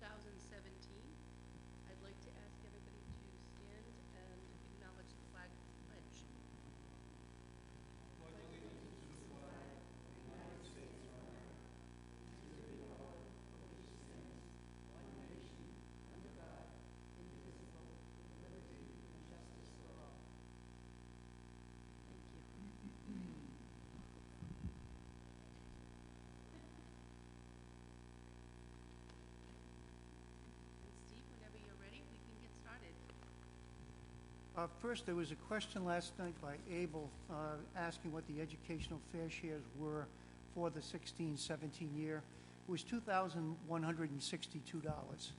2017. I'd like to ask everybody to stand and acknowledge the flag pledge. Thank you. And Steve, whenever you're ready, we can get started. First, there was a question last night by Abel asking what the educational fair shares were for the 16-17 year. It was $2,162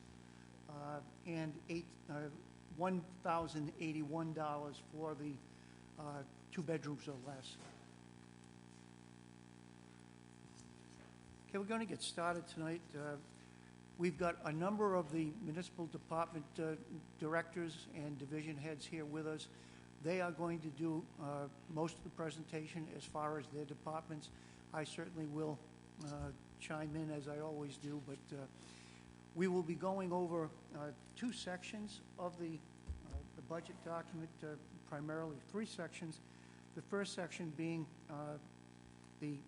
and $1,081 for the 2 bedrooms or less. Okay, we're going to get started tonight. We've got a number of the municipal department directors and division heads here with us. They are going to do most of the presentation as far as their departments. I certainly will chime in as I always do, but we will be going over 2 sections of the budget document, primarily 3 sections. The first section being the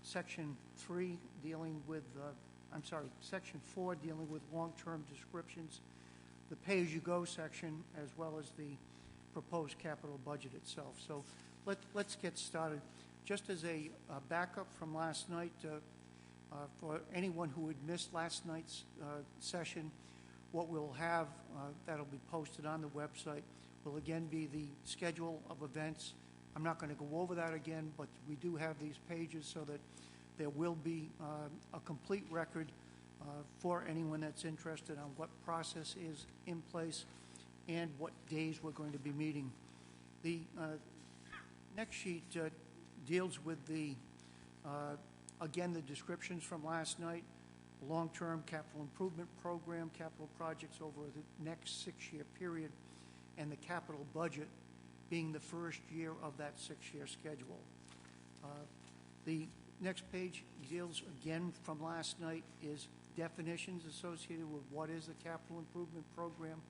section 3 dealing with Section 4 dealing with long-term descriptions, the pay-as-you-go section, as well as the proposed capital budget itself. So let's get started. Just as a backup from last night, for anyone who had missed last night's session, what we'll have that'll be posted on the website will again be the schedule of events. I'm not going to go over that again, but we do have these pages so that there will be a complete record for anyone that's interested on what process is in place and what days we're going to be meeting. The next sheet deals with again, the descriptions from last night, long-term capital improvement program, capital projects over the next 6-year period, and the capital budget being the first year of that 6-year schedule. The next page deals, again from last night, is definitions associated with what is the capital improvement program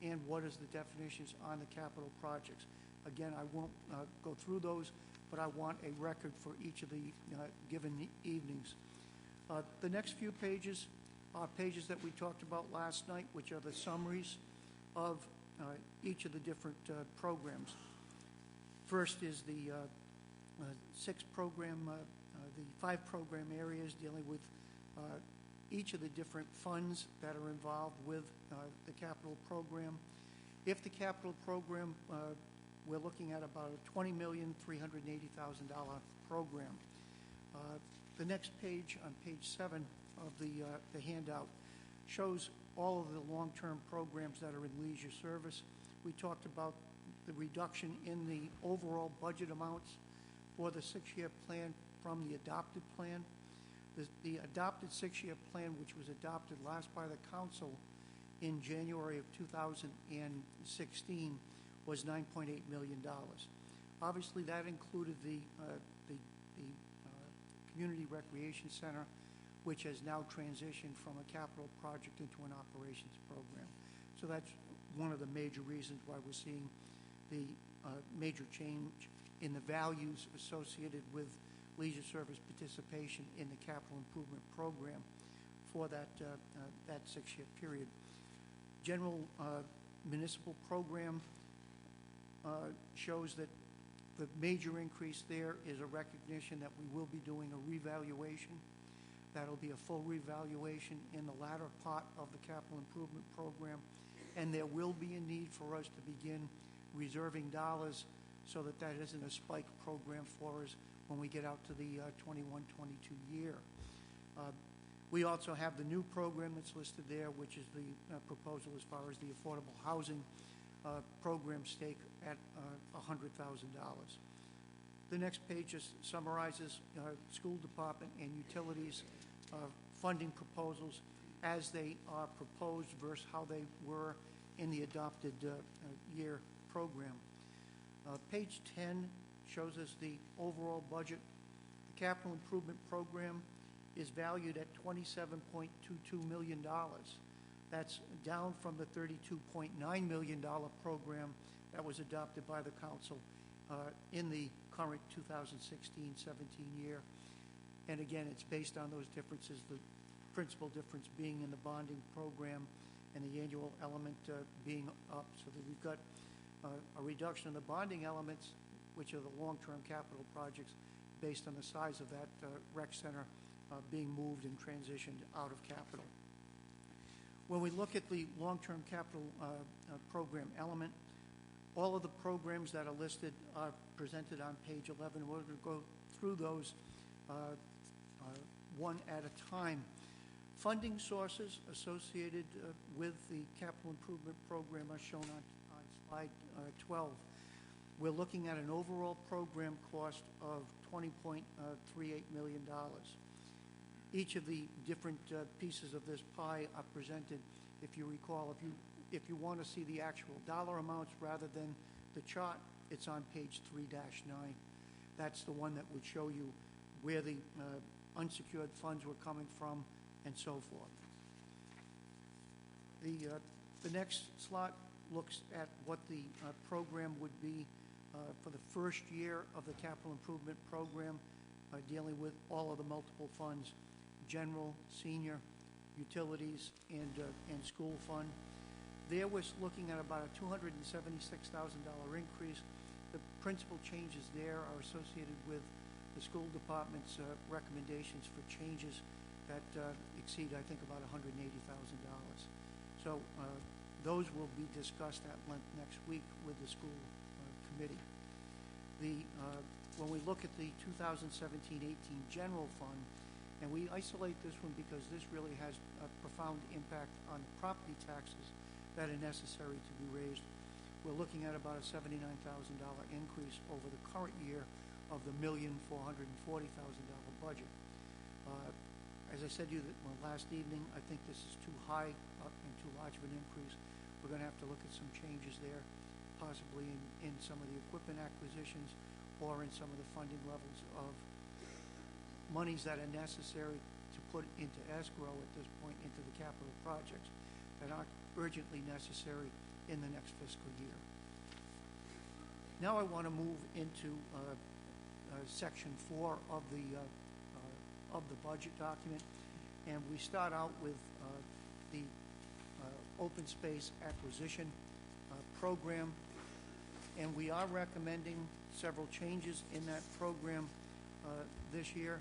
and what is the definitions on the capital projects. Again, I won't go through those, but I want a record for each of the given evenings. The next few pages are pages that we talked about last night, which are the summaries of each of the different programs. First is the 6 program the 5 program areas dealing with each of the different funds that are involved with the capital program. If the capital program, we're looking at about a $20,380,000 program. The next page, on page 7 of the handout, shows all of the long-term programs that are in leisure service. We talked about the reduction in the overall budget amounts for the 6-year plan from the adopted plan. The adopted 6-year plan, which was adopted last by the council in January of 2016, was $9.8 million. Obviously, that included the Community Recreation Center, which has now transitioned from a capital project into an operations program. So that's one of the major reasons why we're seeing the major change in the values associated with leisure service participation in the capital improvement program for that 6-year period. General municipal program shows that the major increase there is a recognition that we will be doing a revaluation. That'll be a full revaluation in the latter part of the capital improvement program, and there will be a need for us to begin reserving dollars so that that isn't a spike program for us when we get out to the 21-22 year. We also have the new program that's listed there, which is the proposal as far as the affordable housing program stake at $100,000. The next page just summarizes school department and utilities funding proposals as they are proposed versus how they were in the adopted year program. Page 10 shows us the overall budget. The capital improvement program is valued at $27.22 million. That's down from the $32.9 million program that was adopted by the council in the current 2016-17 year. And again, it's based on those differences, the principal difference being in the bonding program and the annual element being up, so that we've got a reduction in the bonding elements, which are the long-term capital projects, based on the size of that rec center being moved and transitioned out of capital. When we look at the long-term capital program element, all of the programs that are listed are presented on page 11. We're going to go through those one at a time. Funding sources associated with the capital improvement program are shown on slide 12. We're looking at an overall program cost of $20.38 million. Each of the different pieces of this pie are presented. If you recall, if you want to see the actual dollar amounts rather than the chart, it's on page 3-9. That's the one that would show you where the unsecured funds were coming from and so forth. The next slot looks at what the program would be for the first year of the capital improvement program, dealing with all of the multiple funds: general, senior, utilities, and school fund. There we're looking at about a $276,000 increase. The principal changes there are associated with the school department's recommendations for changes that exceed, I think, about $180,000. So those will be discussed at length next week with the school committee. When we look at the 2017-18 general fund, and we isolate this one because this really has a profound impact on the property taxes that are necessary to be raised, we're looking at about a $79,000 increase over the current year of the $1,440,000 budget. As I said to you last evening, I think this is too high and too large of an increase. We're going to have to look at some changes there, possibly in some of the equipment acquisitions or in some of the funding levels of monies that are necessary to put into escrow at this point into the capital projects that aren't urgently necessary in the next fiscal year. Now I want to move into section 4 of the budget document, and we start out with the open space acquisition program, and we are recommending several changes in that program this year.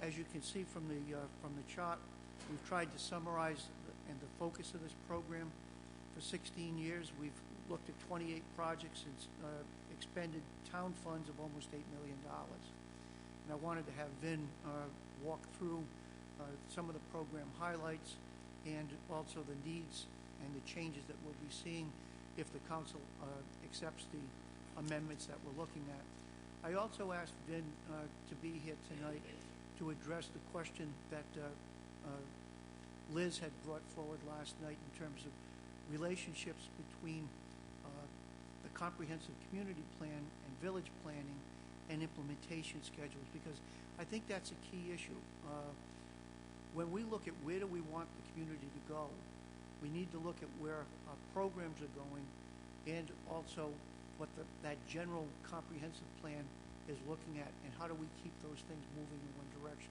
As you can see from the chart, we've tried to summarize and the focus of this program. For 16 years, we've looked at 28 projects and expended town funds of almost $8 million. And I wanted to have Vin walk through some of the program highlights and also the needs and the changes that we'll be seeing if the council accepts the amendments that we're looking at. I also asked Vin to be here tonight to address the question that Liz had brought forward last night in terms of relationships between the comprehensive community plan and village planning and implementation schedules, because I think that's a key issue. When we look at where do we want the community to go, we need to look at where our programs are going and also what that general comprehensive plan is looking at and how do we keep those things moving in one direction.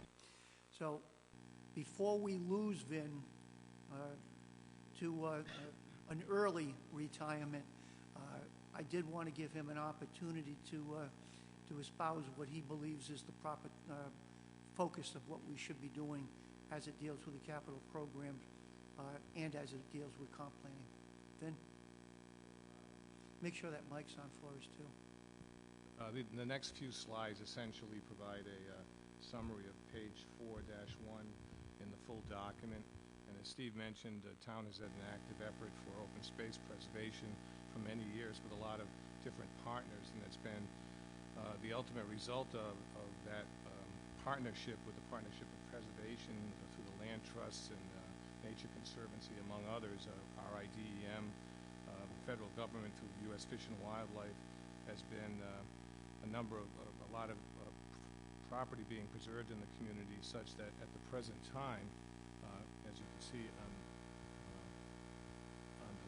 So before we lose Vin to an early retirement, I did want to give him an opportunity to espouse what he believes is the proper focus of what we should be doing as it deals with the capital programs and as it deals with comp planning. Vin? Make sure that mic's on for us, too. The next few slides essentially provide a summary of page 4-1 in the full document. And as Steve mentioned, the town has had an active effort for open space preservation for many years with a lot of different partners, and it's been the ultimate result of that partnership with the Partnership of Preservation through the Land Trusts and Nature Conservancy, among others, RIDEM, federal government through U.S. Fish and Wildlife, has been a lot of property being preserved in the community, such that at the present time, as you can see on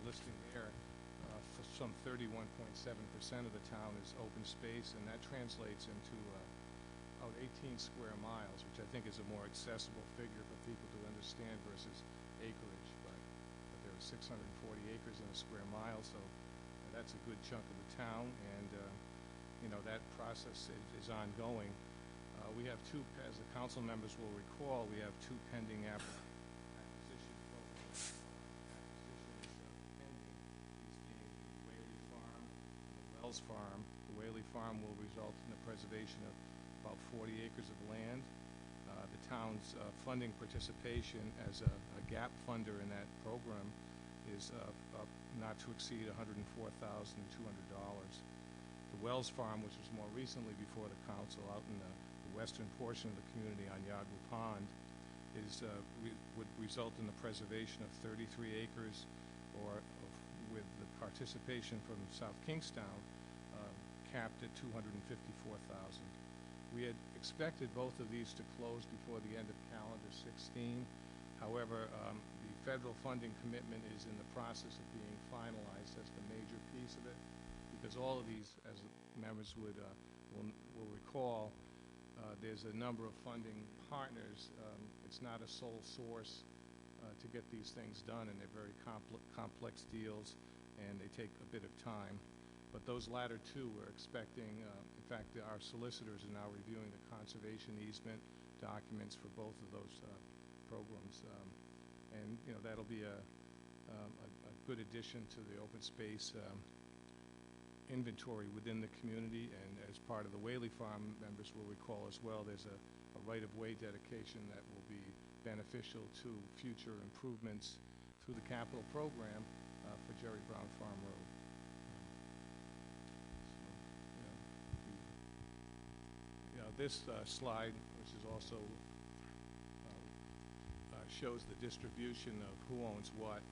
listing there, for some 31.7% of the town is open space, and that translates into about 18 square miles, which I think is a more accessible figure for people to understand versus acreage. But there are 640 acres in a square mile, so that's a good chunk of the town, and that process is ongoing. We have two, as the council members will recall, we have two pending acquisition programs. Acquisitions pending, these being the Whaley Farm and the Wells Farm. The Whaley Farm will result in the preservation of about 40 acres of land. The town's funding participation as a gap funder in that program is not to exceed $104,200. The Wells Farm, which was more recently before the council out in the western portion of the community on Yaglu Pond, would result in the preservation of 33 acres, with the participation from South Kingstown capped at $254,000. We had expected both of these to close before the end of calendar 16. However, the federal funding commitment is in the process of being finalized as the major piece of it, because all of these, as members will recall, there's a number of funding partners. It's not a sole source to get these things done, and they're very complex deals, and they take a bit of time. But those latter two, we're expecting, in fact, our solicitors are now reviewing the conservation easement documents for both of those programs. And that'll be a good addition to the open space inventory within the community. And as part of the Whaley Farm, members will recall as well, there's a right-of-way dedication that will be beneficial to future improvements through the capital program for Jerry Brown Farm Road. This slide, which is also shows the distribution of who owns what.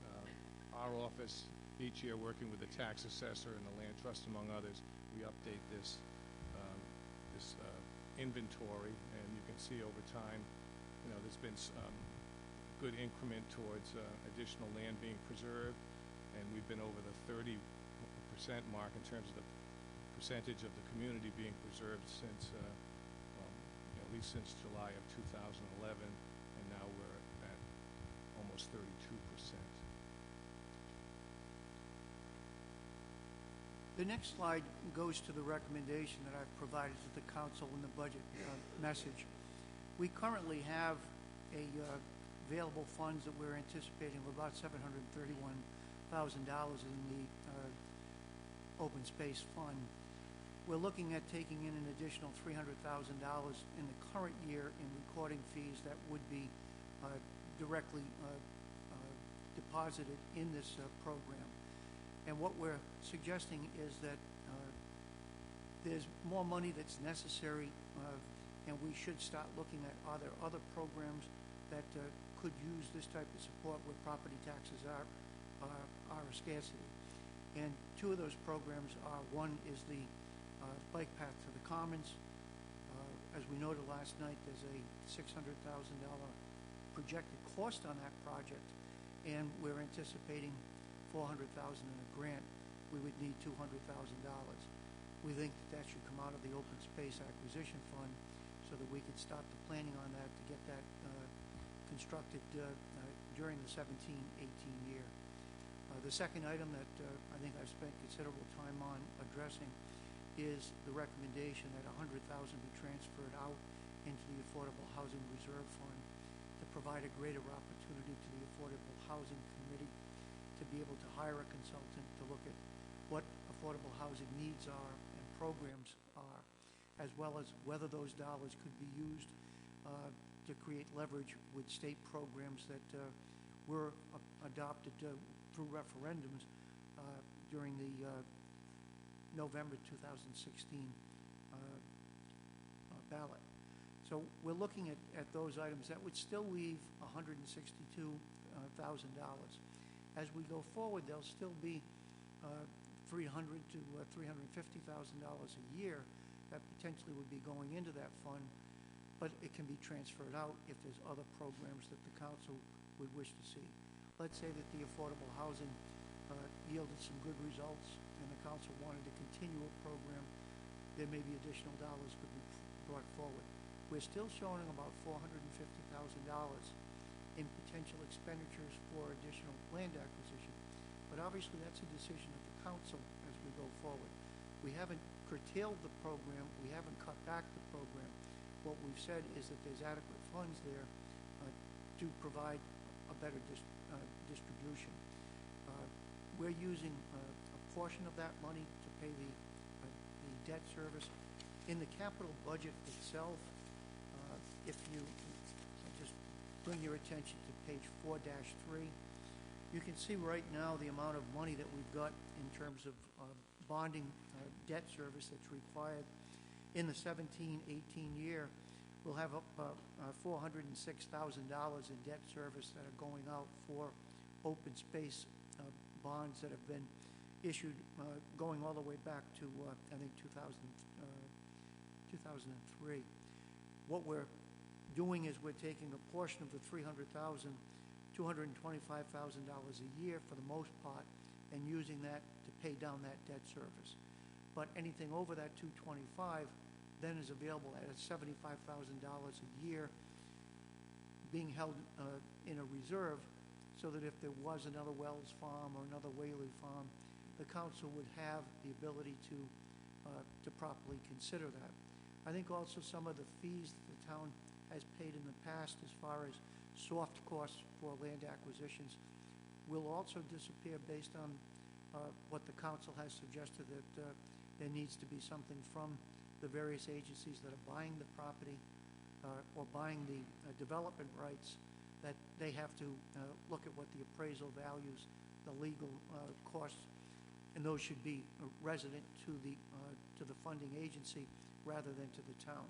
Our office, each year working with the tax assessor and the land trust, among others, we update this inventory, and you can see over time, there's been good increment towards additional land being preserved, and we've been over the 30% mark in terms of the percentage of the community being preserved since, at least since July of 2011, and now we're at almost 32%. The next slide goes to the recommendation that I've provided to the council in the budget message. We currently have available funds that we're anticipating of about $731,000 in the open space fund. We're looking at taking in an additional $300,000 in the current year in recording fees that would be directly deposited in this program. And what we're suggesting is that there's more money that's necessary, and we should start looking at are there other programs that could use this type of support where property taxes are a scarcity. And two of those programs are, one is the bike path to the Commons. As we noted last night, there's a $600,000 projected cost on that project, and we're anticipating $400,000 in a grant. We would need $200,000. We think that should come out of the open space acquisition fund so that we could start the planning on that to get that constructed during the 17-18 year. The second item that I think I've spent considerable time on addressing is the recommendation that $100,000 be transferred out into the Affordable Housing Reserve Fund to provide a greater opportunity to the Affordable Housing Committee to be able to hire a consultant to look at what affordable housing needs are and programs are, as well as whether those dollars could be used to create leverage with state programs that were adopted through referendums during the November 2016 ballot. So we're looking at those items. That would still leave $162,000. As we go forward, there'll still be $300,000 to $350,000 a year that potentially would be going into that fund, but it can be transferred out if there's other programs that the council would wish to see. Let's say that the affordable housing yielded some good results, and the council wanted to continue a program, there may be additional dollars could be brought forward. We're still showing about $450,000 in potential expenditures for additional land acquisition, but obviously that's a decision of the council as we go forward. We haven't curtailed the program, we haven't cut back the program. What we've said is that there's adequate funds there to provide a better distribution. We're using a portion of that money to pay the debt service. In the capital budget itself, if you just bring your attention to page 4-3, you can see right now the amount of money that we've got in terms of bonding debt service that's required. In the 17-18 year, we'll have up $406,000 in debt service that are going out for open space bonds that have been issued going all the way back to, I think, 2003. What we're doing is we're taking a portion of the $300,000, $225,000 a year for the most part, and using that to pay down that debt service. But anything over that 225 then is available at $75,000 a year being held in a reserve, so that if there was another Wells Farm or another Whaley Farm, the council would have the ability to properly consider that. I think also some of the fees that the town has paid in the past as far as soft costs for land acquisitions will also disappear based on what the council has suggested, that there needs to be something from the various agencies that are buying the property or buying the development rights, that they have to look at what the appraisal values, the legal costs, and those should be resident to the funding agency rather than to the town.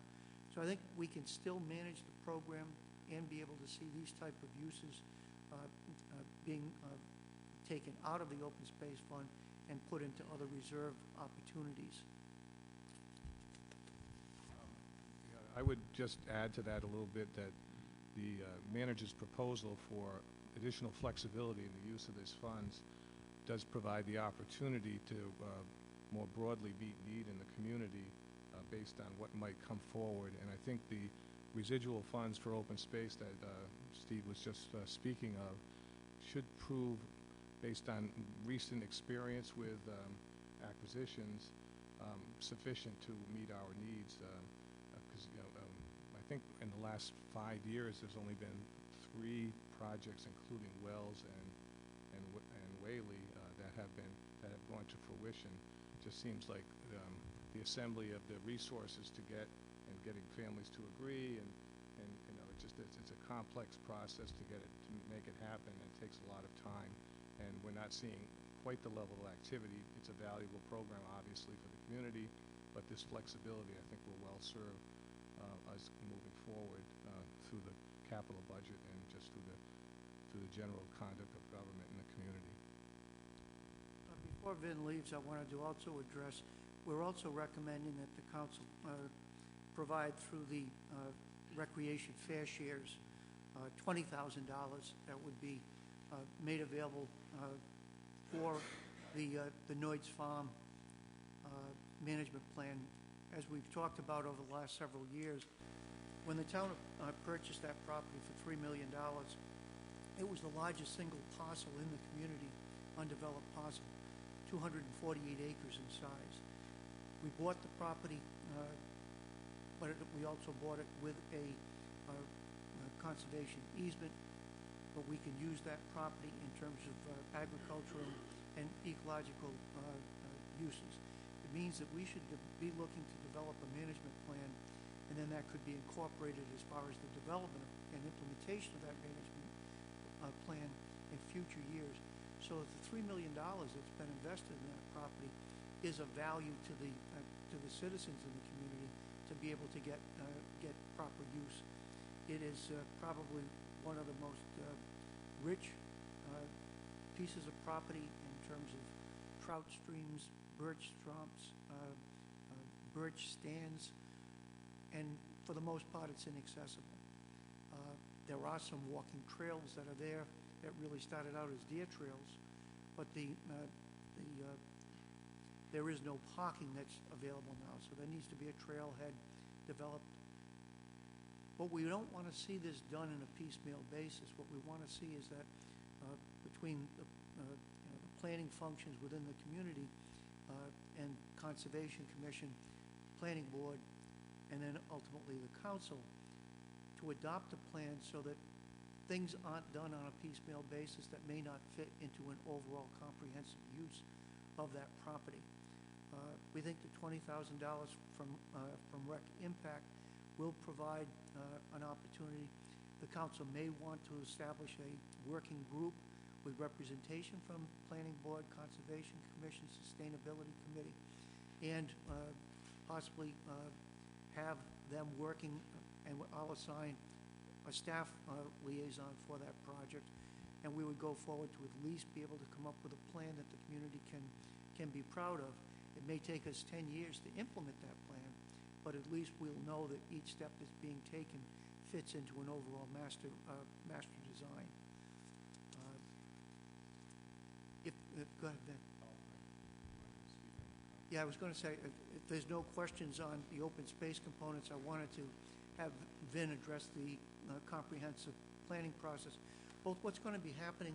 So I think we can still manage the program and be able to see these type of uses being taken out of the open space fund and put into other reserve opportunities. I would just add to that a little bit that the manager's proposal for additional flexibility in the use of these funds does provide the opportunity to more broadly meet need in the community based on what might come forward. And I think the residual funds for open space that Steve was just speaking of should prove, based on recent experience with acquisitions, sufficient to meet our needs. Because I think in the last 5 years there's only been 3 projects, including Wells and Whaley, that have gone to fruition. It just seems like the assembly of the resources to getting families to agree, and it's a complex process to make it happen. It takes a lot of time, and we're not seeing quite the level of activity. It's a valuable program, obviously, for the community, but this flexibility, I think, will well serve us moving forward through the capital budget and just through the general conduct of government in the community. Before Vin leaves, I wanted to also address, we're also recommending that the council provide through the recreation fair shares $20,000 that would be made available for the Noyds Farm management plan. As we've talked about over the last several years, when the town purchased that property for $3 million, it was the largest single parcel in the community, undeveloped parcel, 248 acres in size. We bought the property, but we also bought it with a conservation easement, but we can use that property in terms of agricultural and ecological uses. It means that we should be looking to develop a management plan, and then that could be incorporated as far as the development and implementation of that management plan in future years, so that the $3 million that's been invested in that property is of value to the citizens in the community to be able to get proper use. It is probably one of the most rich pieces of property in terms of trout streams, birch swamps, birch stands, and for the most part it's inaccessible. There are some walking trails that are there that really started out as deer trails, but there is no parking that's available now, so there needs to be a trailhead developed. But we don't want to see this done in a piecemeal basis. What we want to see is that between the planning functions within the community and Conservation Commission, Planning Board, and then ultimately the council, to adopt a plan so that things aren't done on a piecemeal basis that may not fit into an overall comprehensive use of that property. We think the $20,000 from Rec Impact will provide an opportunity. The council may want to establish a working group with representation from Planning Board, Conservation Commission, Sustainability Committee, and possibly have them working, and I'll assign a staff liaison for that project, and we would go forward to at least be able to come up with a plan that the community can be proud of. It may take us 10 years to implement that plan, but at least we'll know that each step that's being taken fits into an overall master design. Go ahead, Vin. Yeah, I was going to say, if there's no questions on the open space components, I wanted to have Vin address the comprehensive planning process, both what's going to be happening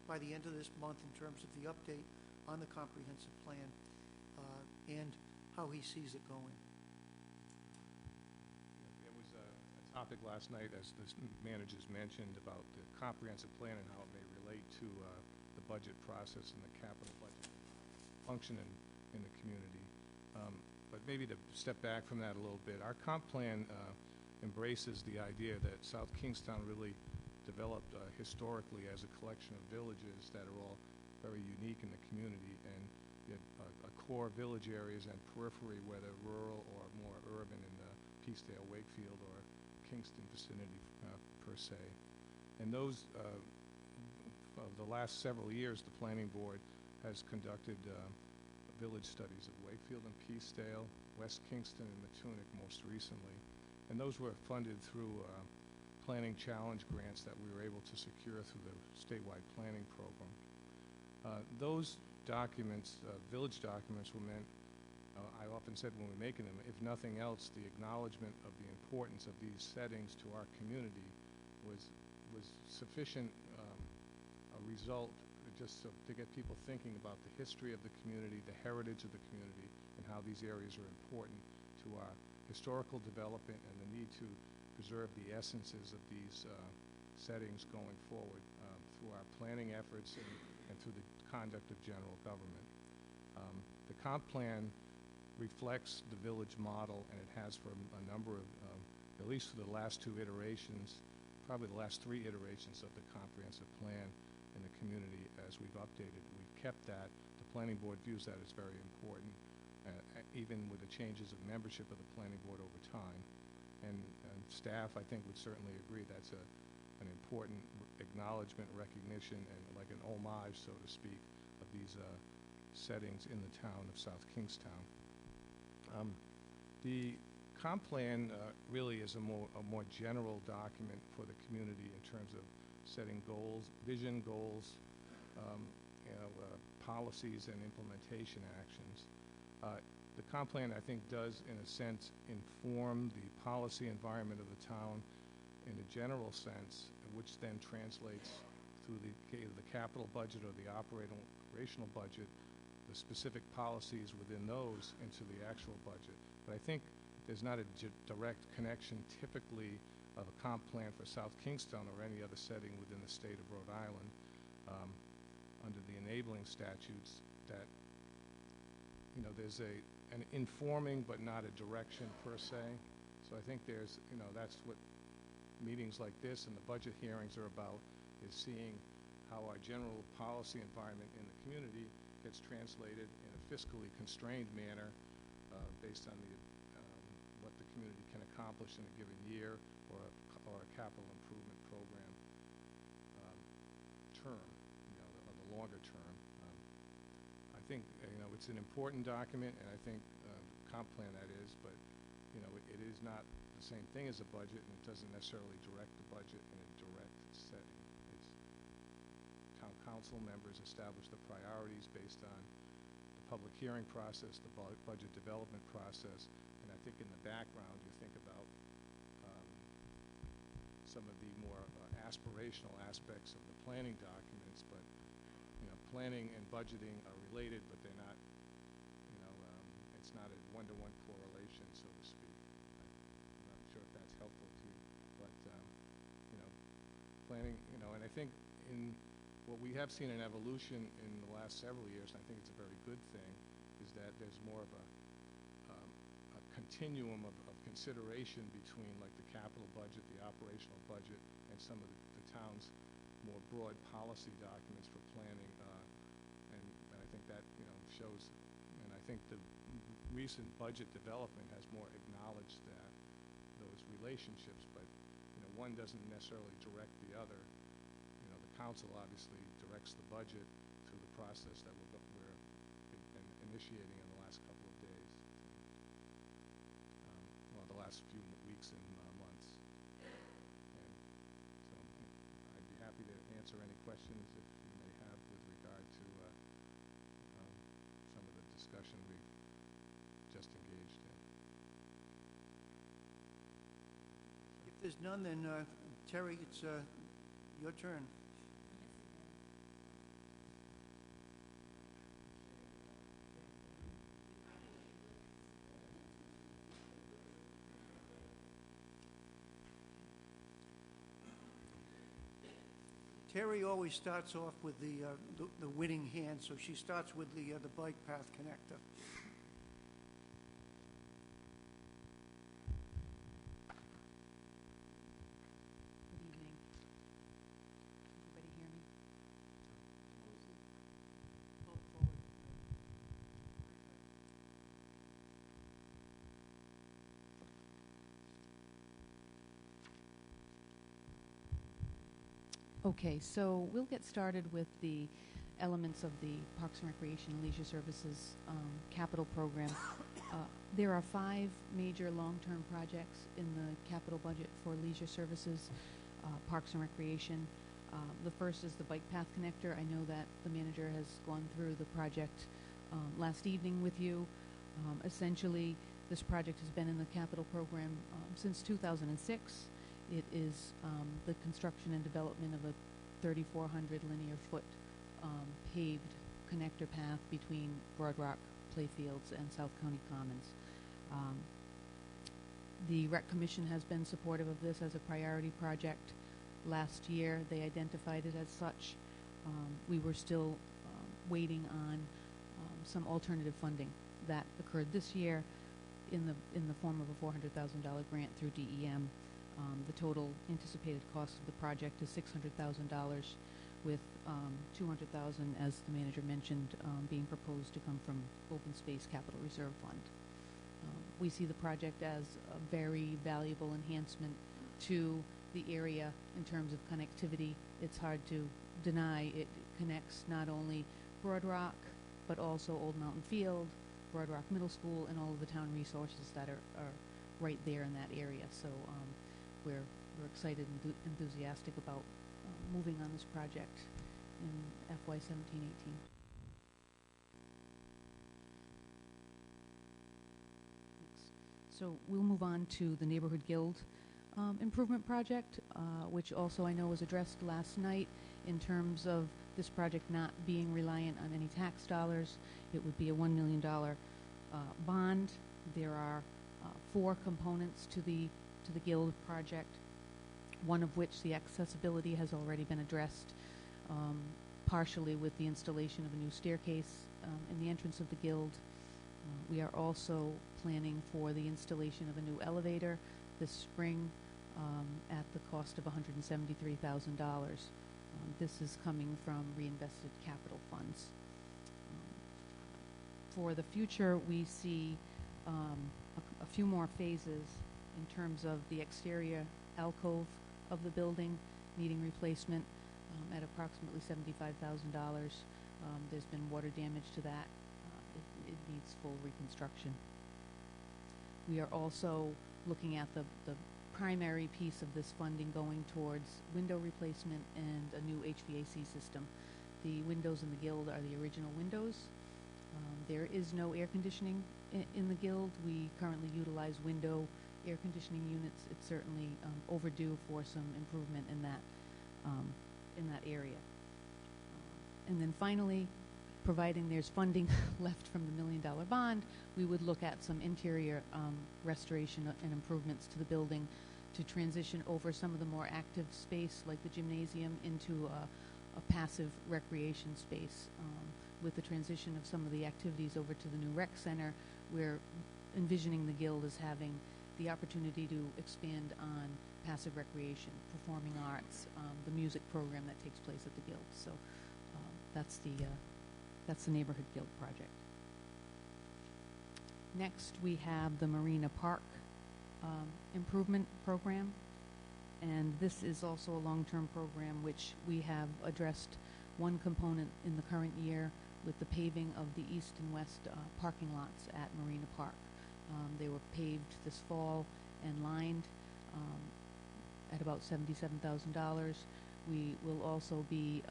by the end of this month in terms of the update on the comprehensive plan and how he sees it going. There was a topic last night, as the managers mentioned, about the comprehensive plan and how it may relate to the budget process and the capital budget function in the community. But maybe to step back from that a little bit, our comp plan embraces the idea that South Kingstown really developed historically as a collection of villages that are all very unique in the community, and you have core village areas and periphery, whether rural or more urban in the Peacedale, Wakefield, or Kingston vicinity per se. And those, of the last several years, the Planning Board has conducted village studies of Wakefield and Peacedale, West Kingston and Matunic most recently. And those were funded through planning challenge grants that we were able to secure through the statewide planning program. Those documents, village documents, were meant, I often said when we were making them, if nothing else, the acknowledgement of the importance of these settings to our community was sufficient a result just to get people thinking about the history of the community, the heritage of the community, and how these areas are important to our historical development and the need to preserve the essences of these settings going forward through our planning efforts and through the conduct of general government. The comp plan reflects the village model, and it has for a number of, at least for the last two iterations, probably the last three iterations of the comprehensive plan in the community as we've updated. We've kept that. The Planning Board views that as very important, even with the changes of membership of the Planning Board over time. And staff, I think, would certainly agree that's an important acknowledgement, recognition, and like an homage, so to speak, of these settings in the town of South Kingstown. The comp plan really is a more general document for the community in terms of setting goals, vision goals, policies and implementation actions. The comp plan, I think, does, in a sense, inform the policy environment of the town in a general sense, which then translates through the capital budget or the operational budget, the specific policies within those into the actual budget. But I think there's not a direct connection typically of a comp plan for South Kingstown or any other setting within the state of Rhode Island under the enabling statutes that, you know, there's an informing but not a direction per se. So I think there's, you know, that's what meetings like this and the budget hearings are about, is seeing how our general policy environment in the community gets translated in a fiscally constrained manner based on what the community can accomplish in a given year or a capital improvement program term, you know, or the longer term. I think, you know, it's an important document, and I think comp plan that is, but, you know, it is not the same thing as a budget, and it doesn't necessarily direct the budget in a direct setting. It's town council members establish the priorities based on the public hearing process, the budget development process, and I think in the background you think about some of the more aspirational aspects of the planning documents, but planning and budgeting are related, but they're not, it's not a one-to-one correlation, so to speak. I'm not sure if that's helpful to you, but planning, and I think in what we have seen an evolution in the last several years, and I think it's a very good thing, is that there's more of a continuum of consideration between like the capital budget, the operational budget, and some of the town's more broad policy documents for planning, and I think that shows, and I think the recent budget development has more acknowledged those relationships, but one doesn't necessarily direct the other. The council obviously directs the budget through the process that we're initiating in the last couple of days, well, the last few weeks and months. And so I'd be happy to answer any questions if you may have with regard to some of the discussion we just engaged in. If there's none, then Terry, it's your turn. Terry always starts off with the winning hand, so she starts with the bike path connector. Good evening. Everybody hear me? Okay, so we'll get started with the elements of the Parks and Recreation and Leisure Services capital program. There are 5 major long-term projects in the capital budget for leisure services, Parks and Recreation. The first is the bike path connector. I know that the manager has gone through the project last evening with you. Essentially, this project has been in the capital program since 2006. It is the construction and development of a 3,400 linear foot paved connector path between Broad Rock Playfields and South County Commons. The Rec Commission has been supportive of this as a priority project. Last year, they identified it as such. We were still waiting on some alternative funding that occurred this year in the form of a $400,000 grant through DEM. The total anticipated cost of the project is $600,000, with $200,000, as the manager mentioned, being proposed to come from Open Space Capital Reserve Fund. We see the project as a very valuable enhancement to the area in terms of connectivity. It's hard to deny it connects not only Broad Rock, but also Old Mountain Field, Broad Rock Middle School, and all of the town resources that are right there in that area. So we're excited and enthusiastic about moving on this project in FY 17-18. So we'll move on to the Neighborhood Guild improvement project, which also I know was addressed last night in terms of this project not being reliant on any tax dollars. It would be a $1 million bond. There are 4 components to the Guild project, one of which the accessibility has already been addressed partially with the installation of a new staircase in the entrance of the Guild. We are also planning for the installation of a new elevator this spring at the cost of $173,000. This is coming from reinvested capital funds. For the future, we see a few more phases in terms of the exterior alcove of the building needing replacement at approximately $75,000. There's been water damage to that. It needs full reconstruction. We are also looking at the primary piece of this funding going towards window replacement and a new HVAC system. the windows in the Guild are the original windows. There is no air conditioning in the Guild. We currently utilize window air conditioning units. It's certainly overdue for some improvement in that area. And then finally, providing there's funding left from the $1 million bond, we would look at some interior restoration and improvements to the building to transition over some of the more active space, like the gymnasium, into a passive recreation space. With the transition of some of the activities over to the new rec center, we're envisioning the Guild as having the opportunity to expand on passive recreation, performing arts, the music program that takes place at the Guild. So that's the Neighborhood Guild project. Next, we have the Marina Park improvement program, and this is also a long-term program which we have addressed one component in the current year with the paving of the east and west parking lots at Marina Park. They were paved this fall and lined at about $77,000. We will also be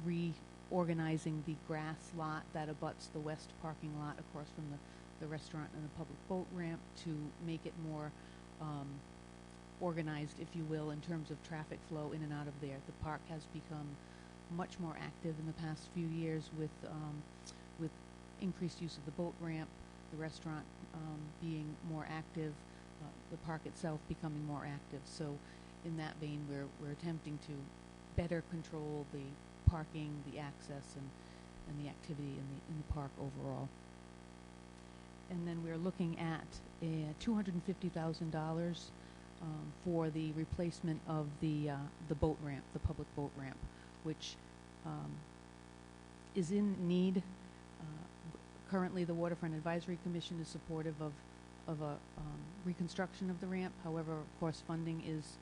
reorganizing the grass lot that abuts the west parking lot across from the restaurant and the public boat ramp to make it more organized, if you will, in terms of traffic flow in and out of there. The park has become much more active in the past few years with increased use of the boat ramp, the restaurant being more active, the park itself becoming more active. So in that vein, we're attempting to better control the parking, the access, and the activity in the park overall. And then we're looking at $250,000 for the replacement of the boat ramp, the public boat ramp, which is in need. Currently, the Waterfront Advisory Commission is supportive of a reconstruction of the ramp. However, of course, funding is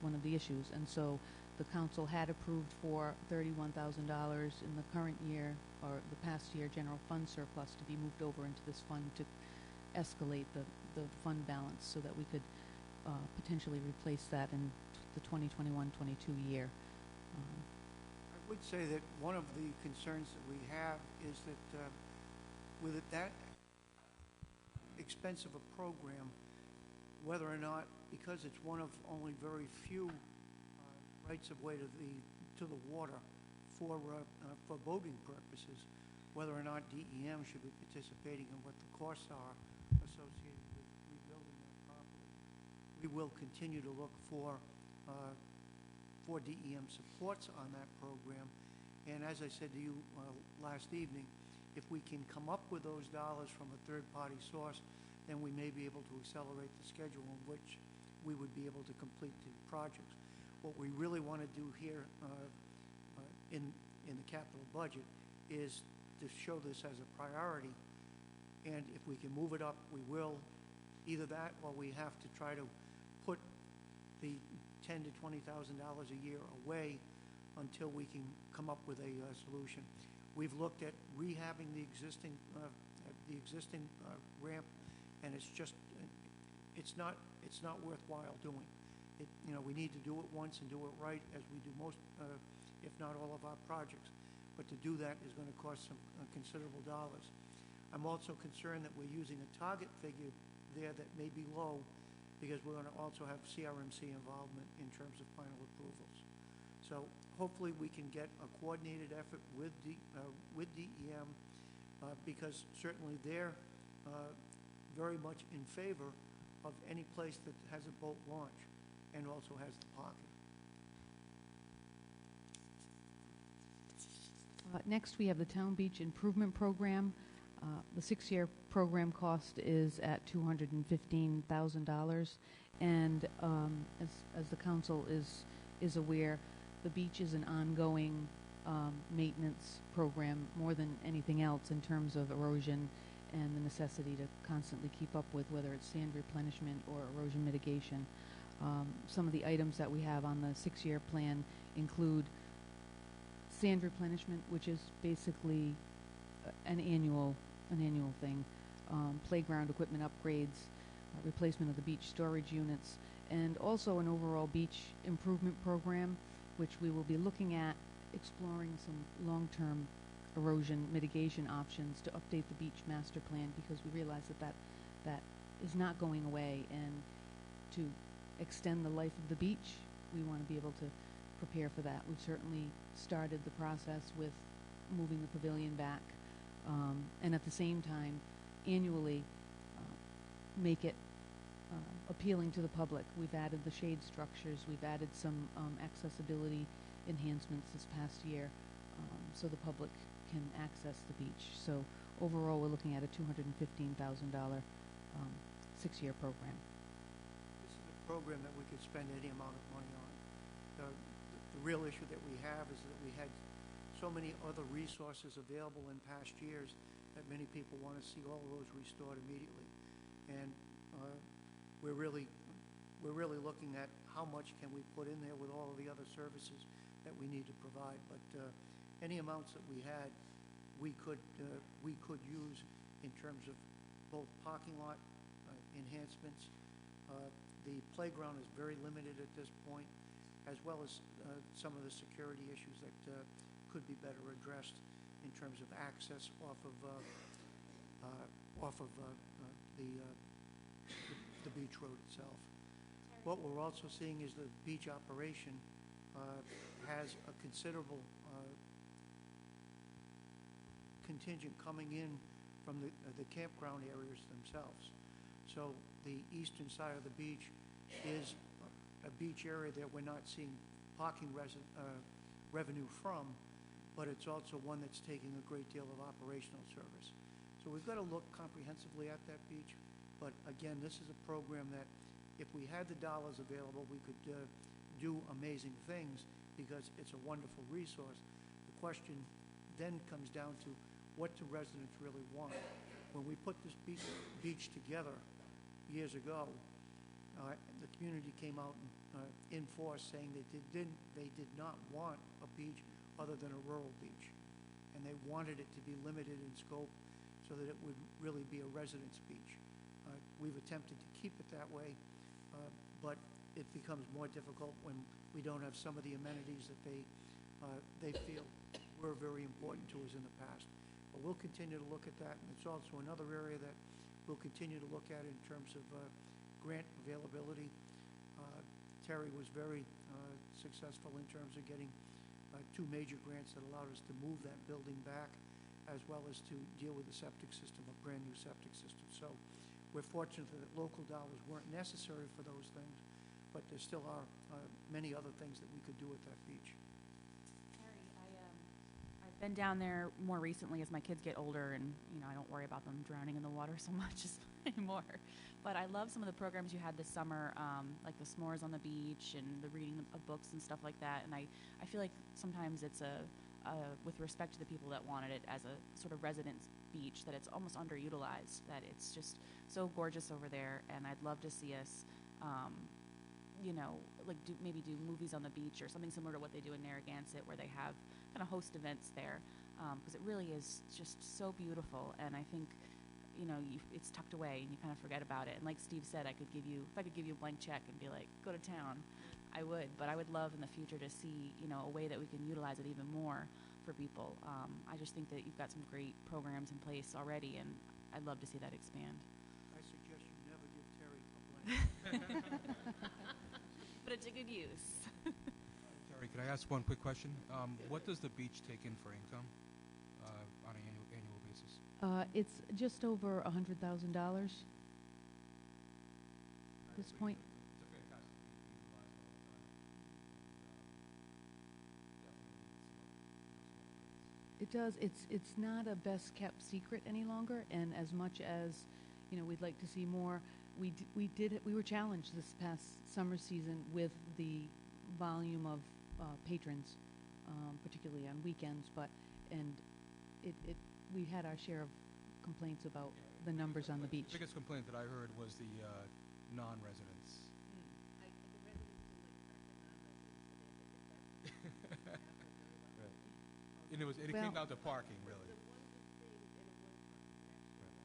one of the issues, and so the council had approved for $31,000 in the current year, or the past year, general fund surplus to be moved over into this fund to escalate the fund balance so that we could potentially replace that in the 2021-22 year. I would say that one of the concerns that we have is that with that expensive a program, whether or not, because it's one of only very few rights of way to the water for boating purposes, whether or not DEM should be participating in what the costs are associated with rebuilding that property. We will continue to look for DEM supports on that program, and as I said to you last evening, if we can come up with those dollars from a third-party source, then we may be able to accelerate the schedule in which we would be able to complete the projects. What we really want to do here in the capital budget is to show this as a priority, and if we can move it up, we will. Either that, or we have to try to put the $10,000 to $20,000 a year away until we can come up with a solution. We've looked at rehabbing the existing ramp, and it's not worthwhile doing. We need to do it once and do it right, as we do most, if not all of our projects. But to do that is going to cost some considerable dollars. I'm also concerned that we're using a target figure there that may be low, because we're going to also have CRMC involvement in terms of final approvals. So hopefully we can get a coordinated effort with DEM, because certainly they're very much in favor of any place that has a boat launch and also has the parking. Next, we have the Town Beach Improvement Program. The 6-year program cost is at $215,000, and as the council is aware, the beach is an ongoing maintenance program more than anything else in terms of erosion and the necessity to constantly keep up with, whether it's sand replenishment or erosion mitigation. Some of the items that we have on the 6-year plan include sand replenishment, which is basically an annual thing, playground equipment upgrades, replacement of the beach storage units, and also an overall beach improvement program. which we will be looking at exploring some long-term erosion mitigation options to update the beach master plan, because we realize that is not going away, and to extend the life of the beach, we want to be able to prepare for that. We've certainly started the process with moving the pavilion back, and at the same time, annually make it appealing to the public. We've added the shade structures. We've added some accessibility enhancements this past year, so the public can access the beach. So overall, we're looking at a $215,000 6-year program. This is a program that we could spend any amount of money on. The real issue that we have is that we had so many other resources available in past years that many people want to see all of those restored immediately. And we're really looking at how much can we put in there with all of the other services that we need to provide. But any amounts that we had, we could use in terms of both parking lot enhancements. The playground is very limited at this point, as well as some of the security issues that could be better addressed in terms of access off of the beach road itself. What we're also seeing is the beach operation has a considerable contingent coming in from the campground areas themselves. So the eastern side of the beach is a beach area that we're not seeing parking revenue from, but it's also one that's taking a great deal of operational service. So we've got to look comprehensively at that beach. But again, this is a program that if we had the dollars available, we could do amazing things, because it's a wonderful resource. The question then comes down to, what do residents really want? When we put this beach together years ago, the community came out in force saying they did not want a beach other than a rural beach, and they wanted it to be limited in scope so that it would really be a residence beach. We've attempted to keep it that way, but it becomes more difficult when we don't have some of the amenities that they feel were very important to us in the past. But we'll continue to look at that, and it's also another area that we'll continue to look at in terms of grant availability. Terry was very successful in terms of getting 2 major grants that allowed us to move that building back, as well as to deal with the septic system, a brand new septic system. So we're fortunate that local dollars weren't necessary for those things, but there still are many other things that we could do at that beach. Terry, I've been down there more recently as my kids get older, and I don't worry about them drowning in the water so much anymore. But I love some of the programs you had this summer, like the s'mores on the beach and the reading of books and stuff like that. And I feel like sometimes it's with respect to the people that wanted it as a sort of residence beach, that it's almost underutilized, that it's just so gorgeous over there. And I'd love to see us, like maybe do movies on the beach or something similar to what they do in Narragansett, where they have kind of host events there, because it really is just so beautiful. And I think, it's tucked away and you kind of forget about it. And like Steve said, if I could give you a blank check and be like, go to town, I would. But I would love in the future to see, a way that we can utilize it even more for people. I just think that you've got some great programs in place already, and I'd love to see that expand. I suggest you never give Terry a blank. But it's a good use. Terry, could I ask one quick question? What does the beach take in for income on an annual basis? It's just over $100,000 at this point. It's a fantastic beach, utilized all the time. It does. It's not a best kept secret any longer, and as much as we'd like to see more, we were challenged this past summer season with the volume of patrons, particularly on weekends. We had our share of complaints about the numbers on the beach. The biggest complaint that I heard was the non-residents. The residents do like park, and non-residents, so they have to get that. Right. And it came down to parking, really. The one good thing in a one park actually, Right.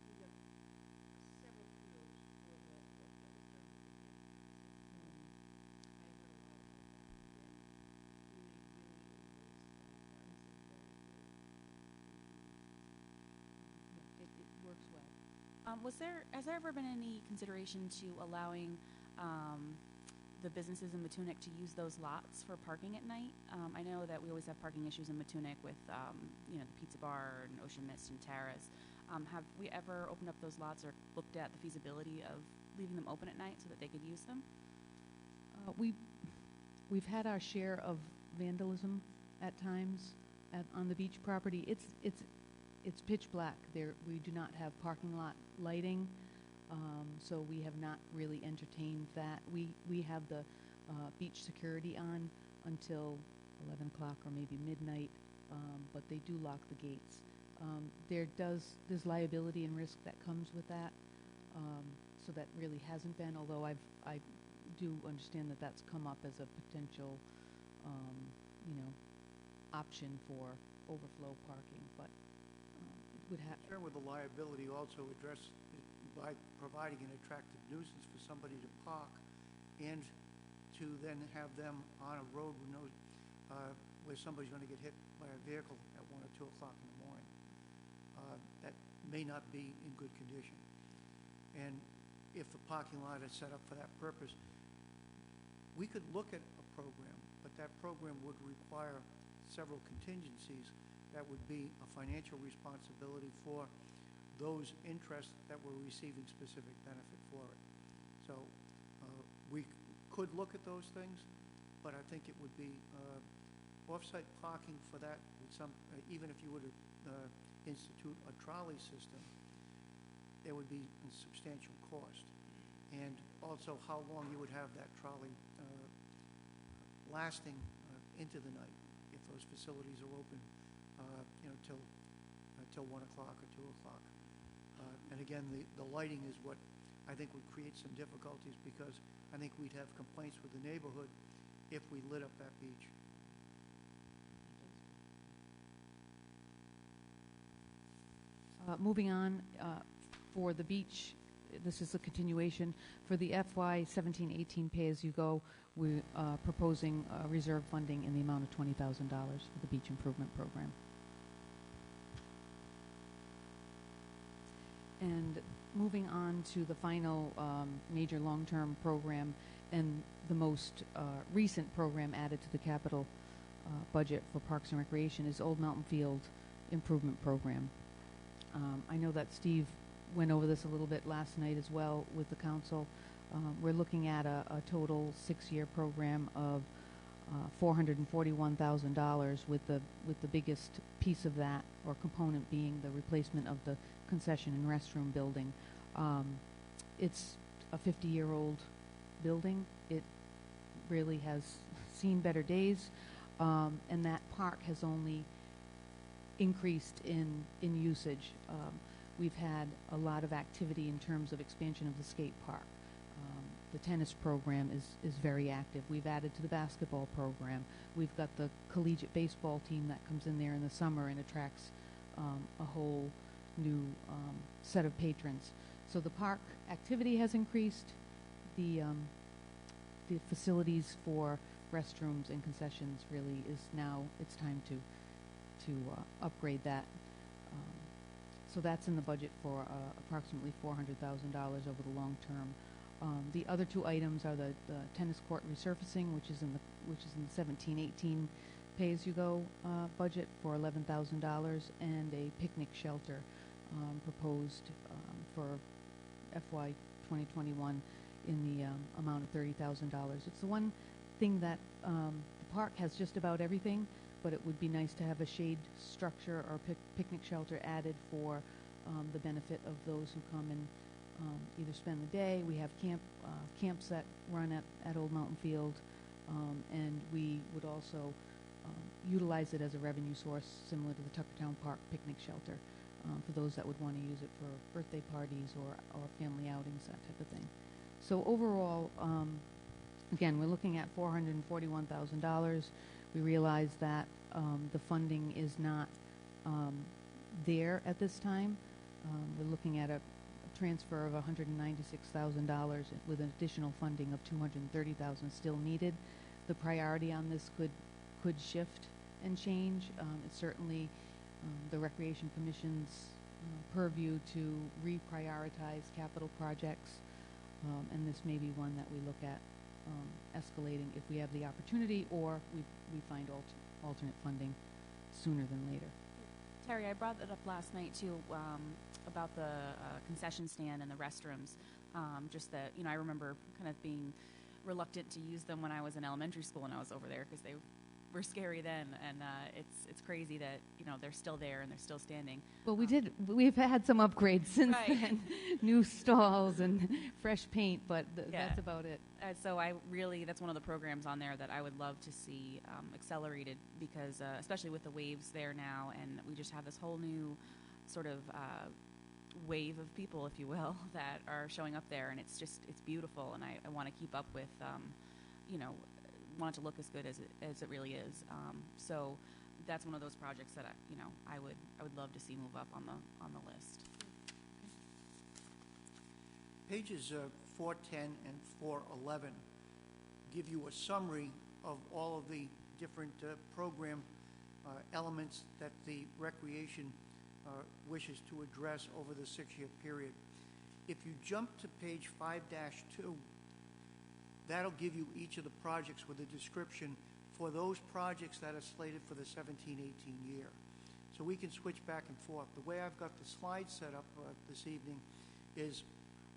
we have several kudos for the service they give. I heard a lot about that. Has there ever been any consideration to allowing the businesses in Matunic to use those lots for parking at night? I know that we always have parking issues in Matunic with, the Pizza Bar and Ocean Mist and Terrace. Have we ever opened up those lots or looked at the feasibility of leaving them open at night so that they could use them? We've had our share of vandalism at times on the beach property. It's pitch black. We do not have parking lot lighting, so we have not really entertained that. We have the beach security on until 11 o'clock or maybe midnight, but they do lock the gates. There's liability and risk that comes with that, so that really hasn't been, although I do understand that that's come up as a potential option for overflow parking, but it would have. Concern with the liability also addressed by providing an attractive nuisance for somebody to park and to then have them on a road with no, where somebody's going to get hit by a vehicle at 1 or 2 o'clock in the morning. That may not be in good condition. And if the parking lot is set up for that purpose, we could look at a program, but that program would require several contingencies. That would be a financial responsibility for those interests that were receiving specific benefit for it. So we could look at those things, but I think it would be off-site parking for that, with some, even if you were to institute a trolley system, there would be a substantial cost. And also how long you would have that trolley lasting into the night if those facilities are open, till 1 o'clock or 2 o'clock. And again, the lighting is what I think would create some difficulties, because I think we'd have complaints with the neighborhood if we lit up that beach. Moving on, for the beach, this is a continuation. For the FY 17-18 pay-as-you-go, we're proposing reserve funding in the amount of $20,000 for the beach improvement program. And moving on to the final major long-term program and the most recent program added to the capital budget for Parks and Recreation is Old Mountain Field Improvement Program. I know that Steve went over this a little bit last night as well with the council. We're looking at a total 6-year program of $441,000, with the biggest piece of that or component being the replacement of the concession and restroom building. It's a 50-year-old building. It really has seen better days, and that park has only increased in usage. We've had a lot of activity in terms of expansion of the skate park. The tennis program is very active. We've added to the basketball program. We've got the collegiate baseball team that comes in there in the summer and attracts a whole new set of patrons. So the park activity has increased. The facilities for restrooms and concessions really is now, it's time to upgrade that. So that's in the budget for approximately $400,000 over the long term. The other two items are the tennis court resurfacing, which is in the 17-18 pay-as-you-go budget for $11,000, and a picnic shelter proposed for FY 2021 in the amount of $30,000. It's the one thing that the park has just about everything, but it would be nice to have a shade structure or picnic shelter added for the benefit of those who come and either spend the day. We have camps that run at Old Mountain Field, and we would also utilize it as a revenue source similar to the Tuckertown Park picnic shelter for those that would want to use it for birthday parties or family outings, that type of thing. So overall, again, we're looking at $441,000. We realize that the funding is not there at this time. We're looking at a transfer of $196,000 with an additional funding of $230,000 still needed. The priority on this could shift and change. It's certainly the Recreation Commission's purview to reprioritize capital projects, and this may be one that we look at escalating if we have the opportunity, or we find alternate funding sooner than later. Terry, I brought it up last night too, about the concession stand and the restrooms. Just that, I remember kind of being reluctant to use them when I was in elementary school and I was over there because they were scary then, and it's crazy that they're still there and they're still standing. Well, we've had some upgrades since Right. then, new stalls and fresh paint, but Yeah. that's about it. So that's one of the programs on there that I would love to see accelerated, because especially with the waves there now, and we just have this whole new sort of wave of people, if you will, that are showing up there, and it's beautiful, and I want to keep up with, want it to look as good as it really is. So that's one of those projects that I would love to see move up on the list. Pages 410 and 411 give you a summary of all of the different program elements that the recreation wishes to address over the 6-year period. If you jump to page 5-2, that'll give you each of the projects with a description for those projects that are slated for the 17-18 year. So we can switch back and forth. The way I've got the slides set up this evening is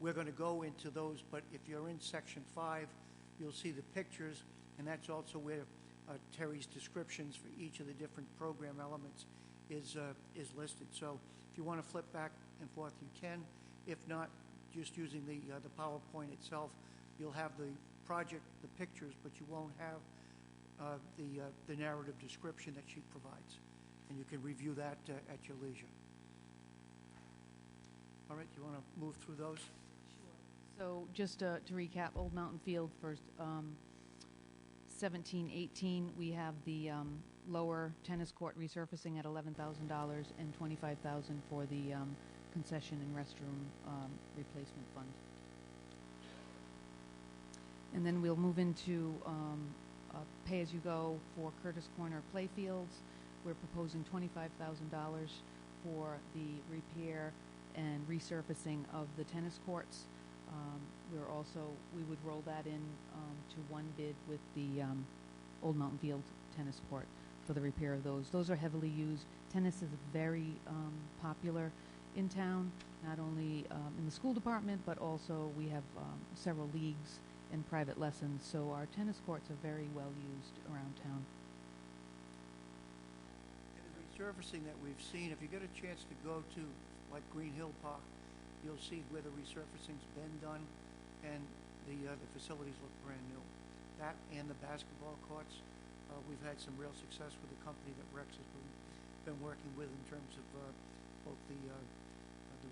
we're going to go into those, but if you're in section 5, you'll see the pictures, and that's also where Terry's descriptions for each of the different program elements is listed. So if you want to flip back and forth, you can. If not, just using the PowerPoint itself, you'll have the project, the pictures, but you won't have the narrative description that she provides, and you can review that at your leisure. All right, you want to move through those? So just to recap, Old Mountain Field for 17-18, we have the lower tennis court resurfacing at $11,000 and $25,000 for the concession and restroom replacement fund. And then we'll move into pay-as-you-go for Curtis Corner playfields. We're proposing $25,000 for the repair and resurfacing of the tennis courts. We would roll that in to one bid with the Old Mountain Field tennis court for the repair of those. Those are heavily used. Tennis is very popular in town, not only in the school department, but also we have several leagues and private lessons, so our tennis courts are very well used around town. And the resurfacing that we've seen, if you get a chance to go to like Green Hill Park, you'll see where the resurfacing's been done, and the facilities look brand new. That and the basketball courts, we've had some real success with the company that Rex has been working with in terms of both the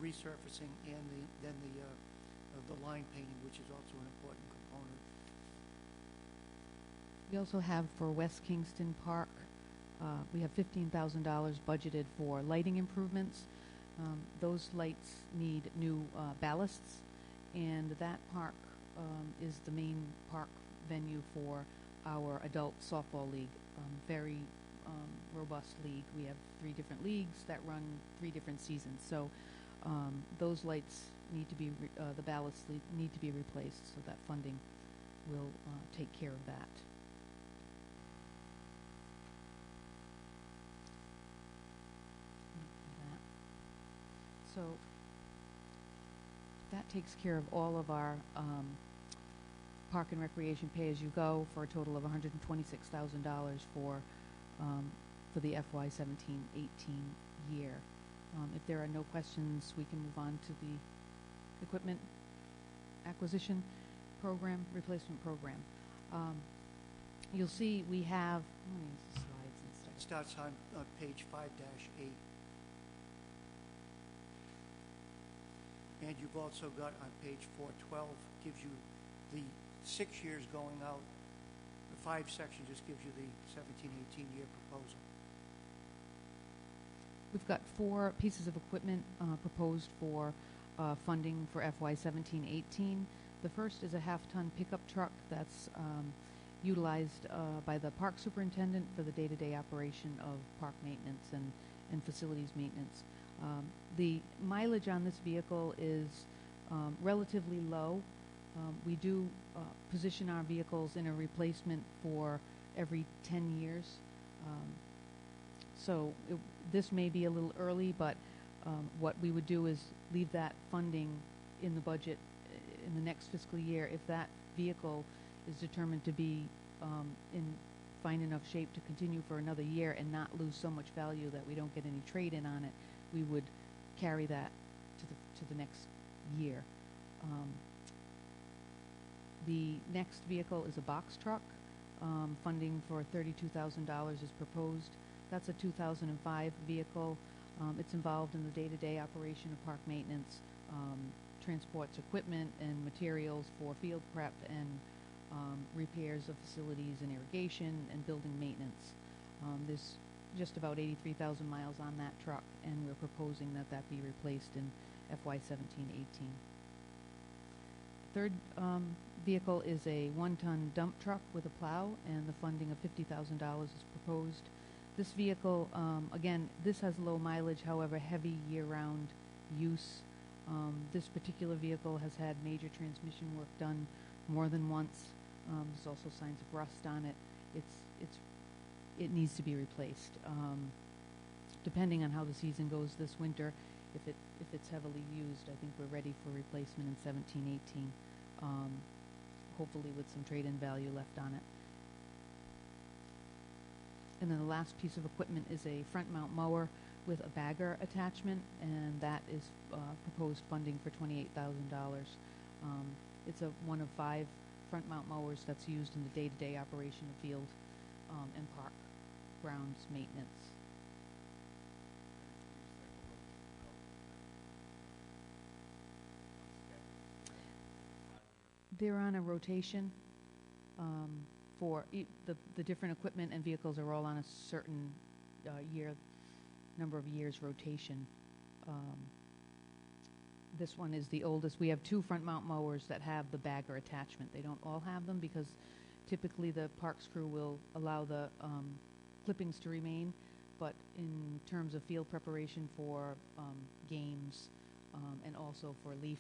resurfacing and the line painting, which is also an important component. We also have for West Kingston Park, we have $15,000 budgeted for lighting improvements. Those lights need new ballasts, and that park is the main park venue for our adult softball league. Very robust league. We have 3 different leagues that run 3 different seasons. So those lights need to be, the ballasts need to be replaced, so that funding will take care of that. So that takes care of all of our park and recreation pay-as-you-go for a total of $126,000 for the FY17-18 year. If there are no questions, we can move on to the equipment acquisition program, replacement program. You'll see we have, let me use the slides instead. It starts on page 5-8. And you've also got on page 412, gives you the 6 years going out. The 5 section just gives you the 17-18 year proposal. We've got 4 pieces of equipment proposed for funding for FY17-18. The first is a half-ton pickup truck that's utilized by the park superintendent for the day-to-day operation of park maintenance and facilities maintenance. The mileage on this vehicle is relatively low. We do position our vehicles in a replacement for every 10 years. So this may be a little early, but what we would do is leave that funding in the budget in the next fiscal year. If that vehicle is determined to be in fine enough shape to continue for another year and not lose so much value that we don't get any trade-in on it, we would carry that to the next year. The next vehicle is a box truck. Funding for $32,000 is proposed. That's a 2005 vehicle. It's involved in the day-to-day operation of park maintenance, transports equipment and materials for field prep and repairs of facilities and irrigation and building maintenance. There's just about 83,000 miles on that truck, and we're proposing that that be replaced in FY 17-18. Third vehicle is a one-ton dump truck with a plow, and the funding of $50,000 is proposed. This vehicle, again, this has low mileage, however, heavy year-round use. This particular vehicle has had major transmission work done more than once. There's also signs of rust on it. It needs to be replaced. Depending on how the season goes this winter, if it's heavily used, I think we're ready for replacement in 17-18. Hopefully with some trade-in value left on it. And then the last piece of equipment is a front mount mower with a bagger attachment, and that is proposed funding for $28,000. It's one of 5 front mount mowers that's used in the day-to-day operation of field and park grounds maintenance. They're on a rotation for the different equipment and vehicles are all on a certain number of years rotation. This one is the oldest. We have 2 front mount mowers that have the bagger attachment. They don't all have them because typically the parks crew will allow the clippings to remain, but in terms of field preparation for games and also for leaf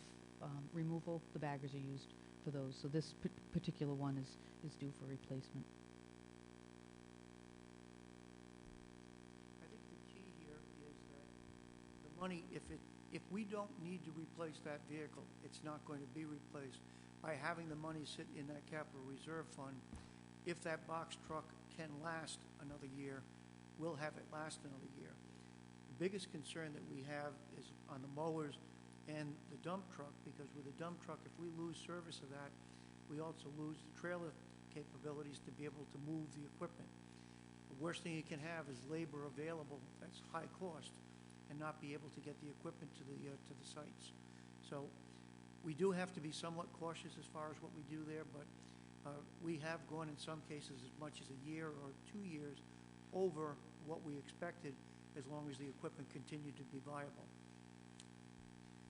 removal, the baggers are used for those. So this particular one is due for replacement. I think the key here is that the money, if we don't need to replace that vehicle, it's not going to be replaced. By having the money sit in that capital reserve fund, if that box truck can last another year, we'll have it last another year. The biggest concern that we have is on the mowers and the dump truck, because with the dump truck, if we lose service of that, we also lose the trailer capabilities to be able to move the equipment. The worst thing you can have is labor available that's high cost and not be able to get the equipment to the sites. So we do have to be somewhat cautious as far as what we do there, but we have gone in some cases as much as a year or 2 years over what we expected, as long as the equipment continued to be viable.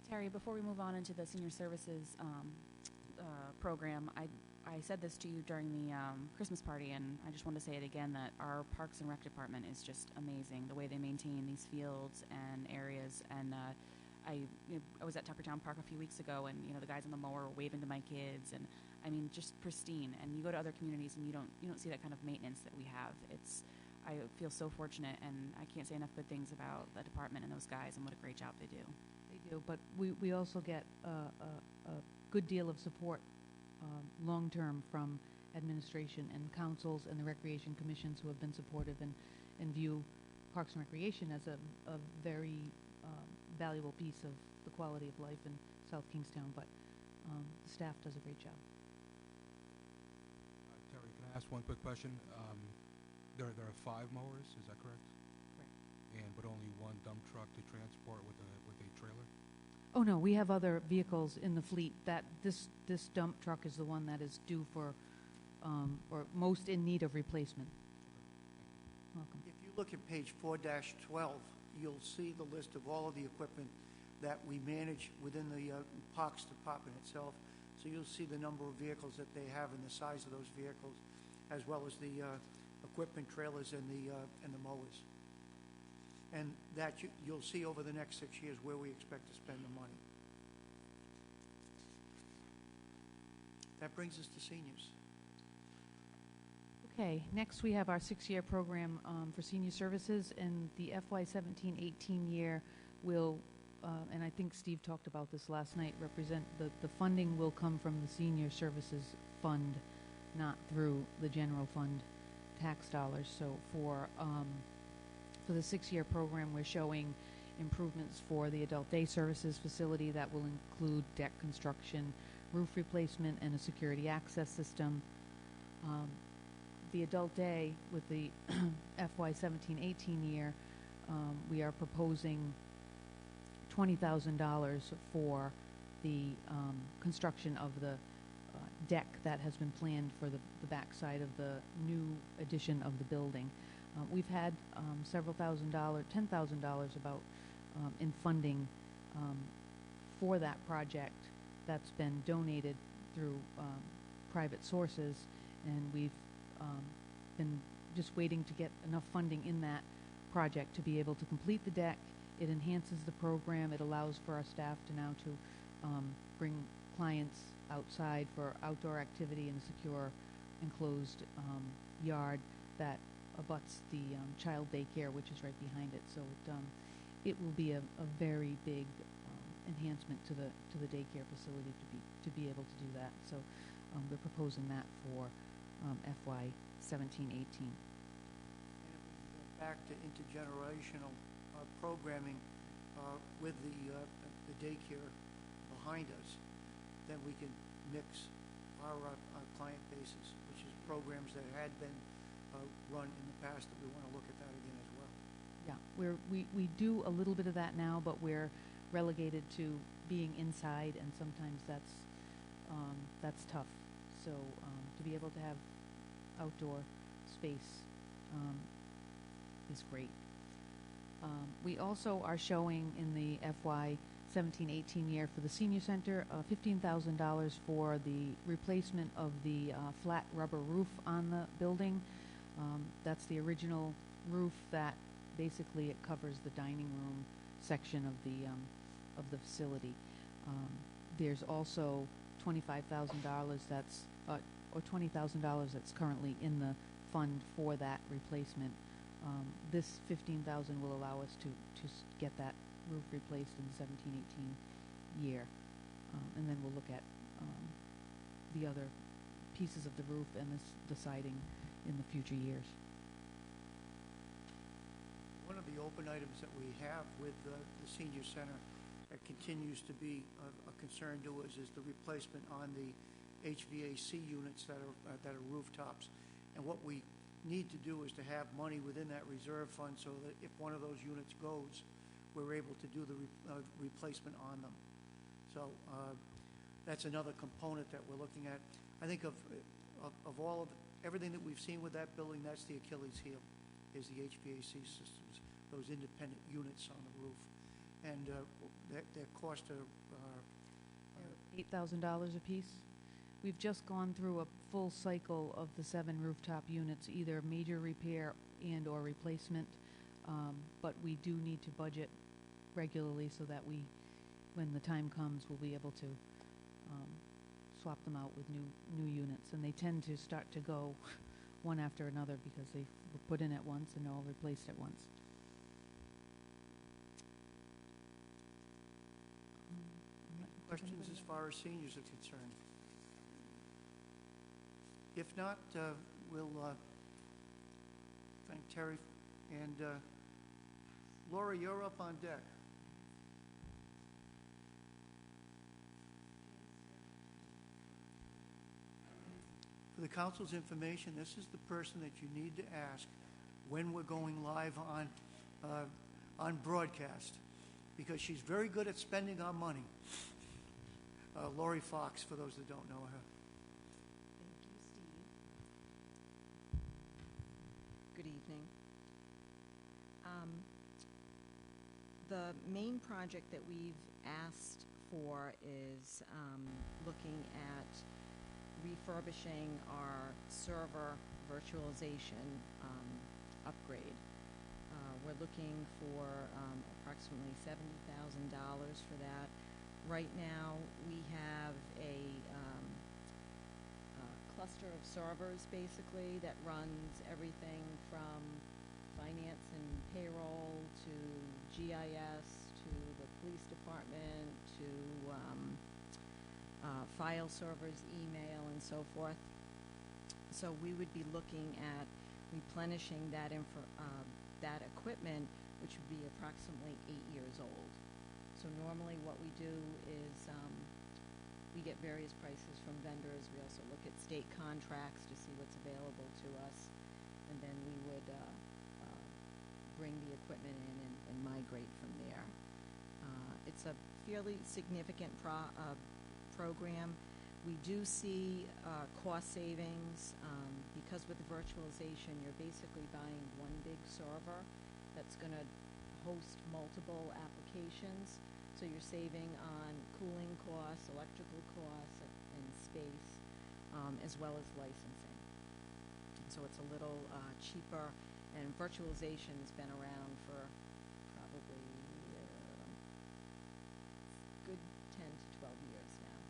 Terry, before we move on into the senior services program, I said this to you during the Christmas party, and I just want to say it again, that our Parks and Rec department is just amazing, the way they maintain these fields and areas. And I was at Tuckertown Park a few weeks ago, and the guys on the mower were waving to my kids, and I mean, just pristine. And you go to other communities, and you don't see that kind of maintenance that we have. I feel so fortunate, and I can't say enough good things about the department and those guys and what a great job they do. They do, but we also get a good deal of support long-term from administration and councils and the recreation commissions who have been supportive and view Parks and Recreation as a very valuable piece of the quality of life in South Kingstown, but the staff does a great job. Terry, can I ask one quick question? There are 5 mowers, is that correct? Correct. But only 1 dump truck to transport with a trailer? Oh no, we have other vehicles in the fleet. That this dump truck is the one that is due for or most in need of replacement. Welcome. If you look at page 4-12, you'll see the list of all of the equipment that we manage within the Parks Department itself. So you'll see the number of vehicles that they have and the size of those vehicles, as well as the equipment trailers and the mowers. And that you'll see over the next 6 years where we expect to spend the money. That brings us to seniors. Okay, next we have our 6-year program for senior services, and the FY 17-18 year will, and I think Steve talked about this last night, represent the funding will come from the senior services fund, not through the general fund tax dollars. So for the 6-year program, we're showing improvements for the adult day services facility that will include deck construction, roof replacement, and a security access system. The adult day with the FY 17-18 year, we are proposing $20,000 for the construction of the deck that has been planned for the backside of the new addition of the building. We've had several $10,000 about in funding for that project that's been donated through private sources, and we've been just waiting to get enough funding in that project to be able to complete the deck. It enhances the program. It allows for our staff to now to bring clients outside for outdoor activity in a secure, enclosed yard that abuts the child daycare, which is right behind it. So it will be a very big enhancement to the daycare facility to be able to do that. So we're proposing that for FY 17-18. And if we can go back to intergenerational programming with the daycare behind us, then we can mix our client bases, which is programs that had been run in the past, that we want to look at that again as well. Yeah, we do a little bit of that now, but we're relegated to being inside, and sometimes that's tough. So to be able to have outdoor space is great. We also are showing in the FY 17-18 year for the senior center $15,000 for the replacement of the flat rubber roof on the building. That's the original roof that basically it covers the dining room section of the facility. There's also $25,000 that's or $20,000 that's currently in the fund for that replacement. This $15,000 will allow us to get that roof replaced in the 17-18 year, and then we'll look at the other pieces of the roof and the siding in the future years. One of the open items that we have with the senior center that continues to be a concern to us is the replacement on the HVAC units that are rooftops. And what we need to do is to have money within that reserve fund so that if one of those units goes, we're able to do the replacement on them. So that's another component that we're looking at. I think of all of everything that we've seen with that building, that's the Achilles heel, is the HVAC systems, those independent units on the roof. And their cost are $8,000 a piece. We've just gone through a full cycle of the 7 rooftop units, either major repair and or replacement, but we do need to budget regularly so that when the time comes, we'll be able to swap them out with new units. And they tend to start to go one after another because they were put in at once and all replaced at once. questions as far as seniors are concerned. If not, we'll thank Terry. And Laura, you're up on deck. For the council's information, this is the person that you need to ask when we're going live on broadcast, because she's very good at spending our money. Lori Fox, for those that don't know her. Thank you, Steve. Good evening. The main project that we've asked for is looking at refurbishing our server virtualization upgrade. We're looking for approximately $70,000 for that. Right now, we have a cluster of servers, basically, that runs everything from finance and payroll to GIS to the police department to file servers, email, and so forth. So we would be looking at replenishing that equipment, which would be approximately 8 years old. So normally what we do is we get various prices from vendors. We also look at state contracts to see what's available to us, and then we would bring the equipment in and migrate from there. It's a fairly significant program. We do see cost savings because with the virtualization, you're basically buying one big server that's going to host multiple applications. So you're saving on cooling costs, electrical costs, and space, as well as licensing. So it's a little cheaper, and virtualization has been around for probably good 10 to 12 years now.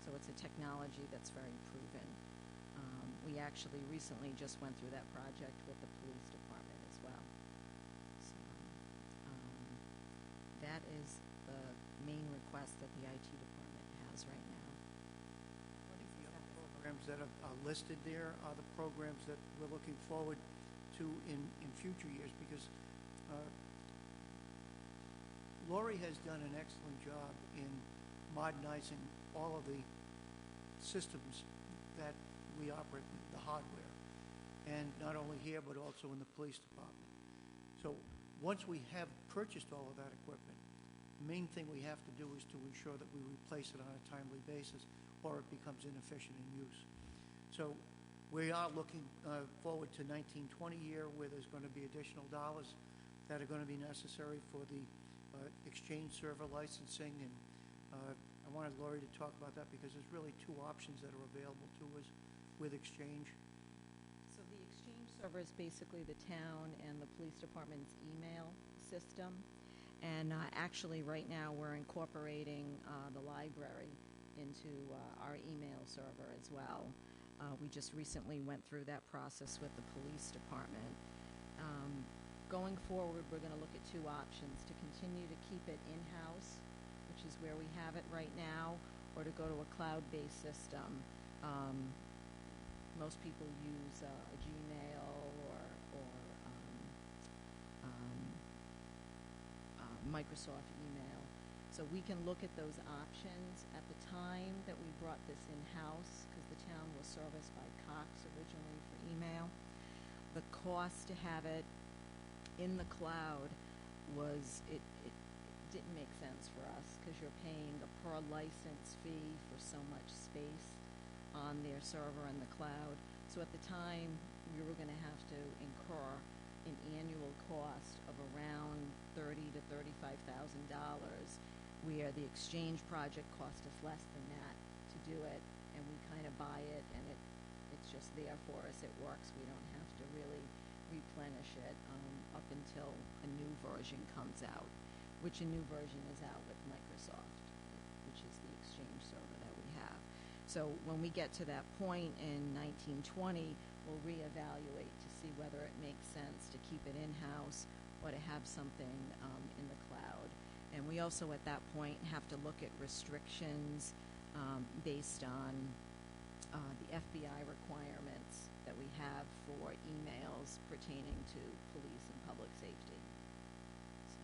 So it's a technology that's very proven. We actually recently just went through that project with the police department as well. So that is the main request that the IT department has right now. The other programs that are listed there are the programs that we're looking forward to in future years, because Lori has done an excellent job in modernizing all of the systems that we operate, the hardware, and not only here but also in the police department. So once we have purchased all of that equipment, the main thing we have to do is to ensure that we replace it on a timely basis, or it becomes inefficient in use. So we are looking forward to 1920 year, where there's going to be additional dollars that are going to be necessary for the Exchange server licensing, and I wanted Lori to talk about that because there's really two options that are available to us with Exchange. So the Exchange server is basically the town and the police department's email system. And actually right now we're incorporating the library into our email server as well. We just recently went through that process with the police department. Going forward, we're going to look at two options: to continue to keep it in-house, which is where we have it right now, or to go to a cloud-based system. Most people use a Gmail or Microsoft email. So we can look at those options. At the time that we brought this in-house, because the town was serviced by Cox originally for email, the cost to have it in the cloud was, it didn't make sense for us, because you're paying a per license fee for so much space on their server in the cloud. So at the time, we were going to have to incur an annual cost of around $30,000 to $35,000, where the Exchange project cost us less than that to do it, and we kind of buy it, and it's just there for us. It works. We don't have to really replenish it up until a new version comes out, which a new version is out with Microsoft, which is the Exchange server that we have. So when we get to that point in 1920, we'll reevaluate to see whether it makes sense to keep it in-house or to have something in the cloud. And we also at that point have to look at restrictions based on the FBI requirements that we have for emails pertaining to police and public safety. It's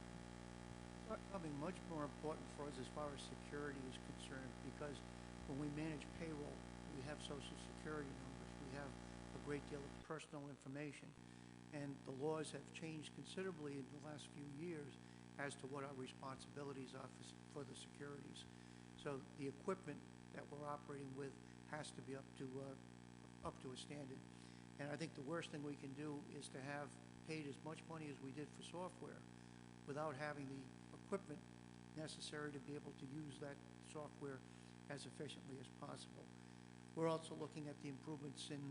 becoming much more important for us as far as security is concerned, because when we manage payroll, we have Social Security numbers, we have a great deal of personal information, and the laws have changed considerably in the last few years as to what our responsibilities are for the securities. So the equipment that we're operating with has to be up to a standard. And I think the worst thing we can do is to have paid as much money as we did for software without having the equipment necessary to be able to use that software as efficiently as possible. We're also looking at the improvements in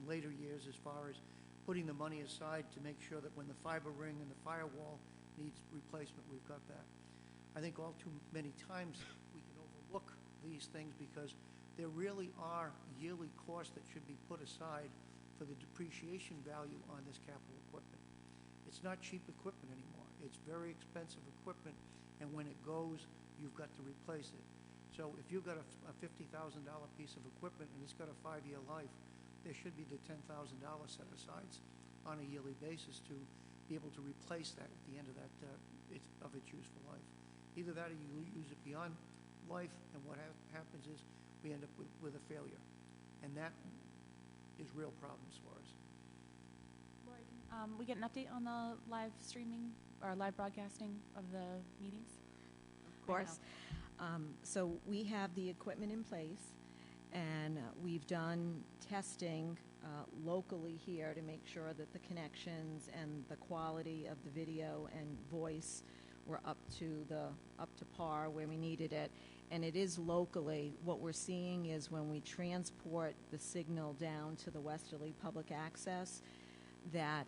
later years as far as putting the money aside to make sure that when the fiber ring and the firewall needs replacement, we've got that. I think all too many times we can overlook these things because there really are yearly costs that should be put aside for the depreciation value on this capital equipment. It's not cheap equipment anymore. It's very expensive equipment, and when it goes, you've got to replace it. So if you've got a $50,000 piece of equipment and it's got a 5-year life, there should be the $10,000 set asides on a yearly basis to be able to replace that at the end of that of its useful life. Either that or you use it beyond life, and what happens is we end up with a failure, and that is real problems for us. Lori, can we get an update on the live streaming or live broadcasting of the meetings? Of course. So we have the equipment in place, and we've done testing locally here to make sure that the connections and the quality of the video and voice were up to par where we needed it. And it is locally. What we're seeing is when we transport the signal down to the Westerly Public Access, that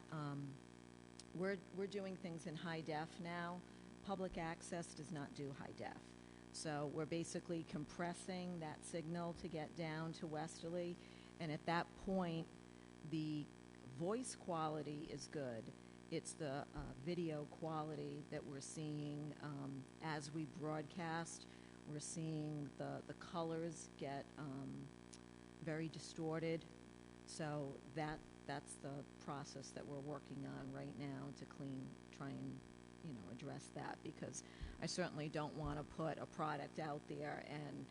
we're doing things in high def now. Public access does not do high def. So we're basically compressing that signal to get down to Westerly, and at that point, the voice quality is good. It's the video quality that we're seeing as we broadcast. We're seeing the colors get very distorted. So that's the process that we're working on right now to try and address that, because I certainly don't want to put a product out there and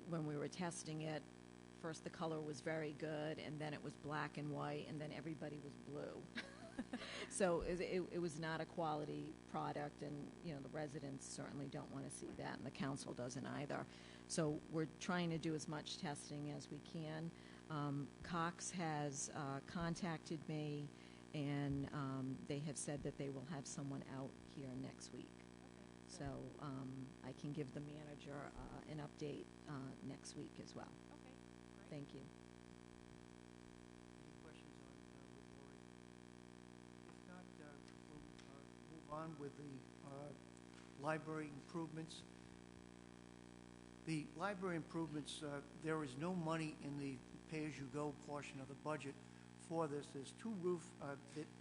when we were testing it, first the color was very good and then it was black and white and then everybody was blue. So it was not a quality product, and the residents certainly don't want to see that, and the council doesn't either. So we're trying to do as much testing as we can. Cox has contacted me, and they have said that they will have someone out here next week. So I can give the manager an update next week as well. Okay, great. Thank you. Any questions on with Lori? If not, we'll move on with the library improvements. The library improvements, there is no money in the pay-as-you-go portion of the budget for this. There's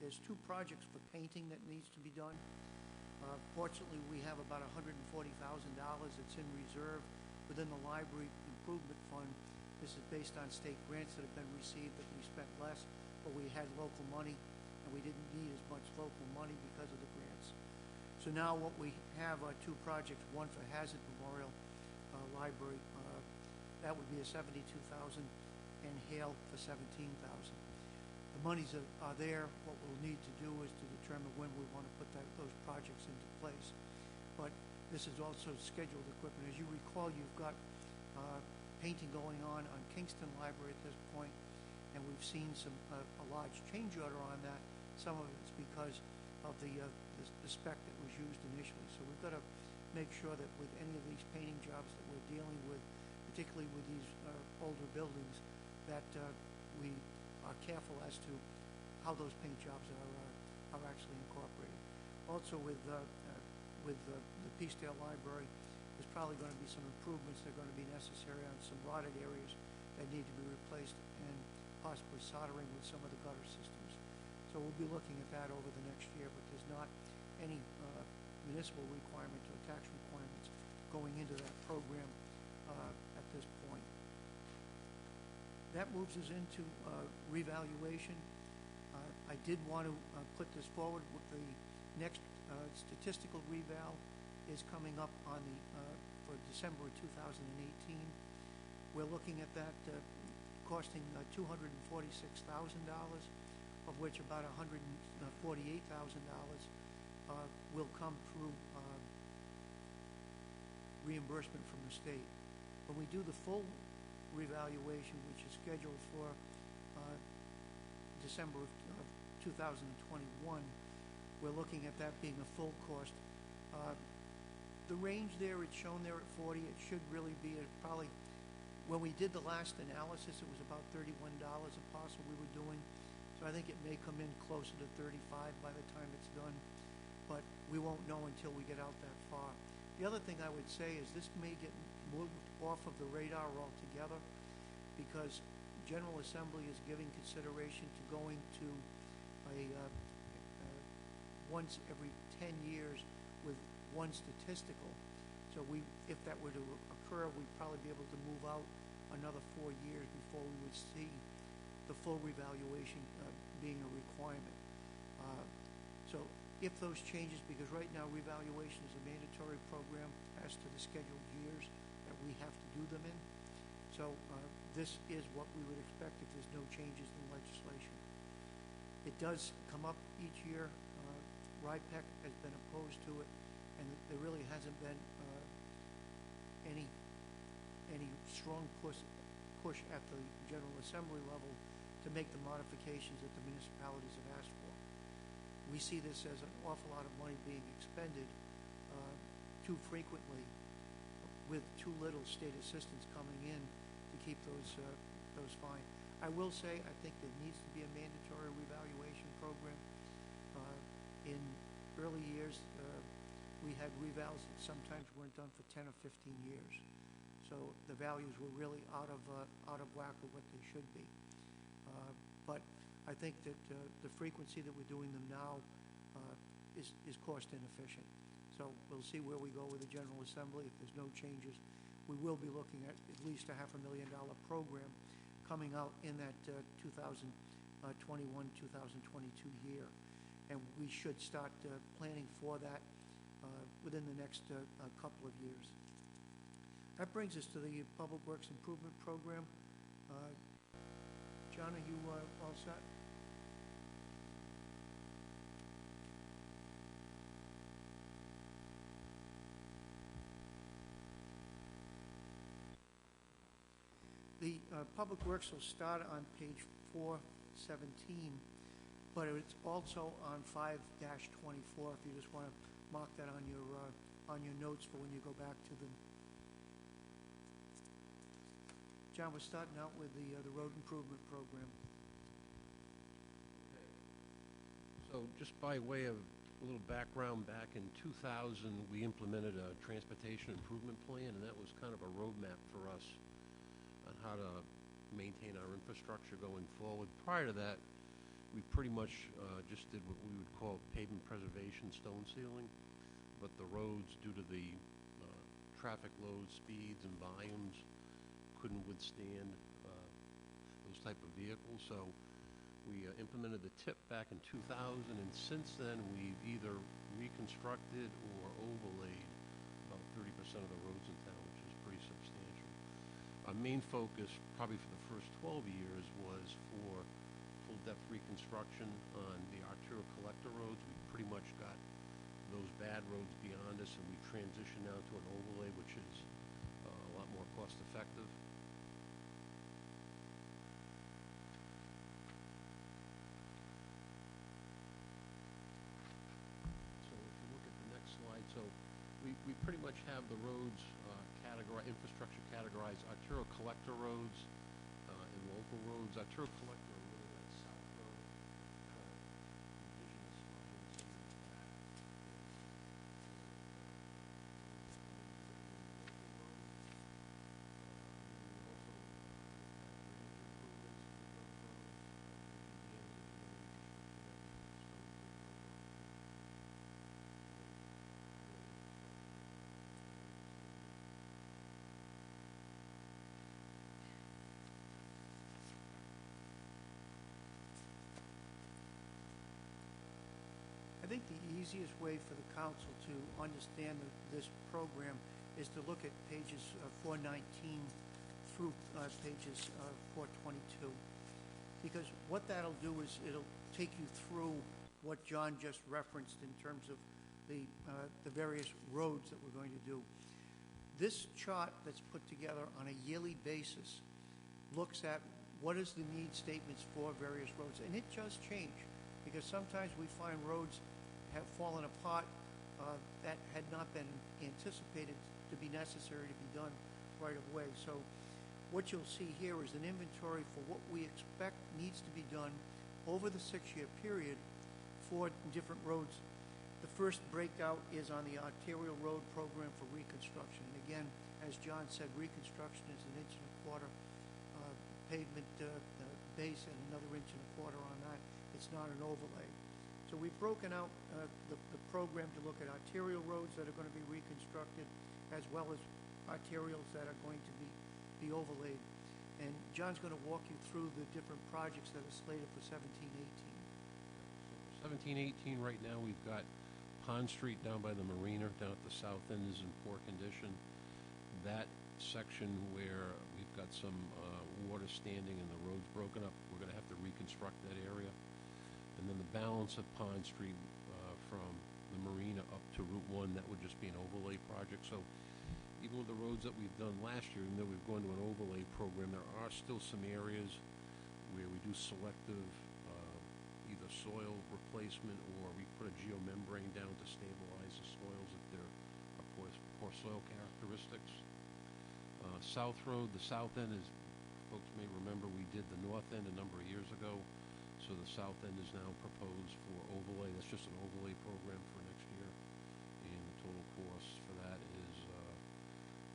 there's two projects for painting that needs to be done. Fortunately, we have about $140,000 that's in reserve within the library improvement fund. This is based on state grants that have been received that we spent less, but we had local money, and we didn't need as much local money because of the grants. So now what we have are two projects, one for Hazard Memorial Library. That would be a $72,000, and Hale for $17,000. The monies are there. What we'll need to do is to determine when we want to put those projects into place. But this is also scheduled equipment. As you recall, you've got painting going on Kingston Library at this point, and we've seen a large change order on that. Some of it's because of the spec that was used initially. So we've got to make sure that with any of these painting jobs that we're dealing with, particularly with these older buildings, that we are careful as to how those paint jobs are actually incorporated. Also with the Peacedale Library, there's probably going to be some improvements that are going to be necessary on some rotted areas that need to be replaced, and possibly soldering with some of the gutter systems. So we'll be looking at that over the next year, but there's not any municipal requirement or tax requirements going into that program at this point. That moves us into revaluation. I did want to put this forward. With the next statistical reval is coming up on for December of 2018. We're looking at that costing $246,000, of which about $148,000 will come through reimbursement from the state. When we do the full revaluation, which is scheduled for December of 2021, we're looking at that being a full cost. The range there, it's shown there at 40. It should really be probably, when we did the last analysis, it was about $31 a parcel we were doing. So I think it may come in closer to 35 by the time it's done, but we won't know until we get out that far. The other thing I would say is this may get moved off of the radar altogether because General Assembly is giving consideration to going to a once every 10 years with one statistical. So if that were to occur, we'd probably be able to move out another 4 years before we would see the full revaluation being a requirement. So if those changes, because right now revaluation is a mandatory program as to the scheduled years that we have to do them in. So this is what we would expect if there's no changes in legislation. It does come up each year. RIPEC has been opposed to it, and there really hasn't been any strong push at the General Assembly level to make the modifications that the municipalities have asked for. We see this as an awful lot of money being expended too frequently with too little state assistance coming in to keep those fine. I will say I think there needs to be a mandatory revaluation program. In early years, we had revals that sometimes weren't done for 10 or 15 years. So the values were really out of whack with what they should be. But I think that the frequency that we're doing them now is cost inefficient. So we'll see where we go with the General Assembly. If there's no changes, we will be looking at least a $500,000 program coming out in that 2021-2022 year. And we should start planning for that within the next couple of years. That brings us to the Public Works Improvement Program. John, are you all set? The Public Works will start on page 417. But it's also on 5-24 if you just want to mark that on your notes for when you go back to them. John, we're starting out with the road improvement program. Okay. So just by way of a little background, back in 2000 we implemented a transportation improvement plan, and that was kind of a roadmap for us on how to maintain our infrastructure going forward. Prior to that, we pretty much just did what we would call pavement preservation, stone sealing, but the roads, due to the traffic loads, speeds, and volumes, couldn't withstand those type of vehicles. So we implemented the TIP back in 2000, and since then we've either reconstructed or overlaid about 30% of the roads in town, which is pretty substantial. Our main focus, probably for the first 12 years, was for full-depth reconstruction on the arterial collector roads. We pretty much got those bad roads beyond us, and we transitioned now to an overlay, which is a lot more cost-effective. So if you look at the next slide, so we pretty much have the roads infrastructure categorized: arterial collector roads and local roads. Arterial collector I think the easiest way for the council to understand this program is to look at pages 419 through pages 422. Because what that'll do is it'll take you through what John just referenced in terms of the various roads that we're going to do. This chart that's put together on a yearly basis looks at what is the need statements for various roads. And it does change, because sometimes we find roads have fallen apart that had not been anticipated to be necessary to be done right away. So what you'll see here is an inventory for what we expect needs to be done over the 6-year period, 4 different roads. The first breakout is on the arterial road program for reconstruction. And again, as John said, reconstruction is 1.25 inches pavement base and another 1.25 inches on that. It's not an overlay. So we've broken out the program to look at arterial roads that are going to be reconstructed, as well as arterials that are going to be overlaid. And John's going to walk you through the different projects that are slated for 17-18. 17-18 right now, we've got Pond Street down by the marina, down at the south end is in poor condition. That section where we've got some water standing and the road's broken up, we're going to have to reconstruct that area. And then the balance of Pond Street from the marina up to Route 1, that would just be an overlay project. So even with the roads that we've done last year, even though we've gone to an overlay program, there are still some areas where we do selective either soil replacement or we put a geomembrane down to stabilize the soils if there are poor soil characteristics. South Road, the south end is, folks may remember, we did the north end a number of years ago. So the south end is now proposed for overlay. That's just an overlay program for next year. And the total cost for that is,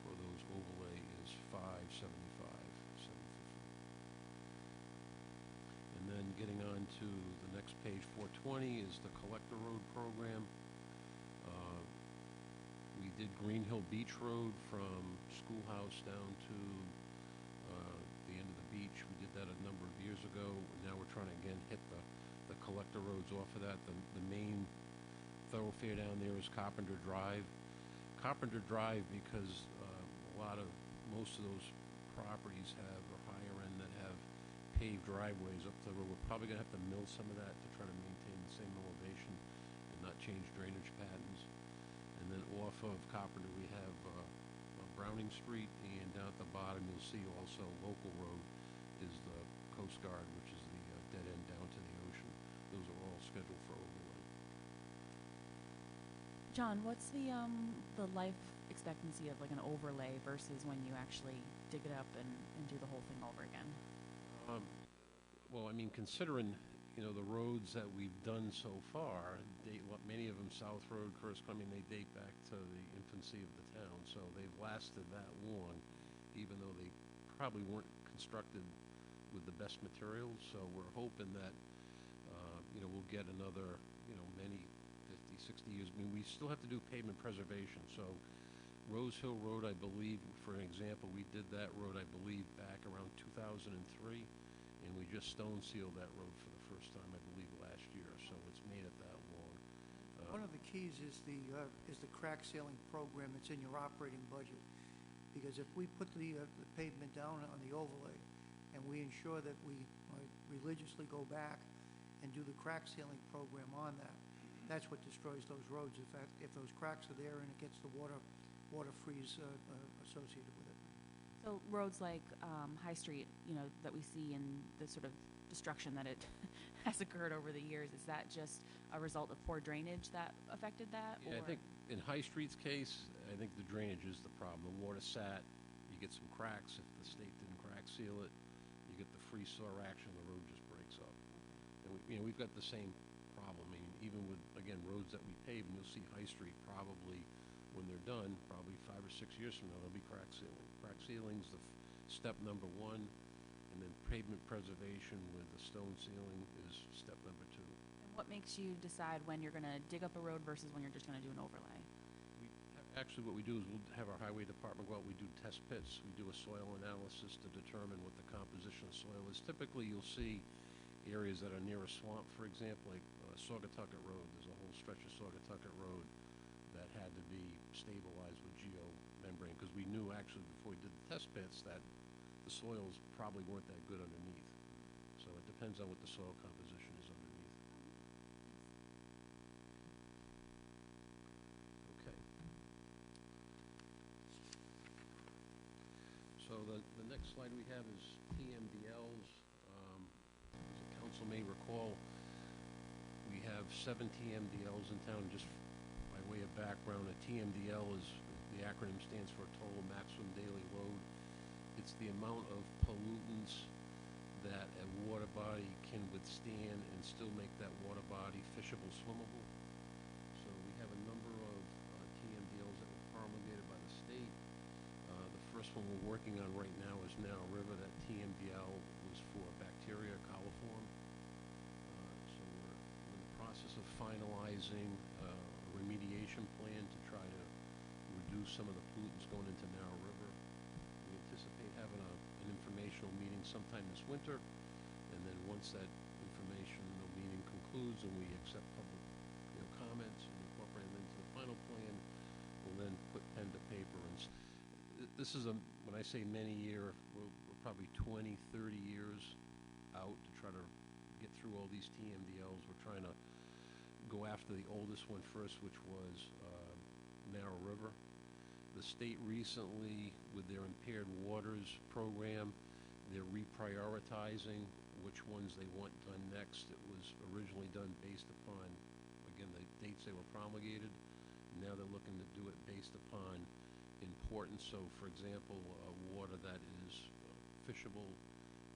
for those overlay is $575, $750. And then getting on to the next page, 420, is the Collector Road program. We did Green Hill Beach Road from Schoolhouse down to the end of the beach. We did that a number of years ago. Now we're trying to again hit the collector roads off of that. The main thoroughfare down there is Carpenter Drive. Carpenter Drive, because most of those properties have a higher end that have paved driveways up the road. We're probably going to have to mill some of that to try to maintain the same elevation and not change drainage patterns. And then off of Carpenter we have Browning Street, and down at the bottom you'll see also local road is the Coast Guard, which is the dead end down to the ocean. Those are all scheduled for overlay. John, what's the life expectancy of like an overlay versus when you actually dig it up and do the whole thing over again? Well, I mean, considering the roads that we've done so far, many of them, South Road, they date back to the infancy of the town, so they've lasted that long, even though they probably weren't constructed with the best materials. So we're hoping that we'll get another many 50, 60 years. I mean, we still have to do pavement preservation. So Rose Hill Road, I believe, for an example, we did that road, I believe, back around 2003, and we just stone sealed that road for the first time, I believe, last year. So it's made it that long. One of the keys is the crack sealing program that's in your operating budget, because if we put the pavement down on the overlay and we ensure that we religiously go back and do the crack sealing program on that, that's what destroys those roads. In fact, if those cracks are there and it gets the water freeze associated with it. So roads like High Street, that we see in the sort of destruction that it has occurred over the years, is that just a result of poor drainage that affected that? Yeah, I think in High Street's case, I think the drainage is the problem. The water sat, you get some cracks. If the state didn't crack seal it, you get the freeze-thaw action, the road just breaks up. And we've got the same problem. I mean, even with, again, roads that we pave, and you'll see High Street probably, when they're done, probably 5 or 6 years from now, there'll be crack sealing. Crack sealing's the step number 1, and then pavement preservation with the stone sealing is step number 2. And what makes you decide when you're going to dig up a road versus when you're just going to do an overlay? Actually, what we do is we'll have our highway department go out, we do test pits, we do a soil analysis to determine what the composition of soil is. Typically, you'll see areas that are near a swamp, for example, like Saugatucket Road. There's a whole stretch of Saugatucket Road that had to be stabilized with geomembrane, because we knew actually before we did the test pits that the soils probably weren't that good underneath. So it depends on what the soil composition is underneath. Okay. So the next slide we have is TMDLs. As the council may recall, we have 7 TMDLs in town. Just by way of background, a TMDL is, the acronym stands for Total Maximum Daily Load. It's the amount of pollutants that a water body can withstand and still make that water body fishable, swimmable. So we have a number of TMDLs that were promulgated by the state. The first one we're working on right now is Narrow River. That TMDL was for bacteria coliform. So we're in the process of finalizing a remediation plan to try to reduce some of the pollutants going into Narrow River. We anticipate having an informational meeting sometime this winter, and then once that informational meeting concludes and we accept public comments and incorporate them into the final plan, we'll then put pen to paper. And this is when I say many year, we're probably 20, 30 years out to try to get through all these TMDLs. We're trying to go after the oldest one first, which was Narrow River. The state recently, with their impaired waters program, they're reprioritizing which ones they want done next. It was originally done based upon, again, the dates they were promulgated. Now they're looking to do it based upon importance. So, for example, water that is fishable,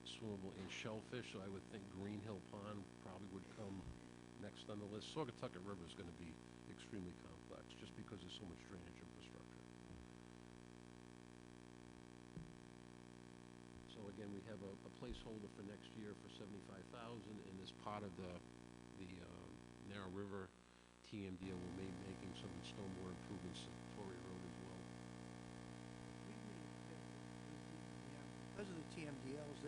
swimmable, and shellfish. So I would think Green Hill Pond probably would come next on the list. Saugatucket River is going to be extremely complex just because there's so much drainage infrastructure. So again, we have a placeholder for next year for $75,000, and as part of the Narrow River TMDL, we'll be making some stormwater improvements to Torrey Road as well. Because of the TMDLs,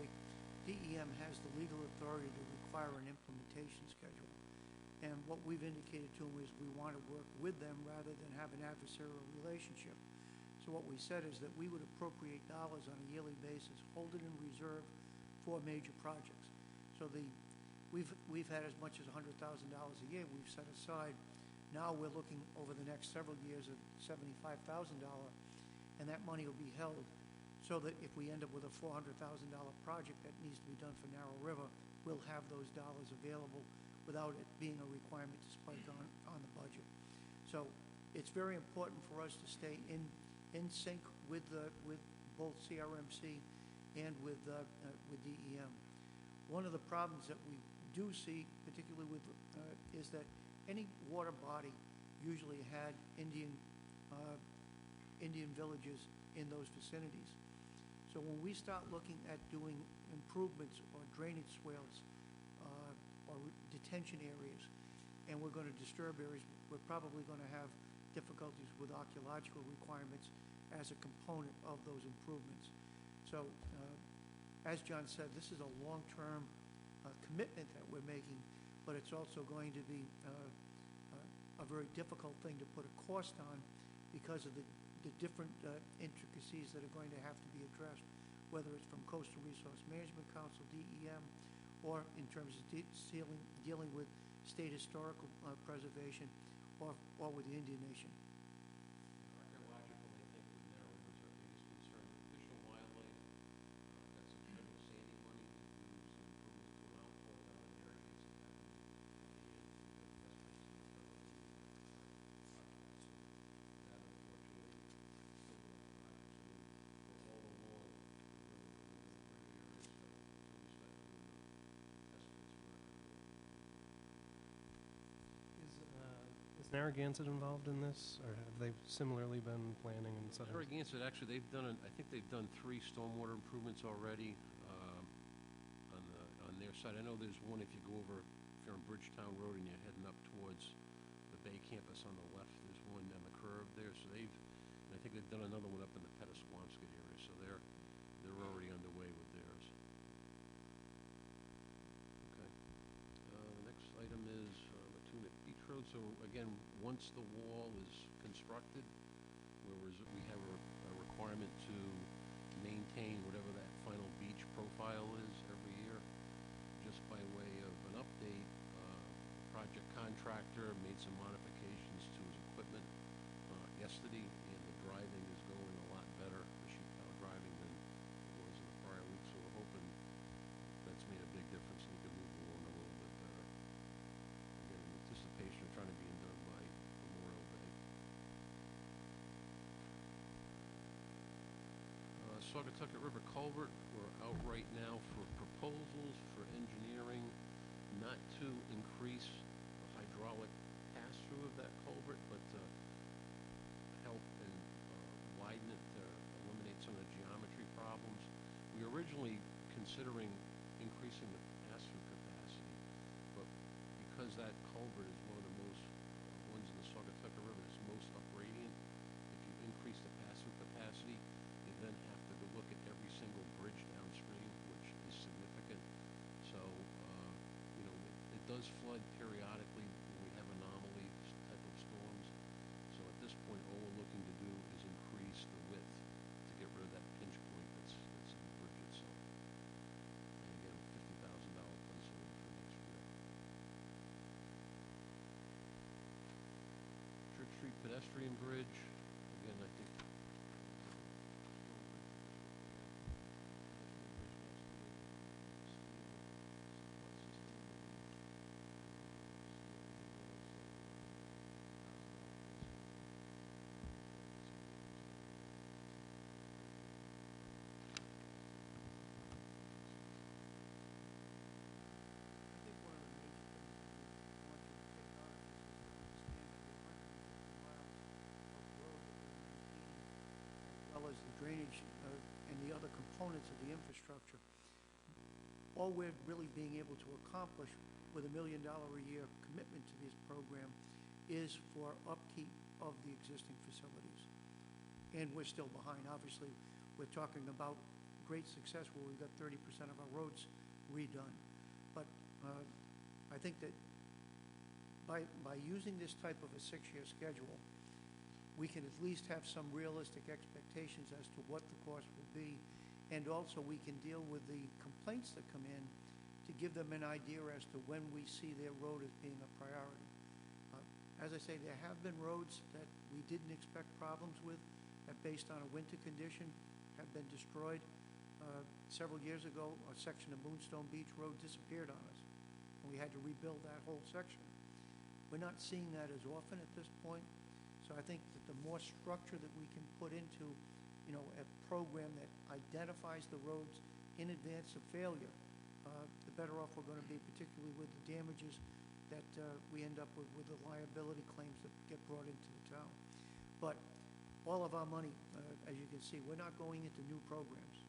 DEM has the legal authority to require an implementation schedule. And what we've indicated to them is we want to work with them rather than have an adversarial relationship. So what we said is that we would appropriate dollars on a yearly basis, hold it in reserve for major projects. So we've had as much as $100,000 a year we've set aside. Now we're looking over the next several years at $75,000, and that money will be held so that if we end up with a $400,000 project that needs to be done for Narrow River, we'll have those dollars available without it being a requirement to spike on the budget. So it's very important for us to stay in sync with both CRMC and with DEM. One of the problems that we do see, particularly with, is that any water body usually had Indian villages in those vicinities. So when we start looking at doing improvements or drainage swales or detention areas, and we're going to disturb areas, we're probably going to have difficulties with archaeological requirements as a component of those improvements. So, as John said, this is a long-term commitment that we're making, but it's also going to be a very difficult thing to put a cost on because of the different intricacies that are going to have to be addressed, whether it's from Coastal Resource Management Council, DEM, or in terms of dealing with state historical preservation, or with the Indian Nation. Archaeological, I think, with Narrow River is our biggest concern. Fish and wildlife, got some federal sandy money to do some improvements to an outfall down in Narragansett Avenue, and that unfortunately killed that project. So we're all along the river areas, so until we start doing the estimates, we're not going to go. Is Narragansett involved in this, or have they similarly been planning and setting? Narragansett, actually, they've done. I think they've done 3 stormwater improvements already on their side. I know there's one if you go over, if you're on Bridgetown Road and you're heading up towards the Bay Campus on the left. There's one on the curve there. So and I think they've done another one up in the Petaskwampsky area. So they're already underway with theirs. Okay. The next item is Mattoon Beach Road. So again, once the wall is constructed, we have a requirement to maintain whatever that final beach profile is every year. Just by way of an update, the project contractor made some modifications to his equipment yesterday, and the driving is going a lot better, the sheet power driving, than it was in the prior week. So we're hoping that's made a big difference and we can move along a little bit better. Again, in anticipation of trying to be done by Memorial Day. Saugatucket River culvert, we're out right now for proposals for engineering not to increase the hydraulic pass-through of that culvert, but help and widen it to eliminate some of the geometry problems. We were originally considering increasing the pass-through capacity, but because that culvert is one of the most ones in the Saugatucket River that's most upgradient, if you increase the pass-through capacity, you then have to go look at every single bridge downstream, which is significant. So, it does flood periodically when we have anomaly type of storms. So at this point, all we're looking to do is increase the width to get rid of that pinch point that's in the bridge itself. And again, $50,000 placeholder for next year. Church Street pedestrian bridge, again, I think. I think one of the major things that we want you to take out of this is to understand that the 150 miles of road that we're maintaining, as well as the drainage and the other components of the infrastructure, all we're really being able to accomplish with $1 million a year commitment to this program is for upkeep of the existing facilities. And we're still behind. Obviously, we're talking about great success where we've got 30% of our roads redone. But I think that by using this type of a 6-year schedule, we can at least have some realistic expectations as to what the cost will be, and also we can deal with the complaints that come in to give them an idea as to when we see their road as being a priority. As I say, there have been roads that we didn't expect problems with, that based on a winter condition have been destroyed. Several years ago, a section of Moonstone Beach Road disappeared on us, and we had to rebuild that whole section. We're not seeing that as often at this point, so I think that the more structure that we can put into, a program that identifies the roads in advance of failure, the better off we're going to be, particularly with the damages that we end up with the liability claims that get brought into the town. But all of our money, as you can see, we're not going into new programs.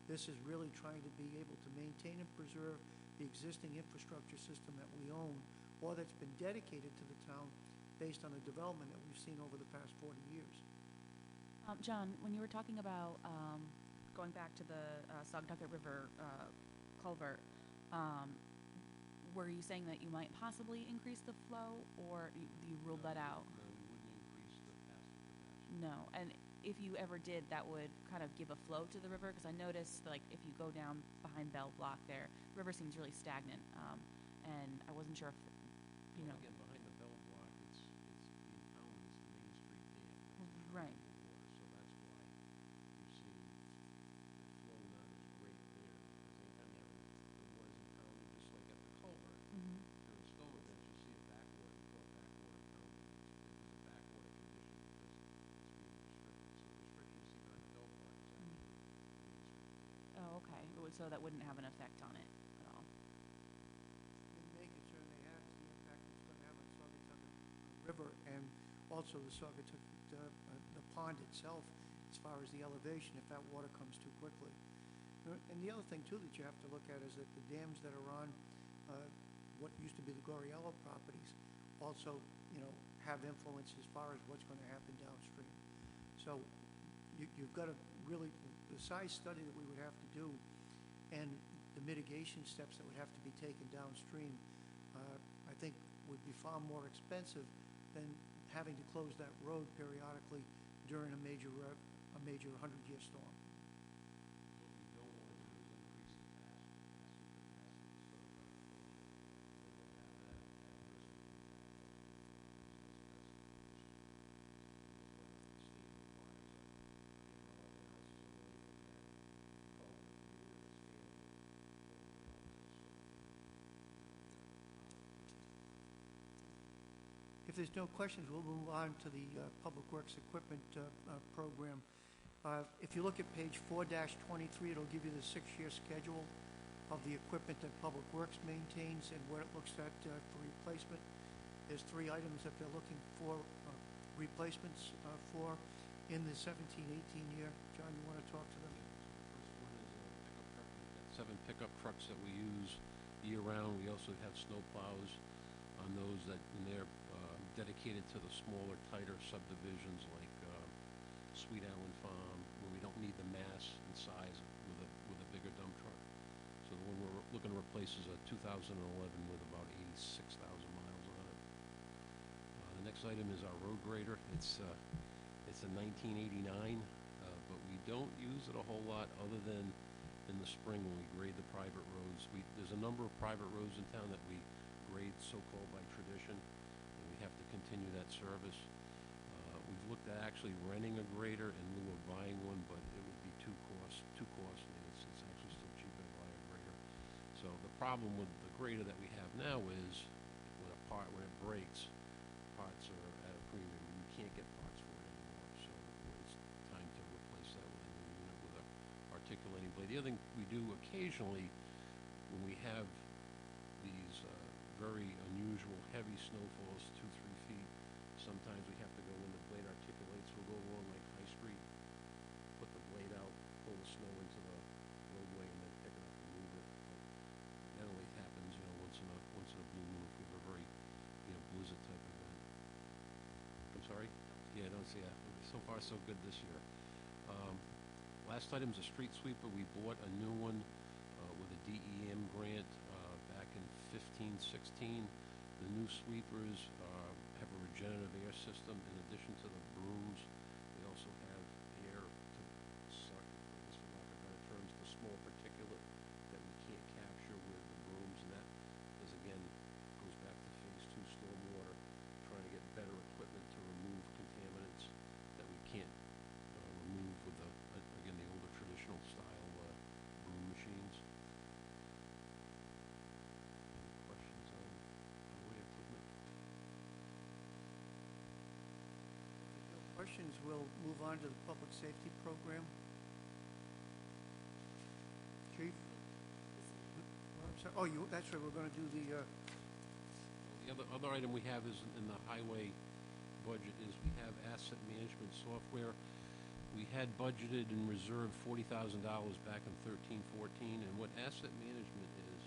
This is really trying to be able to maintain and preserve the existing infrastructure system that we own, or that's been dedicated to the town based on the development that we've seen over the past 40 years. John, when you were talking about going back to the Saugatucket River culvert, were you saying that you might possibly increase the flow, or you ruled that out? No, we wouldn't increase the pass-through capacity. No, and if you ever did, that would kind of give a flow to the river, because I noticed, like, if you go down behind Bell Block there, the river seems really stagnant, and I wasn't sure if, Well, again, behind the Bell Block, it's the impoundment is the Main Street Dam. Right. So that's why you've seen the flow not as great there. Because anytime you have the water's impounded, just like at the culvert, Mm-hmm. during storm events, you see a backwater, we call it backwater impoundment. There's a backwater condition because it's being restricted. So the restriction you see behind the Bell Block is actually Main Street Dam. Oh, okay. So that wouldn't have an effect on it at all. The main concern they have is the impact it's going to have on Saugatucket River and also the Saugatucket, the pond itself, as far as the elevation, if that water comes too quickly. And the other thing, too, that you have to look at is that the dams that are on what used to be the Goriello properties also, have influence as far as what's going to happen downstream. So you've got to really, the size study that we would have to do and the mitigation steps that would have to be taken downstream, I think would be far more expensive than having to close that road periodically during a major 100-year storm. What we don't want to do is increase the If there's no questions, we'll move on to the Public Works Equipment Program. If you look at page 4-23, it'll give you the 6-year schedule of the equipment that Public Works maintains and what it looks at for replacement. There's 3 items that they're looking for replacements for in the 17-18 year. John, you want to talk to them? The first one is a pickup truck. We've got 7 pickup trucks that we use year-round. We also have snow plows on those and they're dedicated to the smaller, tighter subdivisions like Sweet Allen Farm, where we don't need the mass and size with a bigger dump truck. So the one we're looking to replace is a 2011 with about 86,000 miles on it. The next item is our road grader. It's a 1989, but we don't use it a whole lot other than in the spring when we grade the private roads. There's a number of private roads in town that we grade so-called by tradition, and we have to continue that service. We've looked at actually renting a grader in lieu of buying one, but it would be too costly. It's actually still cheaper to buy a grader. So the problem with the grader that we have now is when it breaks, parts are at a premium. You can't get parts for it anymore. So it's time to replace that with a new unit with a articulating blade. The other thing we do occasionally when we have these very unusual heavy snowfalls, 2-3 feet, sometimes we have to go when the blade articulates. We'll go along like High Street, put the blade out, pull the snow into the roadway, and then pick it up and move it. But that only happens, once in a blue moon if we have a very, blizzard type event. I'm sorry? Yeah, don't see that. So far, so good this year. Last item's a street sweeper. We bought a new one with a DEM grant back in 15-16. The new sweepers have a regenerative air system in addition to the brooms. They also have air to suck, I guess for lack of better terms, the small particulate that we can't capture with the brooms, and that is again goes back to phase 2 stormwater, trying to get better equipment to remove contaminants that we can't remove with the older traditional style broom machines. Any questions on highway equipment? No questions, we'll move on to the public safety program. Chief? I'm sorry. Oh, that's right, we're going to do the... The other item we have is in the highway budget is we have asset management software. We had budgeted and reserved $40,000 back in 13-14, and what asset management is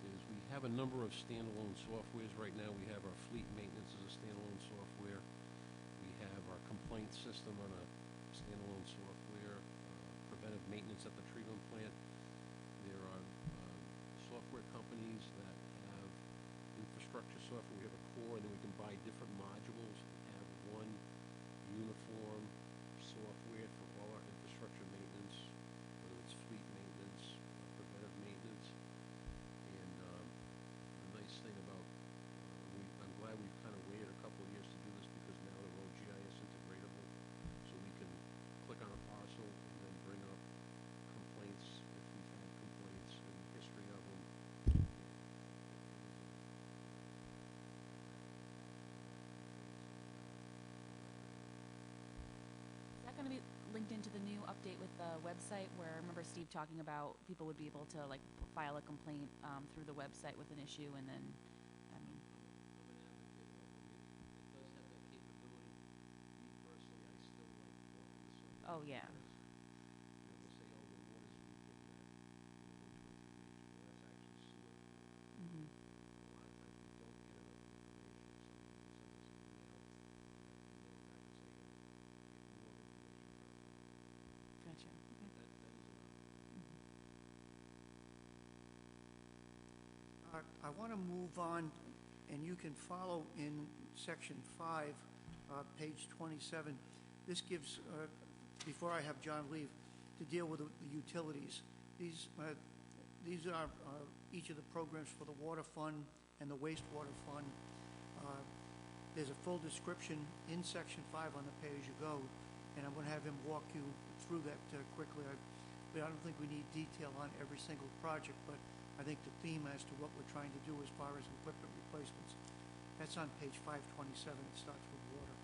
we have a number of standalone softwares right now. We have our fleet maintenance as a standalone software. We have our complaint system on a standalone software, preventive maintenance at the treatment plant. There are software companies that have infrastructure software. We have a core, and then we can buy different modules and have one uniform software for all our infrastructure maintenance, whether it's fleet maintenance, preventive maintenance. And the nice thing about, I'm glad we've kind of waited a couple of years to do this because now they're all GIS integratable, so we can click on a parcel and then bring up complaints if we've had complaints and history of them. Is that going to be linked into the new update with the website where I remember Steve talking about people would be able to file a complaint through the website with an issue and then, I mean. It does have that capability. Me personally, I still like talking to somebody. Oh, yeah. They'll say, oh, the water's leaking at, 123H. Well, that's actually sewer. Mm-hmm. A lot of times we don't get enough information. If somebody sends us an email, we have to get more information from them. Gotcha. Okay. That is enough. I want to move on, and you can follow in section 5, page 27. This gives, before I have John leave, to deal with the utilities. These are each of the programs for the water fund and the wastewater fund. There's a full description in section 5 on the pay-as-you-go, and I'm going to have him walk you through that quickly. I don't think we need detail on every single project, but I think the theme as to what we're trying to do as far as equipment replacements, that's on page 527. It starts with water.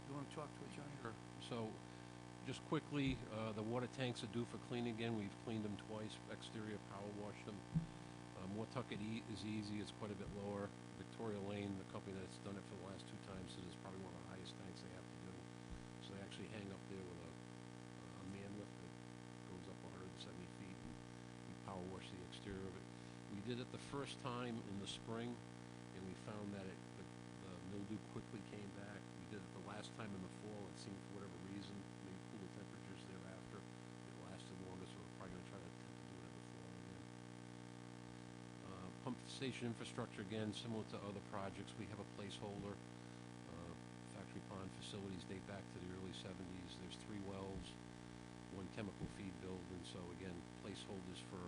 You want to talk to it, John? Sure. So, just quickly, the water tanks are due for cleaning again. We've cleaned them twice, exterior power washed them. Moortucket is easy, it's quite a bit lower. Victoria Lane, the company that's done it for the last 2 times, says it's probably one of the highest tanks they have to do. So they actually hang up there with a man lift that goes up 170 feet, and we power wash the exterior of it. We did it the first time in the spring, and we found that the mildew quickly came back. We did it the last time in the fall. It seemed, for whatever reason, maybe cooler temperatures thereafter, it lasted longer, so we're probably going to try to attempt to do it in the fall again. Pump station infrastructure, again, similar to other projects. We have a placeholder. Factory pond facilities date back to the early 70s. There's 3 wells, 1 chemical feed building. So again, placeholders for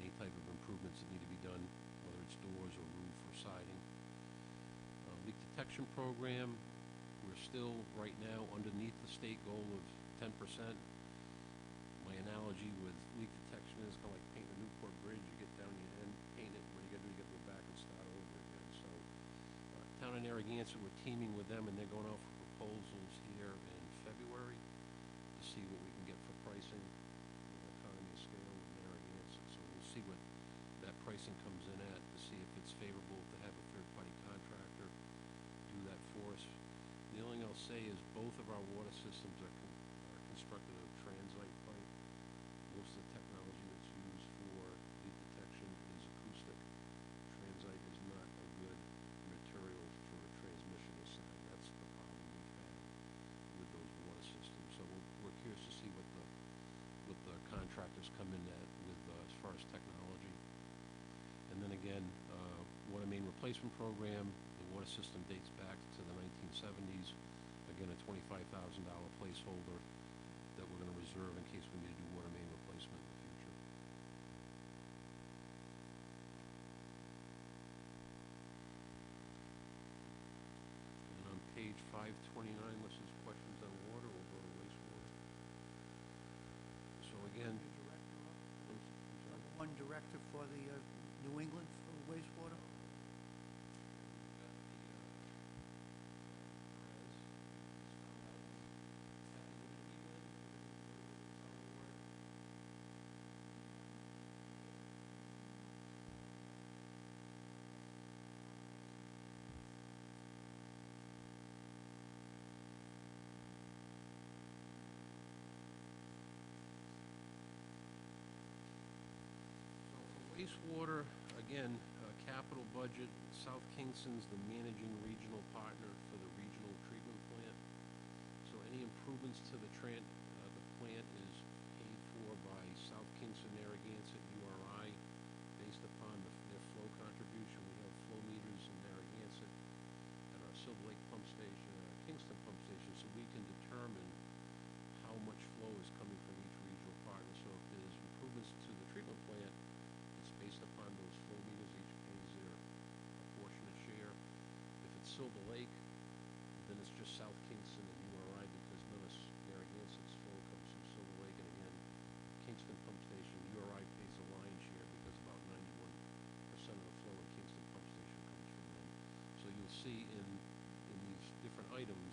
any type of improvements that need to be done, whether it's doors or roof or siding. Leak detection program, we're still right now underneath the state goal of 10%. My analogy with leak detection is kind of like painting a Newport Bridge. You get down your end, paint it, what do you got to do? You got to go back and start over again. So Town of Narragansett, we're teaming with them, and they're going out for proposals here in February to see what we can get for pricing, economy of scale with Narragansett. So we'll see what that pricing comes in at to see if it's favorable to have a third-party contractor do that for us. The only thing I'll say is both of our water systems are constructed of transite pipe. Most of the technology that's used for leak detection is acoustic. Transite is not a good material for a transmission aside. That's the problem we've had with those water systems. So we're curious to see what the contractors come in at with as far as technology. And then again, water main replacement program. The water system dates back to the 1970s. Again, a $25,000 placeholder that we're going to reserve in case we need to do water main replacement in the future. And on page 529, unless there's questions on water, we'll go to wastewater. So again, One director for the New England for wastewater. wastewater, again, capital budget. South Kingston's the managing regional partner for the regional treatment plant. So any improvements to the plant is paid for by South Kingston, Narragansett, URI, based upon their flow contribution. We have flow meters in Narragansett at our Silver Lake pump station, our Kingston pump station, so we can determine how much flow is coming from each regional partner. So if there's improvements to the treatment plant, it's based upon those flow meters. Each pays their proportionate share. If it's Silver Lake, then it's just South Kingston and URI, because none of Narragansett's flow comes from Silver Lake. And again, Kingston pump station, URI pays the lion's share because about 91% of the flow in Kingston pump station comes from them. So you'll see in these different items,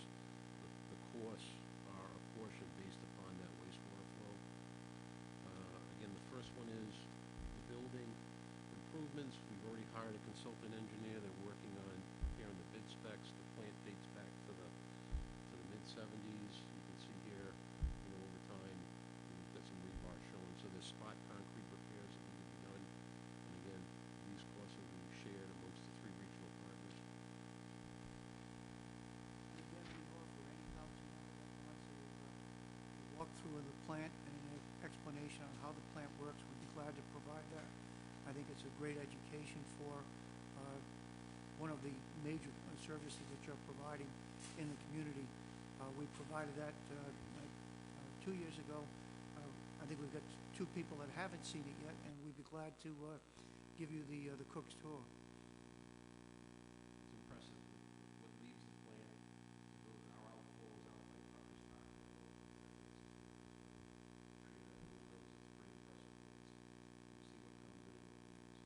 the costs are apportioned based upon that wastewater flow. Again, the first one is the building improvements. We've already hired a consultant engineer. They're working on preparing the bid specs. The plant dates back to the mid-70s. You can see here, over time, we've got some rebar showing. So there's spot concrete repairs that need to be done. And again, these costs will be shared amongst the 3 regional partners. Again, we offer any council member that wants a walkthrough of the plant and an explanation on how the plant works. We'd be glad to provide that. I think it's a great education for one of the major services that you're providing in the community. We provided that 2 years ago. I think we've got 2 people that haven't seen it yet, and we'd be glad to give you the Cook's tour. It's impressive what leaves the plant to go to our outfalls out by Power Stock. It's pretty impressive. You see what comes in and what leaves.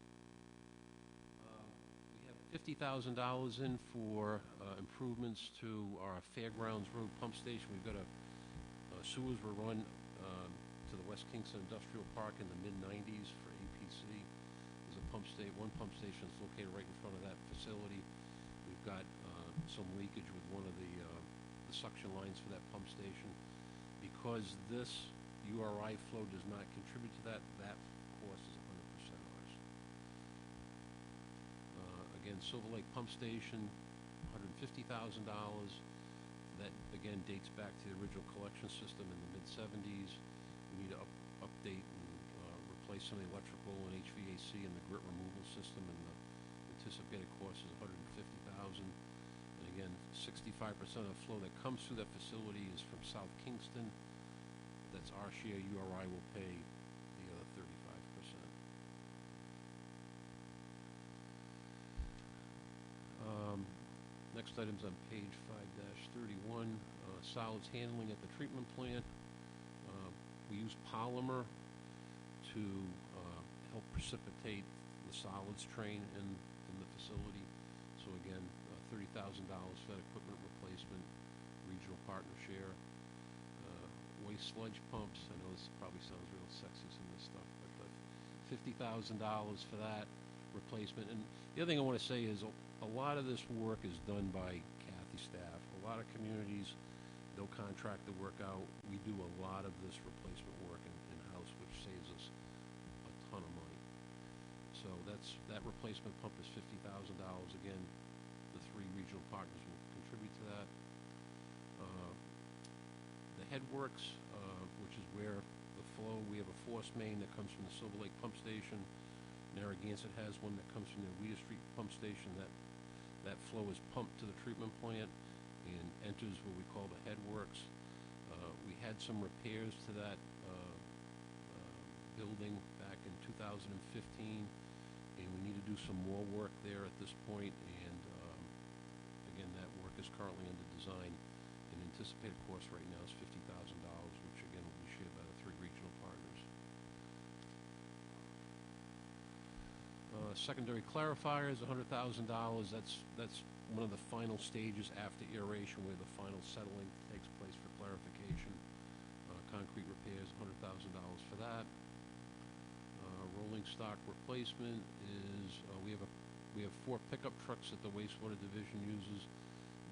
We have $50,000 in for improvements to our Fairgrounds Road pump station. We've got a Sewers were run to the West Kingston Industrial Park in the mid-'90s for APC. There's a one pump station that's located right in front of that facility. We've got some leakage with one of the suction lines for that pump station. Because this URI flow does not contribute to that, that cost is 100% ours. Again, Silver Lake Pump Station, $150,000. That, again, dates back to the original collection system in the mid-'70s. We need to update and replace some of the electrical and HVAC and the grit removal system, and the anticipated cost is $150,000. And again, 65% of the flow that comes through that facility is from South Kingston. That's our share. URI will pay the other 35%. Next item's on page 5-31, solids handling at the treatment plant. We use polymer to help precipitate the solids train in the facility. So again, $30,000 for that equipment replacement, regional partner share. Waste sludge pumps, I know this probably sounds real sexy, some of this stuff, but $50,000 for that replacement. And the other thing I want to say is a lot of this work is done by Kathy's staff. A lot of communities, they'll contract the work out. We do a lot of this replacement work in-house, which saves us a ton of money. So that replacement pump is $50,000. Again, the 3 regional partners will contribute to that. The headworks, which is where the flow, we have a force main that comes from the Silver Lake Pump Station. Narragansett has one that comes from the Weeder Street Pump Station. That flow is pumped to the treatment plant and enters what we call the headworks. We had some repairs to that building back in 2015, and we need to do some more work there at this point. And again, that work is currently under design. And anticipated cost right now is $50,000, which again will be shared by the 3 regional partners. Secondary clarifiers, $100,000. That's one of the final stages after aeration, where the final settling takes place for clarification. Concrete repairs, $100,000 for that. Rolling stock replacement is we have 4 pickup trucks that the wastewater division uses.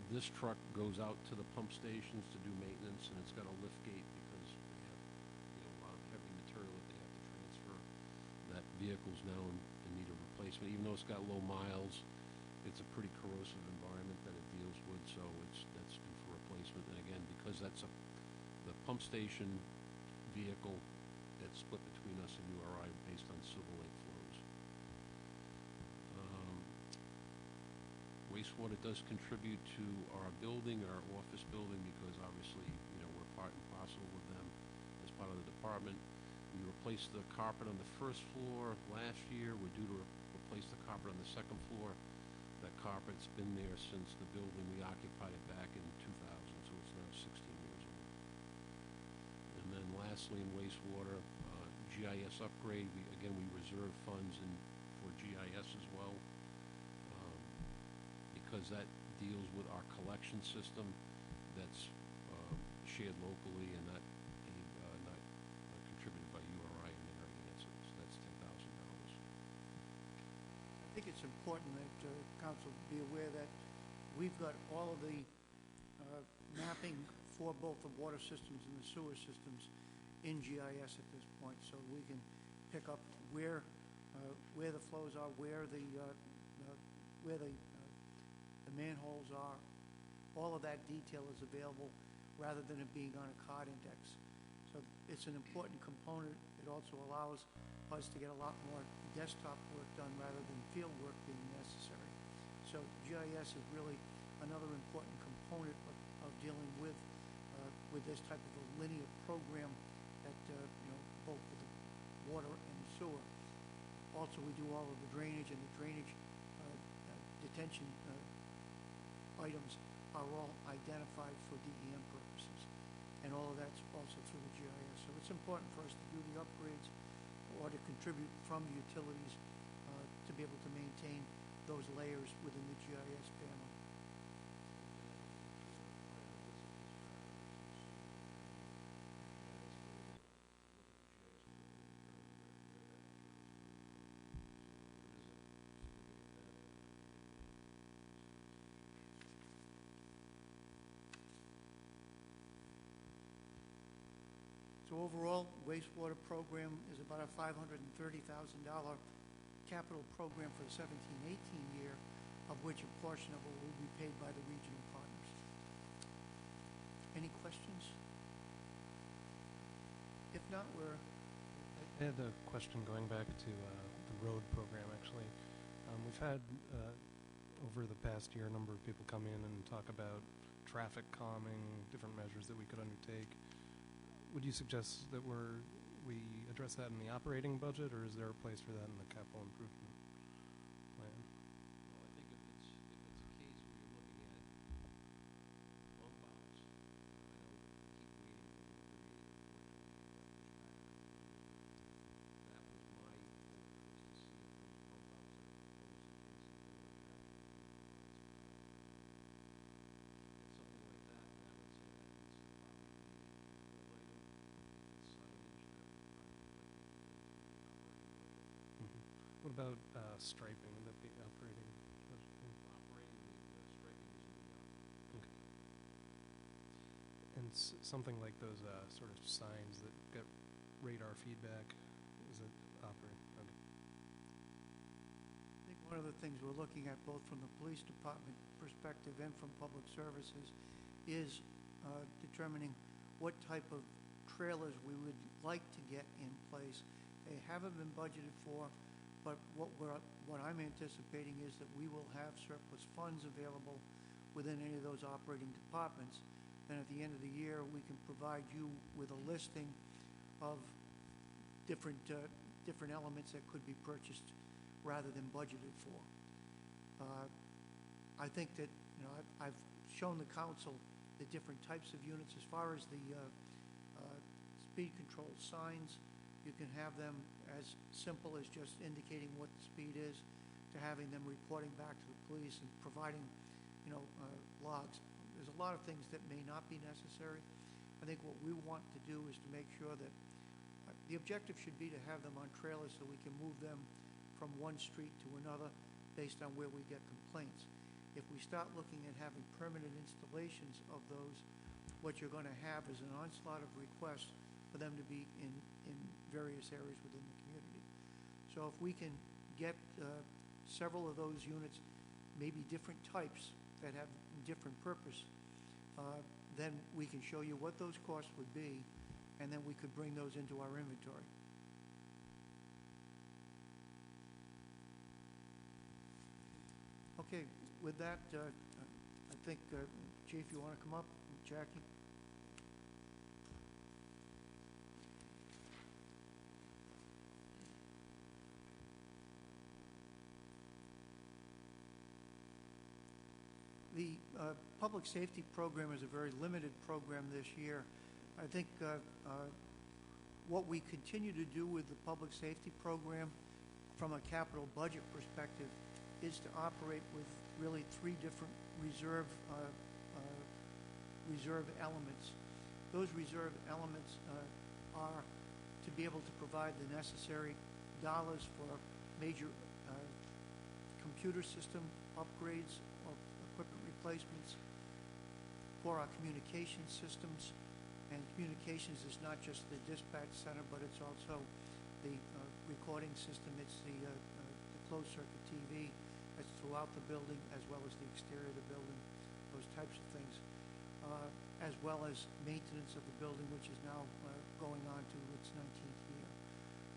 This truck goes out to the pump stations to do maintenance, and it's got a lift gate because they have a lot of heavy material that they have to transfer. That vehicle's now in need of replacement. Even though it's got low miles, it's a pretty corrosive environment that it deals with, so that's due for replacement. And again, because that's the pump station vehicle that's split between us and URI based on Silver Lake flows. Wastewater does contribute to our building, our office building, because obviously, we're part and parcel with them as part of the department. We replaced the carpet on the first floor last year. We're due to replace the carpet on the second floor. That carpet's been there since the building. We occupied it back in 2000, so it's now 16 years old. And then lastly, in wastewater, GIS upgrade. We reserve funds for GIS as well. Because that deals with our collection system that's shared locally and not contributed by URI and Narragansett. So that's $10,000. I think it's important that council be aware that we've got all of the mapping for both the water systems and the sewer systems in GIS at this point, so we can pick up where the flows are, where the manholes are. All of that detail is available rather than it being on a card index. So it's an important component. It also allows us to get a lot more desktop work done rather than field work being necessary. So GIS is really another important component of dealing with this type of a linear program that, both with the water and the sewer. Also, we do all of the drainage, and the drainage detention items are all identified for DEM purposes, and all of that's also through the GIS. So it's important for us to do the upgrades or to contribute from the utilities to be able to maintain those layers within the GIS family. So overall, wastewater program is about a $530,000 capital program for the 17-18 year, of which a portion of it will be paid by the regional partners. Any questions? If not, I had a question going back to the road program, actually. We've had, over the past year, a number of people come in and talk about traffic calming, different measures that we could undertake. Would you suggest that we address that in the operating budget, or is there a place for that in the capital improvement plan? Well, I think if it's a case where you're looking at bump outs, I know we keep waiting for one thirty-eight, unfortunately, it got pushed back. That was my hope, was to see if those bump outs that are proposed in Vincent Village actually do provide some traffic calming. And something like that, I would say that needs to probably be a capital item. If it's signage, that would probably likely be the operating budget. What about striping? Would that be operating budget? Operating, striping is in the operating. Okay. And something like those sort of signs that get radar feedback, is it operating? Okay. I think one of the things we're looking at, both from the police department perspective and from public services, is determining what type of trailers we would like to get in place. They haven't been budgeted for, but what I'm anticipating is that we will have surplus funds available within any of those operating departments. Then at the end of the year, we can provide you with a listing of different elements that could be purchased rather than budgeted for. I think that, I've shown the council the different types of units. As far as the speed control signs, you can have them as simple as just indicating what the speed is, to having them reporting back to the police and providing, logs. There's a lot of things that may not be necessary. I think what we want to do is to make sure that the objective should be to have them on trailers so we can move them from one street to another based on where we get complaints. If we start looking at having permanent installations of those, what you're going to have is an onslaught of requests for them to be in various areas within the community. So if we can get several of those units, maybe different types that have different purpose, then we can show you what those costs would be, and then we could bring those into our inventory. Okay, with that, I think, Chief, you want to come up? Jackie? The public safety program is a very limited program this year. I think what we continue to do with the public safety program from a capital budget perspective is to operate with really three different reserve elements. Those reserve elements are to be able to provide the necessary dollars for major computer system upgrades or equipment replacements, for our communication systems. And communications is not just the dispatch center, but it's also the recording system. It's the closed circuit TV that's throughout the building, as well as the exterior of the building, those types of things, as well as maintenance of the building, which is now going on to its 19th year.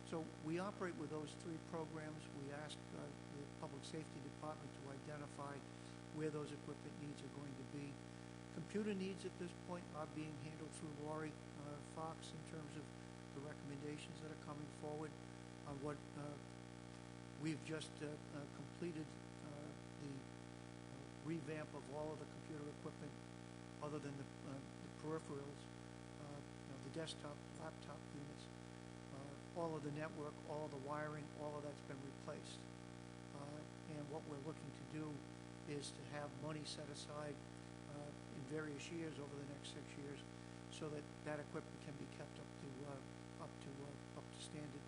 So we operate with those three programs. We ask the Public Safety Department to identify where those equipment needs are going to be. Computer needs at this point are being handled through Lori Fox in terms of the recommendations that are coming forward on what we've just completed the revamp of all of the computer equipment other than the peripherals, the desktop, laptop units, all of the network, all of the wiring, all of that's been replaced. And what we're looking to do is to have money set aside in various years over the next 6 years, so that that equipment can be kept up to standard.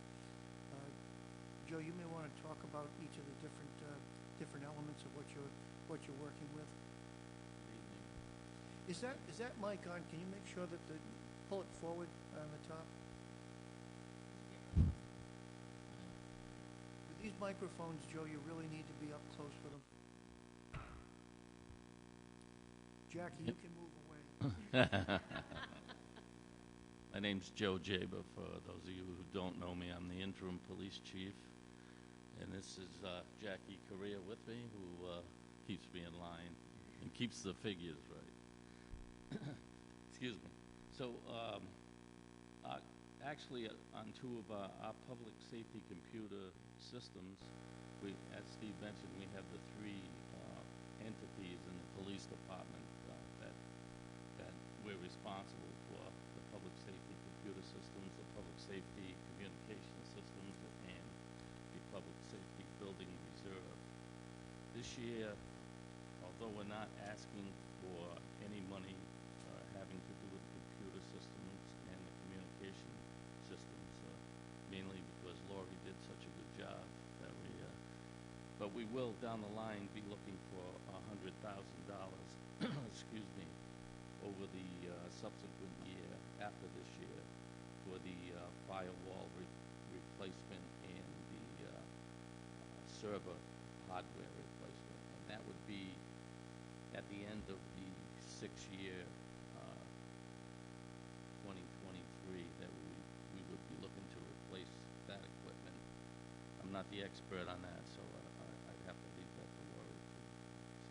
Joe, you may want to talk about each of the different elements of what you're working with. Good evening. Is that mic on? Can you make sure that pull it forward on the top? With these microphones, Joe, you really need to be up close with them. Jackie, you can move away. My name's Joe Jaber. For those of you who don't know me, I'm the interim police chief. And this is Jackie Correa with me, who keeps me in line and keeps the figures right. Excuse me. So, actually, on two of our public safety computer systems, as Steve mentioned, we have the three entities in the police department that we're responsible for: the public safety computer systems, the public safety communication systems, and the public safety building reserve. This year, although we're not asking for any money having to do with computer systems and the communication systems, mainly because Laurie did such a good job that but we will down the line be looking for $100,000, excuse me, over the subsequent year after this year for the firewall replacement and the server hardware replacement, and that would be at the end of the 6-year 2023 that we would be looking to replace that equipment. I'm not the expert on that, so I'd have to leave that to Laurie to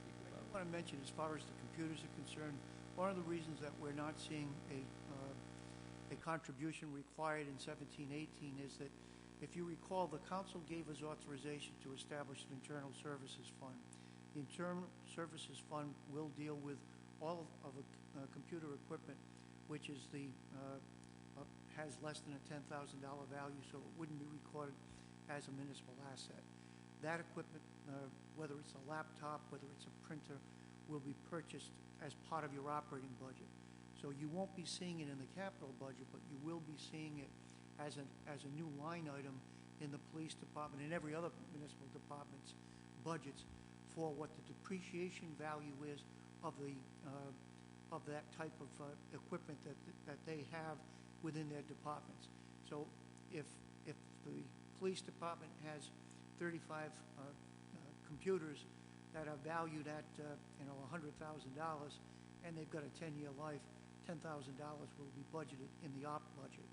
speak about. I want to mention, as far as the computers are concerned, one of the reasons that we're not seeing a contribution required in 17-18 is that, if you recall, the council gave us authorization to establish an internal services fund. The internal services fund will deal with all of the computer equipment, which is has less than a $10,000 value, so it wouldn't be recorded as a municipal asset. That equipment, whether it's a laptop, whether it's a printer, will be purchased as part of your operating budget. So you won't be seeing it in the capital budget, but you will be seeing it as a new line item in the police department and every other municipal department's budgets for what the depreciation value is of that type of equipment that they have within their departments. So if the police department has 35 computers that are valued at $100,000, and they've got a 10-year life, $10,000 will be budgeted in the op budget.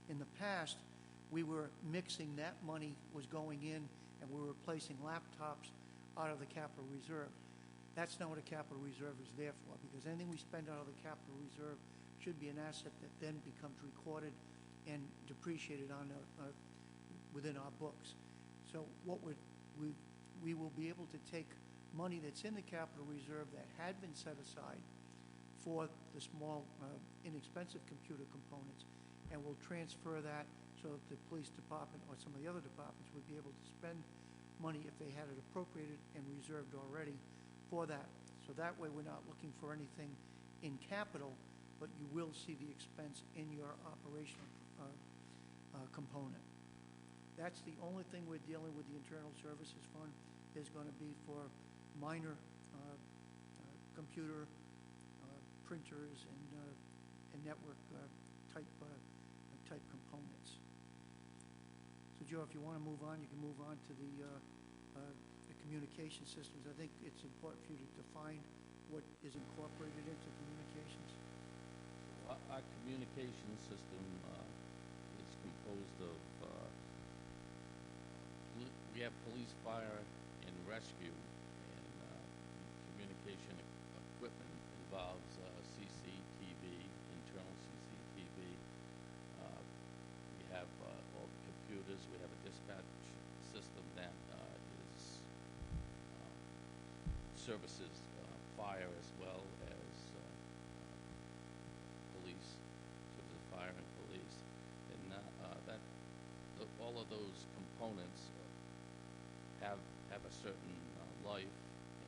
In the past, we were mixing that money was going in, and we were replacing laptops out of the capital reserve. That's not what a capital reserve is there for, because anything we spend out of the capital reserve should be an asset that then becomes recorded and depreciated on within our books. So what we will be able to take money that's in the capital reserve that had been set aside for the small, inexpensive computer components, and we'll transfer that so that the police department or some of the other departments would be able to spend money if they had it appropriated and reserved already for that. So that way we're not looking for anything in capital, but you will see the expense in your operational component. That's the only thing we're dealing with. The internal services fund is going to be for minor computer printers and network type components. So Joe, if you want to move on, you can move on to the communication systems. I think it's important for you to define what is incorporated into communications. Our communication system is composed of we have police, fire, and rescue, and communication equipment involves CCTV, internal CCTV. We have all the computers. We have a dispatch system that services fire as well as police, services fire and police, and all of those components have a certain life,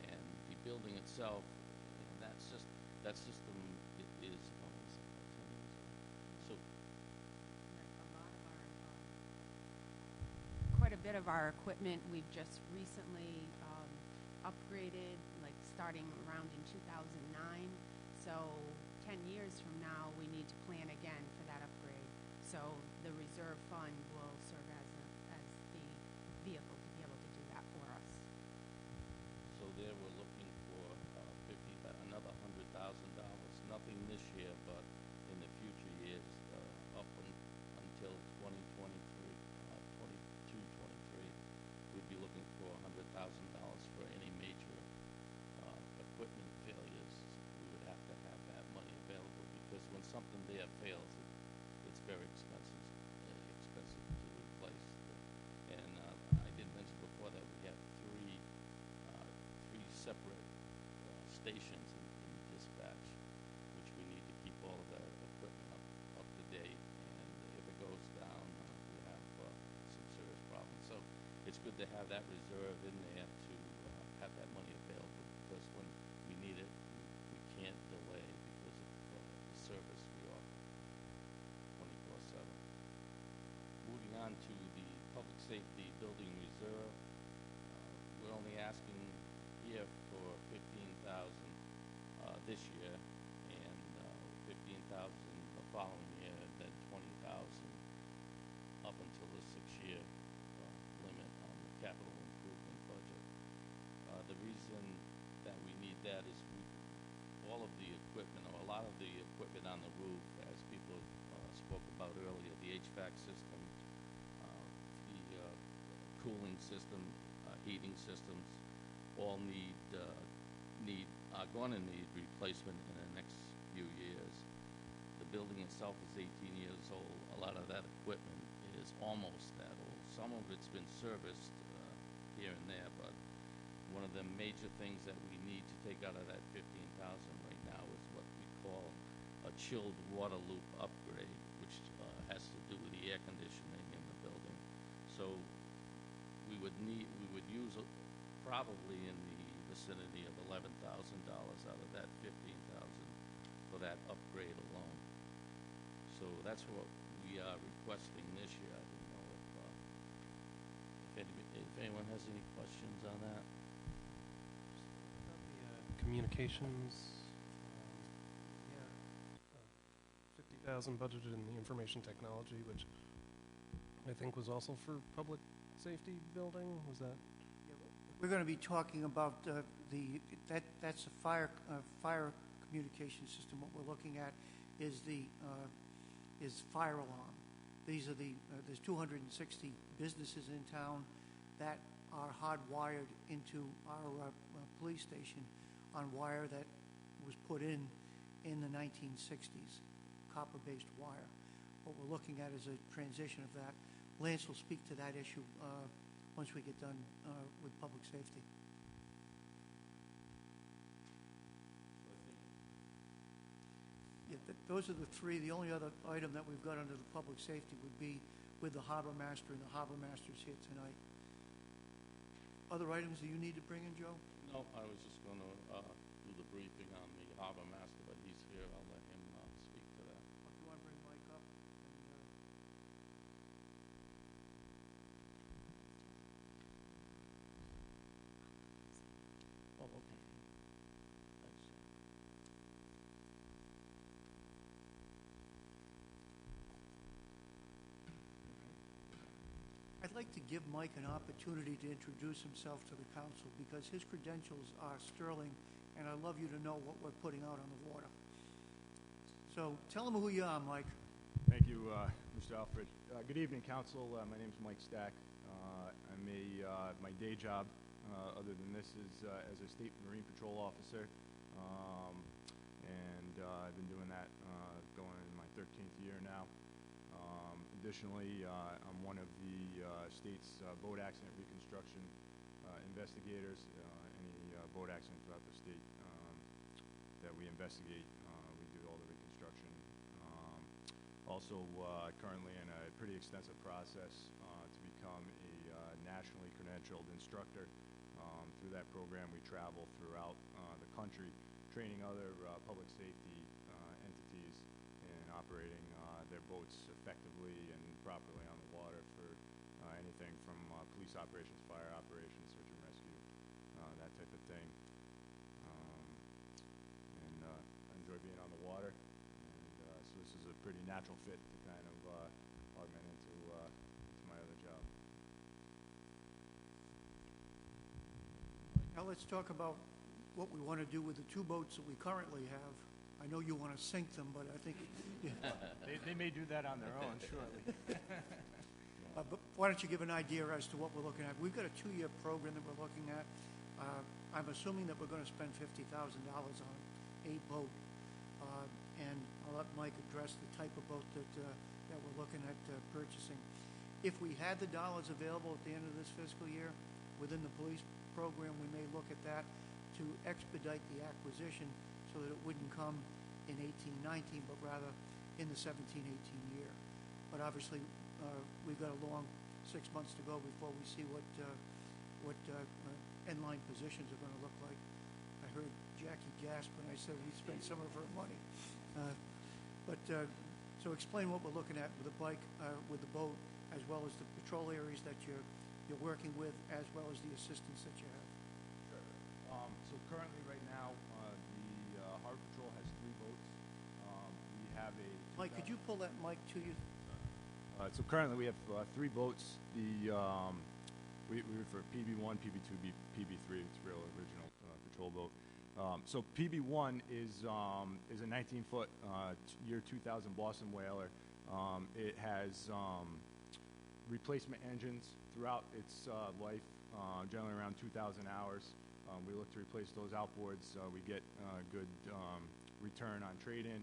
and the building itself, that system is 10 years old. So quite a bit of our equipment we've just recently upgraded, like starting around in 2009. So 10 years from now, we need to plan again for that upgrade. So the reserve fund will serve as the vehicle to be able to do that for us. So there we're looking for another $100,000. Nothing this year, but in the future years, until 2023, 23, we'd be looking for $100,000 for any major equipment failures. We would have to have that money available because when something there fails, it's very expensive to replace. And I did mention before that we have three separate stations in dispatch, which we need to keep all of that equipment up to date. And if it goes down, we have some serious problems. So it's good to have that reserve in there to have that money available because when we need it, we can't delay because of the service we offer 24/7. Moving on to the public safety building reserve, we're only asking here for $15,000 this year, and 15,000 the following year, and then 20,000 up until the 6-year limit on the capital improvement budget. The reason that we need that is all of the equipment, or a lot of the equipment on the roof, as people spoke about earlier, the HVAC system, the cooling system, heating systems, all are going to need replacement in the next few years. The building itself is 18 years old. A lot of that equipment is almost that old. Some of it's been serviced here and there, but one of the major things that we need to take out of that $15,000 right now is what we call a chilled water loop upgrade, which has to do with the air conditioning in the building. So we would use probably in the vicinity of $11,000 out of that $15,000 for that upgrade alone. So that's what we are requesting this year. I don't know if anyone has any questions on that. About the communications, 50,000 budgeted in the information technology, which I think was also for public safety building. Was that? We're going to be talking about that's a fire communication system. What we're looking at is is fire alarm. These are there's 260 businesses in town that are hardwired into our police station on wire that was put in the 1960s, copper-based wire. What we're looking at is a transition of that. Lance will speak to that issue once we get done with public safety. Yeah, those are the three. The only other item that we've got under the public safety would be with the harbor master, and the harbor master's here tonight. Other items that you need to bring in, Joe? No, I was just going to do the briefing on the harbor master, but he's here. I'll let him speak to that. If you want to bring Mike up. Oh, okay. Thanks. I'd like to give Mike an opportunity to introduce himself to the council because his credentials are sterling, and I'd love you to know what we're putting out on the water. So tell him who you are, Mike. Thank you, Mr. Alfred. Good evening, council. My name is Mike Stack. My day job, other than this, is as a State Marine Patrol officer, and I've been doing that going in my 13th year now. Additionally, I'm one of the state's boat accident reconstruction investigators. Any boat accident throughout the state that we investigate, we do all the reconstruction. Also, currently in a pretty extensive process to become a nationally credentialed instructor. Through that program, we travel throughout the country, training other public safety entities in operating their boats effectively and properly on the water for anything from police operations, fire operations, search and rescue, that type of thing. And enjoy being on the water. And so this is a pretty natural fit to kind of augment into my other job. Now let's talk about what we want to do with the two boats that we currently have. I know you want to sink them, but I think They may do that on their own, surely. but why don't you give an idea as to what we're looking at? We've got a 2-year program that we're looking at. I'm assuming that we're going to spend $50,000 on a boat, and I'll let Mike address the type of boat that we're looking at purchasing. If we had the dollars available at the end of this fiscal year within the police program, we may look at that to expedite the acquisition so that it wouldn't come in 18-19, but rather in the 17-18 year. But obviously, we've got a long 6 months to go before we see what end-line positions are going to look like. I heard Jackie gasp when I said we spent some of her money. So explain what we're looking at with the bike, with the boat, as well as the patrol areas that you're working with, as well as the assistance that you have. Sure. So currently, right now, the Harbor Patrol has 3 boats. We have a... Mike, could you pull that mic to you? So currently, we have 3 boats. We refer PB1, PB2, PB3. It's real original patrol boat. So PB1 is a 19-foot year 2000 Boston Whaler. It has replacement engines throughout its life, generally around 2,000 hours. We look to replace those outboards. We get good return on trade-in,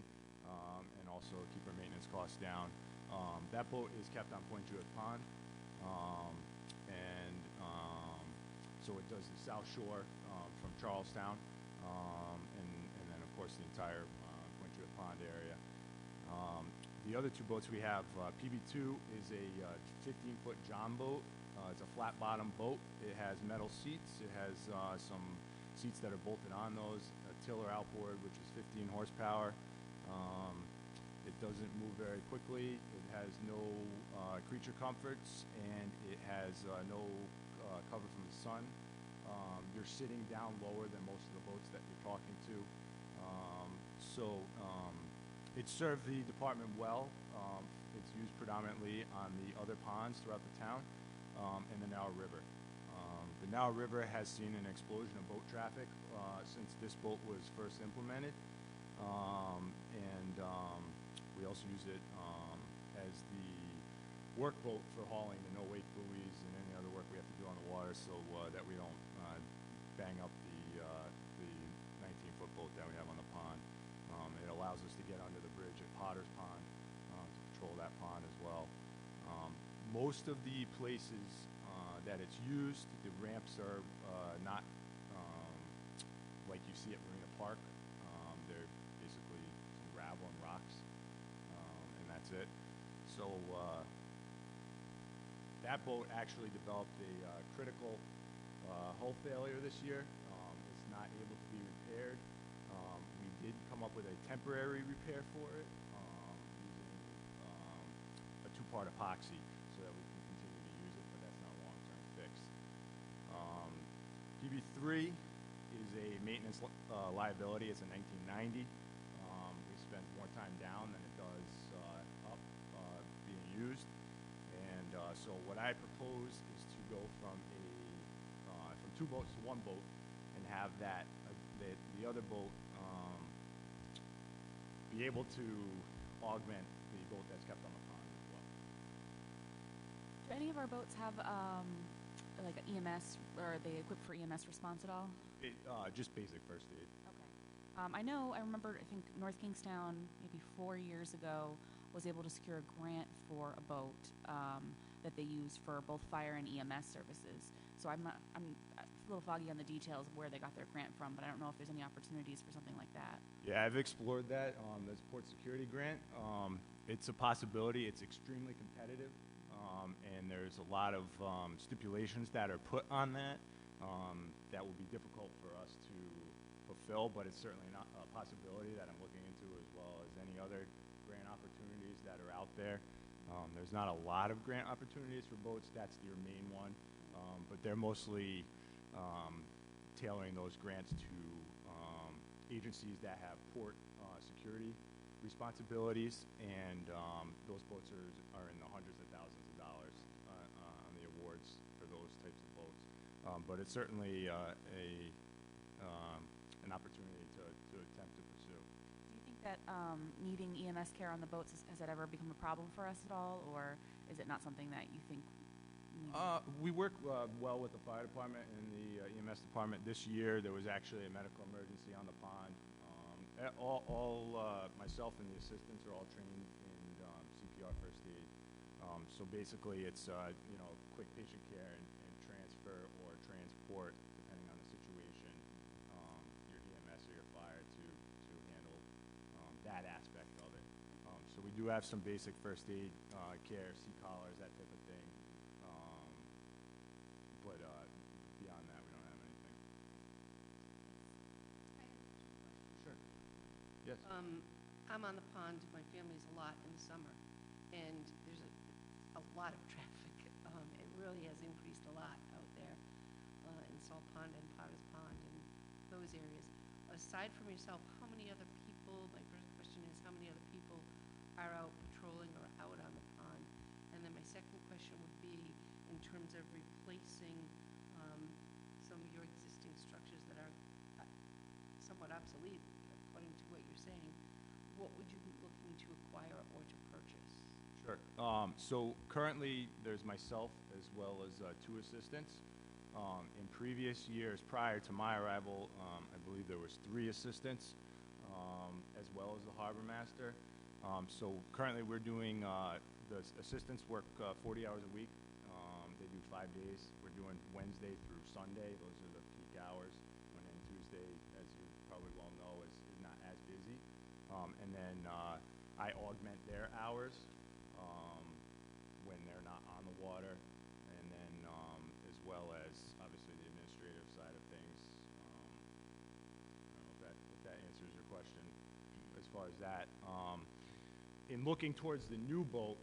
and also keep our maintenance costs down. That boat is kept on Point Jewett Pond, and so it does the South Shore from Charlestown, and then of course the entire Point Jewett Pond area. The other 2 boats we have, PB2 is a 15-foot John boat. It's a flat-bottom boat. It has metal seats. It has some seats that are bolted on those, a tiller outboard, which is 15 horsepower. It doesn't move very quickly. It has no creature comforts, and it has no cover from the sun. You're sitting down lower than most of the boats that you're talking to. It served the department well. It's used predominantly on the other ponds throughout the town, and the Nile River. The Nile River has seen an explosion of boat traffic since this boat was first implemented, and we also use it as the work boat for hauling the no-wake buoys and any other work we have to do on the water, so that we don't bang up the 19-foot boat that we have on the pond. It allows us to get under the bridge at Potter's Pond to patrol that pond as well. Most of the places that it's used, the ramps are not like you see at Marina Park. They're basically some gravel and rocks, and that's it. So that boat actually developed a critical hull failure this year. It's not able to be repaired. We did come up with a temporary repair for it using a 2-part epoxy so that we can continue to use it, but that's not a long-term fix. PB3 is a maintenance liability. It's a 1990. We spend more time down than it does up being used. And so what I propose is to go from 2 boats to 1 boat and have that the other boat be able to augment the boat that's kept on the pond as well. Do any of our boats have like an EMS, or are they equipped for EMS response at all? Just basic first aid. Okay. I remember, I think North Kingstown maybe 4 years ago was able to secure a grant for a boat that they use for both fire and EMS services. So I'm a little foggy on the details of where they got their grant from, but I don't know if there's any opportunities for something like that. Yeah, I've explored that. This port security grant, it's a possibility. It's extremely competitive, and there's a lot of stipulations that are put on that that will be difficult for us to fulfill, but it's certainly not a possibility that I'm looking into, as well as any other grant opportunities that are out there. There's not a lot of grant opportunities for boats. That's your main one, but they're mostly tailoring those grants to agencies that have port security responsibilities, and those boats are in the hundreds of thousands of dollars on the awards for those types of boats. But it's certainly an opportunity to attempt to pursue. Do you think that needing EMS care on the boats, has that ever become a problem for us at all, or is it not something that you think? We work well with the fire department and the EMS department. This year, there was actually a medical emergency on the pond. Myself and the assistants are all trained in CPR first aid. So basically, it's quick patient care and transfer or transport, depending on the situation, your EMS or your fire to handle that aspect of it. So we do have some basic first aid care, C-collars, that type of thing. But beyond that, we don't have anything. Sure. Yes. I'm on the pond. My family's a lot in the summer, and there's a lot of traffic. It really has increased a lot out there in Salt Pond and Potter's Pond and those areas. Aside from yourself, how many other people? My first question is, how many other people are out patrolling or out on the pond? And then my second question would be, in terms of replacing some of your existing structures that are somewhat obsolete, according to what you're saying, what would you be looking to acquire or to purchase? Sure. So currently, there's myself as well as 2 assistants. In previous years, prior to my arrival, I believe there was 3 assistants, as well as the harbor master. So currently, we're doing the assistants work 40 hours a week. They do 5 days. We're doing Wednesday through Sunday. Those are the peak hours. Monday and Tuesday, as you probably well know, is not as busy. And then I augment their hours when they're not on the water, and then as well as obviously the administrative side of things. I don't know if that answers your question as far as that. In looking towards the new boat,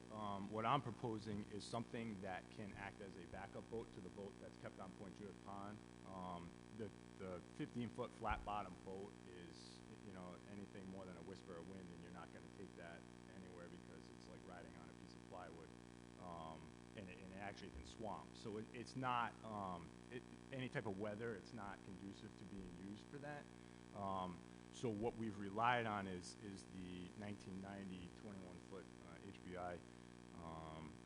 what I'm proposing is something that can act as a backup boat to the boat that's kept on Point Judith Pond. The 15-foot flat bottom boat is, anything more than a whisper of wind, and you're not going to take that anywhere because it's like riding on a piece of plywood, and it actually can swamp. So it's not any type of weather. It's not conducive to being used for that. So what we've relied on is the 1990 21-foot HBI,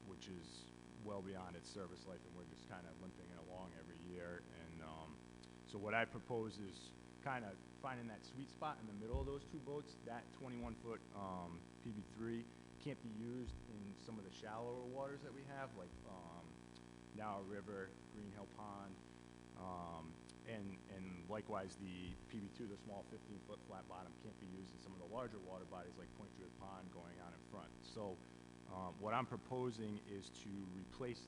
which is well beyond its service life, and we're just kind of limping it along every year. And so what I propose is kind of finding that sweet spot in the middle of those 2 boats. That 21-foot PB3 can't be used in some of the shallower waters that we have, like Narrow River, Green Hill Pond, and likewise the PB2, the small 15-foot flat bottom, can't be used in some of the larger water bodies like Point Judith Pond going on in front. So what I'm proposing is to replace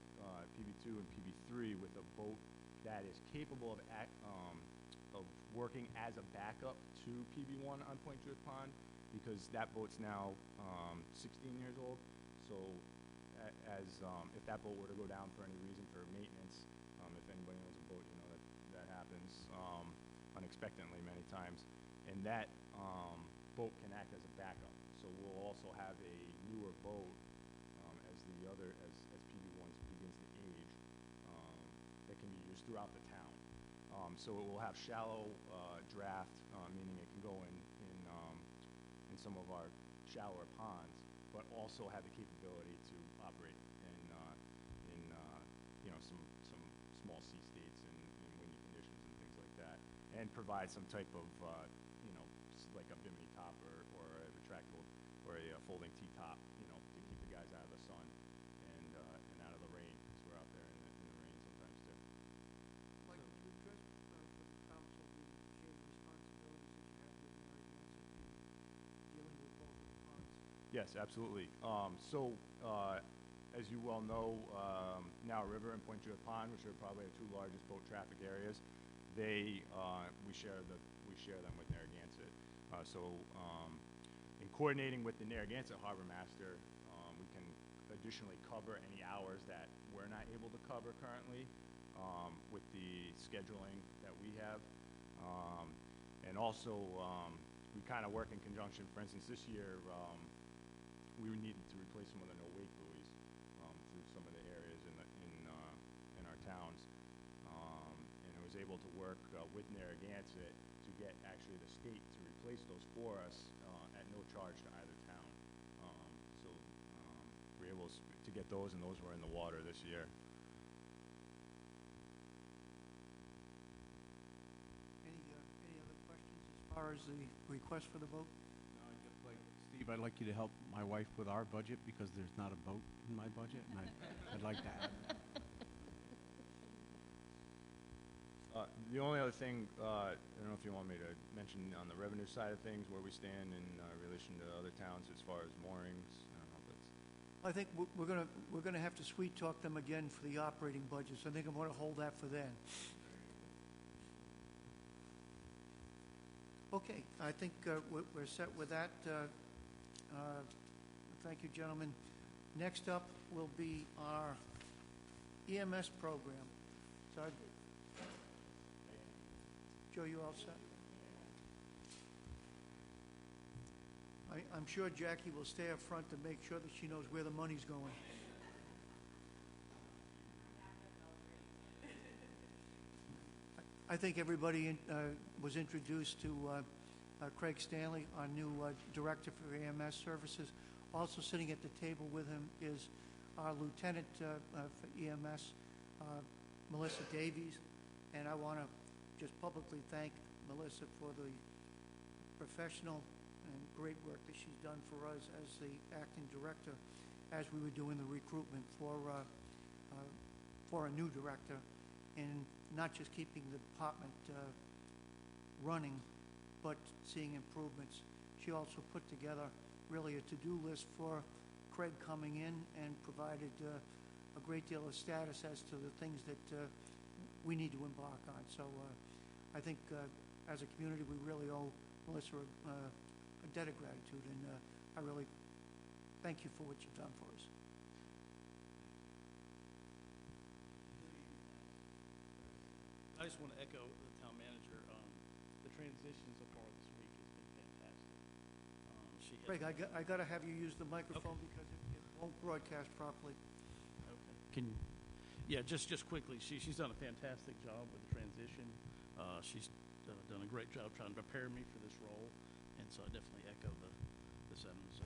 PB2 and PB3 with a boat that is capable of working as a backup to PB1 on Point Judith Pond, because that boat's now 16 years old. So if that boat were to go down for any reason for maintenance, if anybody owns a boat, that happens unexpectedly many times, and that boat can act as a backup. So we'll also have a newer boat as PB1 begins to age, that can be used throughout the town. So it will have shallow draft, meaning it can go in some of our shallower ponds, but also have the capability to operate in some small sea states and windy conditions and things like that, and provide some type of like a bimini top or a retractable or a folding T-top, to keep the guys out of the sun and out of the rain, because we're out there in the rain sometimes too. Mike, would you address for the council the shared responsibilities that you have with Narragansett in dealing with both of the ponds? Yes, absolutely. So, as you well know, Narrow River and Point Judith Pond, which are probably our 2 largest boat traffic areas, we share them with Narragansett. In coordinating with the Narragansett Harbor Master, we can additionally cover any hours that we're not able to cover currently with the scheduling that we have. And also, we kind of work in conjunction. For instance, this year, we needed to replace some of the no-wake buoys through some of the areas in our towns. And I was able to work with Narragansett to get actually the state to replace those for us at no charge to either town. So we were able to get those, and those were in the water this year. Any other questions as far as the request for the vote? No, Steve, I'd like you to help my wife with our budget because there's not a boat in my budget, and I'd like to add that. The only other thing, I don't know if you want me to mention on the revenue side of things, where we stand in relation to other towns as far as moorings. I don't know if that's... I think we're gonna have to sweet talk them again for the operating budgets. I think I'm gonna hold that for then. Okay, I think we're set with that. Thank you, gentlemen. Next up will be our EMS program. So, Joe, you all set? I'm sure Jackie will stay up front to make sure that she knows where the money's going. I think everybody was introduced to Craig Stanley, our new director for EMS services. Also sitting at the table with him is our lieutenant for EMS, Melissa Davies, and I want to just publicly thank Melissa for the professional and great work that she's done for us as the acting director as we were doing the recruitment for a new director, and not just keeping the department running, but seeing improvements. She also put together really a to-do list for Craig coming in and provided a great deal of status as to the things that we need to embark on. So I think as a community we really owe Melissa a debt of gratitude, and I really thank you for what you've done for us. I just want to echo the town manager. The transition so far this week has been fantastic. Craig, I got to have you use the microphone because it won't broadcast properly. Okay. Yeah, just quickly, she's done a fantastic job with the transition. She's done a great job trying to prepare me for this role, and so I definitely echo the sentiments.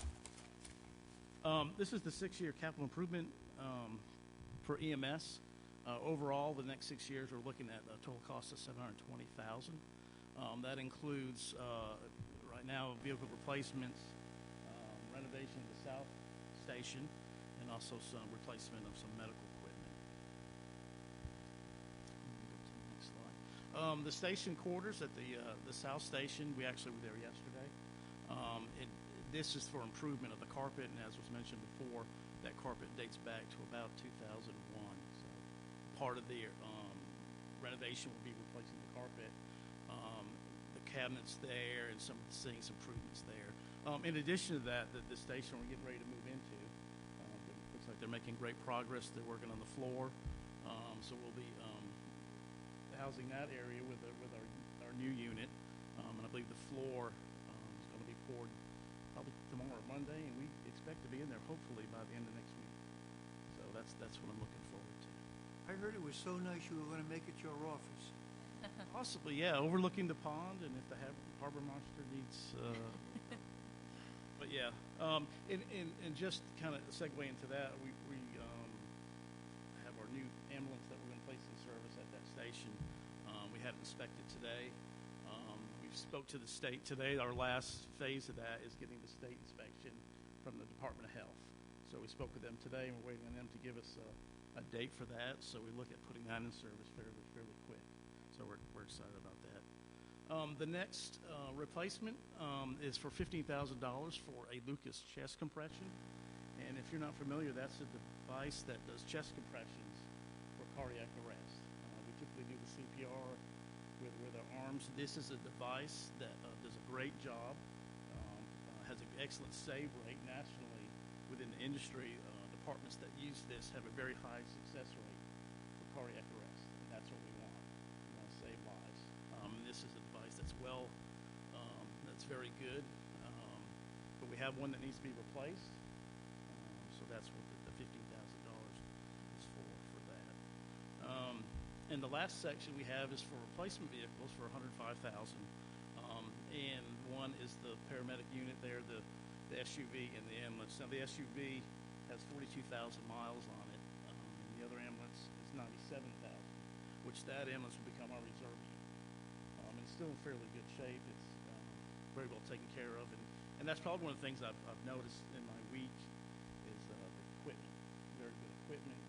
This is the 6-year capital improvement for EMS. Overall, the next 6 years, we're looking at a total cost of $720,000. That includes, right now, vehicle replacements, renovation of the South Station, and also some replacement of some medical equipment. Go to the next slide. The station quarters at the South Station, we actually were there yesterday. This is for improvement of the carpet, and as was mentioned before, that carpet dates back to about 2001. So part of the renovation will be replacing the carpet, the cabinets there, and some of the sinks improvements there. In addition to that, the station we're getting ready to move into, looks like they're making great progress. They're working on the floor, so we'll be housing that area with our new unit, and I believe the floor is going to be poured probably tomorrow or Monday, and we expect to be in there hopefully by the end of next week. So that's what I'm looking forward to. I heard it was so nice you were going to make it your office. Possibly, yeah, overlooking the pond, and if the harbor monster needs. But yeah, and just kind of segue into that, we have our new ambulance that we're going to place in service at that station. We had it inspected today. We spoke to the state today. Our last phase of that is getting the state inspection from the Department of Health. So we spoke with them today, and we're waiting on them to give us a date for that. So we look at putting that in service fairly quick. So we're excited about that. The next replacement is for $15,000 for a Lucas chest compression. And if you're not familiar, that's a device that does chest compressions for cardiac arrest. We typically do the CPR with our arms. This is a device that does a great job, has an excellent save rate nationally within the industry. Departments that use this have a very high success rate for cardiac arrest, and that's what we want. We want to save lives. This is a device that's well very good. But we have one that needs to be replaced. So that's what the $15,000 is for that. And the last section we have is for replacement vehicles for $105,000. And one is the paramedic unit there, the SUV and the ambulance. Now the SUV has 42,000 miles on it, and the other ambulance is 97,000, which that ambulance will become our reserve unit. And it's still in fairly good shape. It's very well taken care of, and that's probably one of the things I've noticed in my week is the equipment, very good equipment.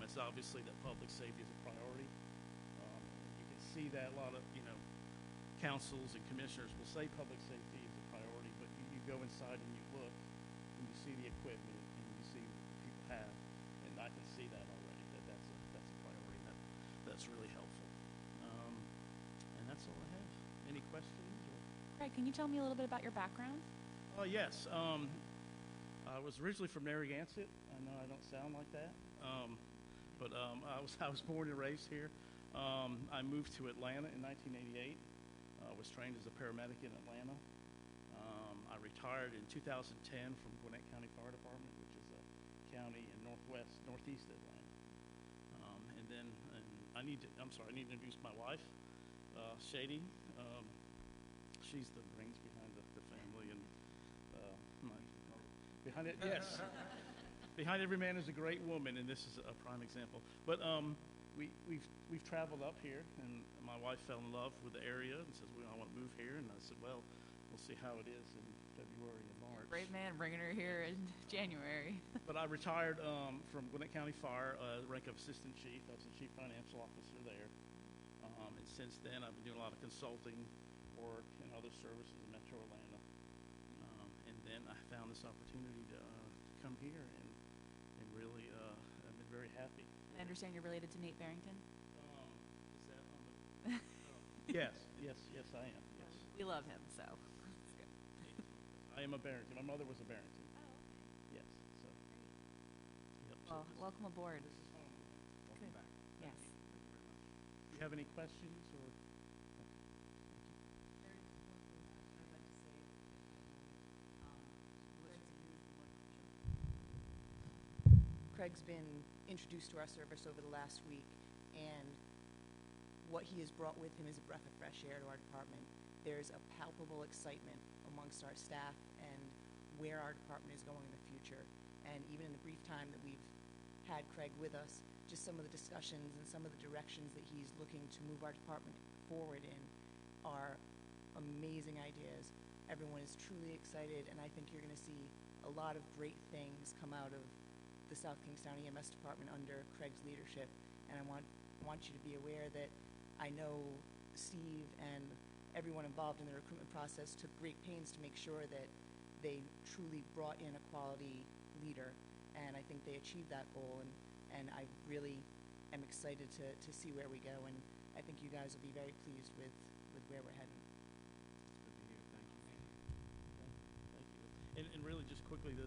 It's obviously that public safety is a priority. You can see that a lot of, councils and commissioners will say public safety is a priority, but you go inside and you look and you see the equipment and you see what people have, and I can see that already, that's a priority. That's really helpful. And that's all I have. Any questions? Craig, can you tell me a little bit about your background? Yes. I was originally from Narragansett. I know I don't sound like that, but I was born and raised here. I moved to Atlanta in 1988. Was trained as a paramedic in Atlanta. I retired in 2010 from Gwinnett County Fire Department, which is a county in northeast Atlanta. I need to introduce my wife, Shady. She's the brains behind the family, and behind it, yes. Behind every man is a great woman, and this is a prime example. But we've traveled up here, and my wife fell in love with the area and says, "Well, I want to move here." And I said, "Well, we'll see how it is in February and March." Brave man bringing her here in January. But I retired from Gwinnett County Fire, rank of assistant chief. I was the chief financial officer there. And since then, I've been doing a lot of consulting work and other services in Metro Atlanta. And then I found this opportunity to come here, and really I've been very happy. I understand you're related to Nate Barrington. Is that on the? Yes, I am. Yes. We love him, so it's good. I am a Barrington. My mother was a Barrington. Oh, okay. Yes. So. Yep. Well, welcome aboard. This is home. Welcome back. Yes. Thank you very much. Do you have any questions or? Craig's been introduced to our service over the last week, and what he has brought with him is a breath of fresh air to our department. There's a palpable excitement amongst our staff and where our department is going in the future. And even in the brief time that we've had Craig with us, just some of the discussions and some of the directions that he's looking to move our department forward in are amazing ideas. Everyone is truly excited, and I think you're going to see a lot of great things come out of the South Kingstown EMS department under Craig's leadership. And I want you to be aware that I know Steve and everyone involved in the recruitment process took great pains to make sure that they truly brought in a quality leader, and I think they achieved that goal, and I really am excited to see where we go, and I think you guys will be very pleased with where we're heading. That's good to hear. Thank you. Thank you. And really, just quickly,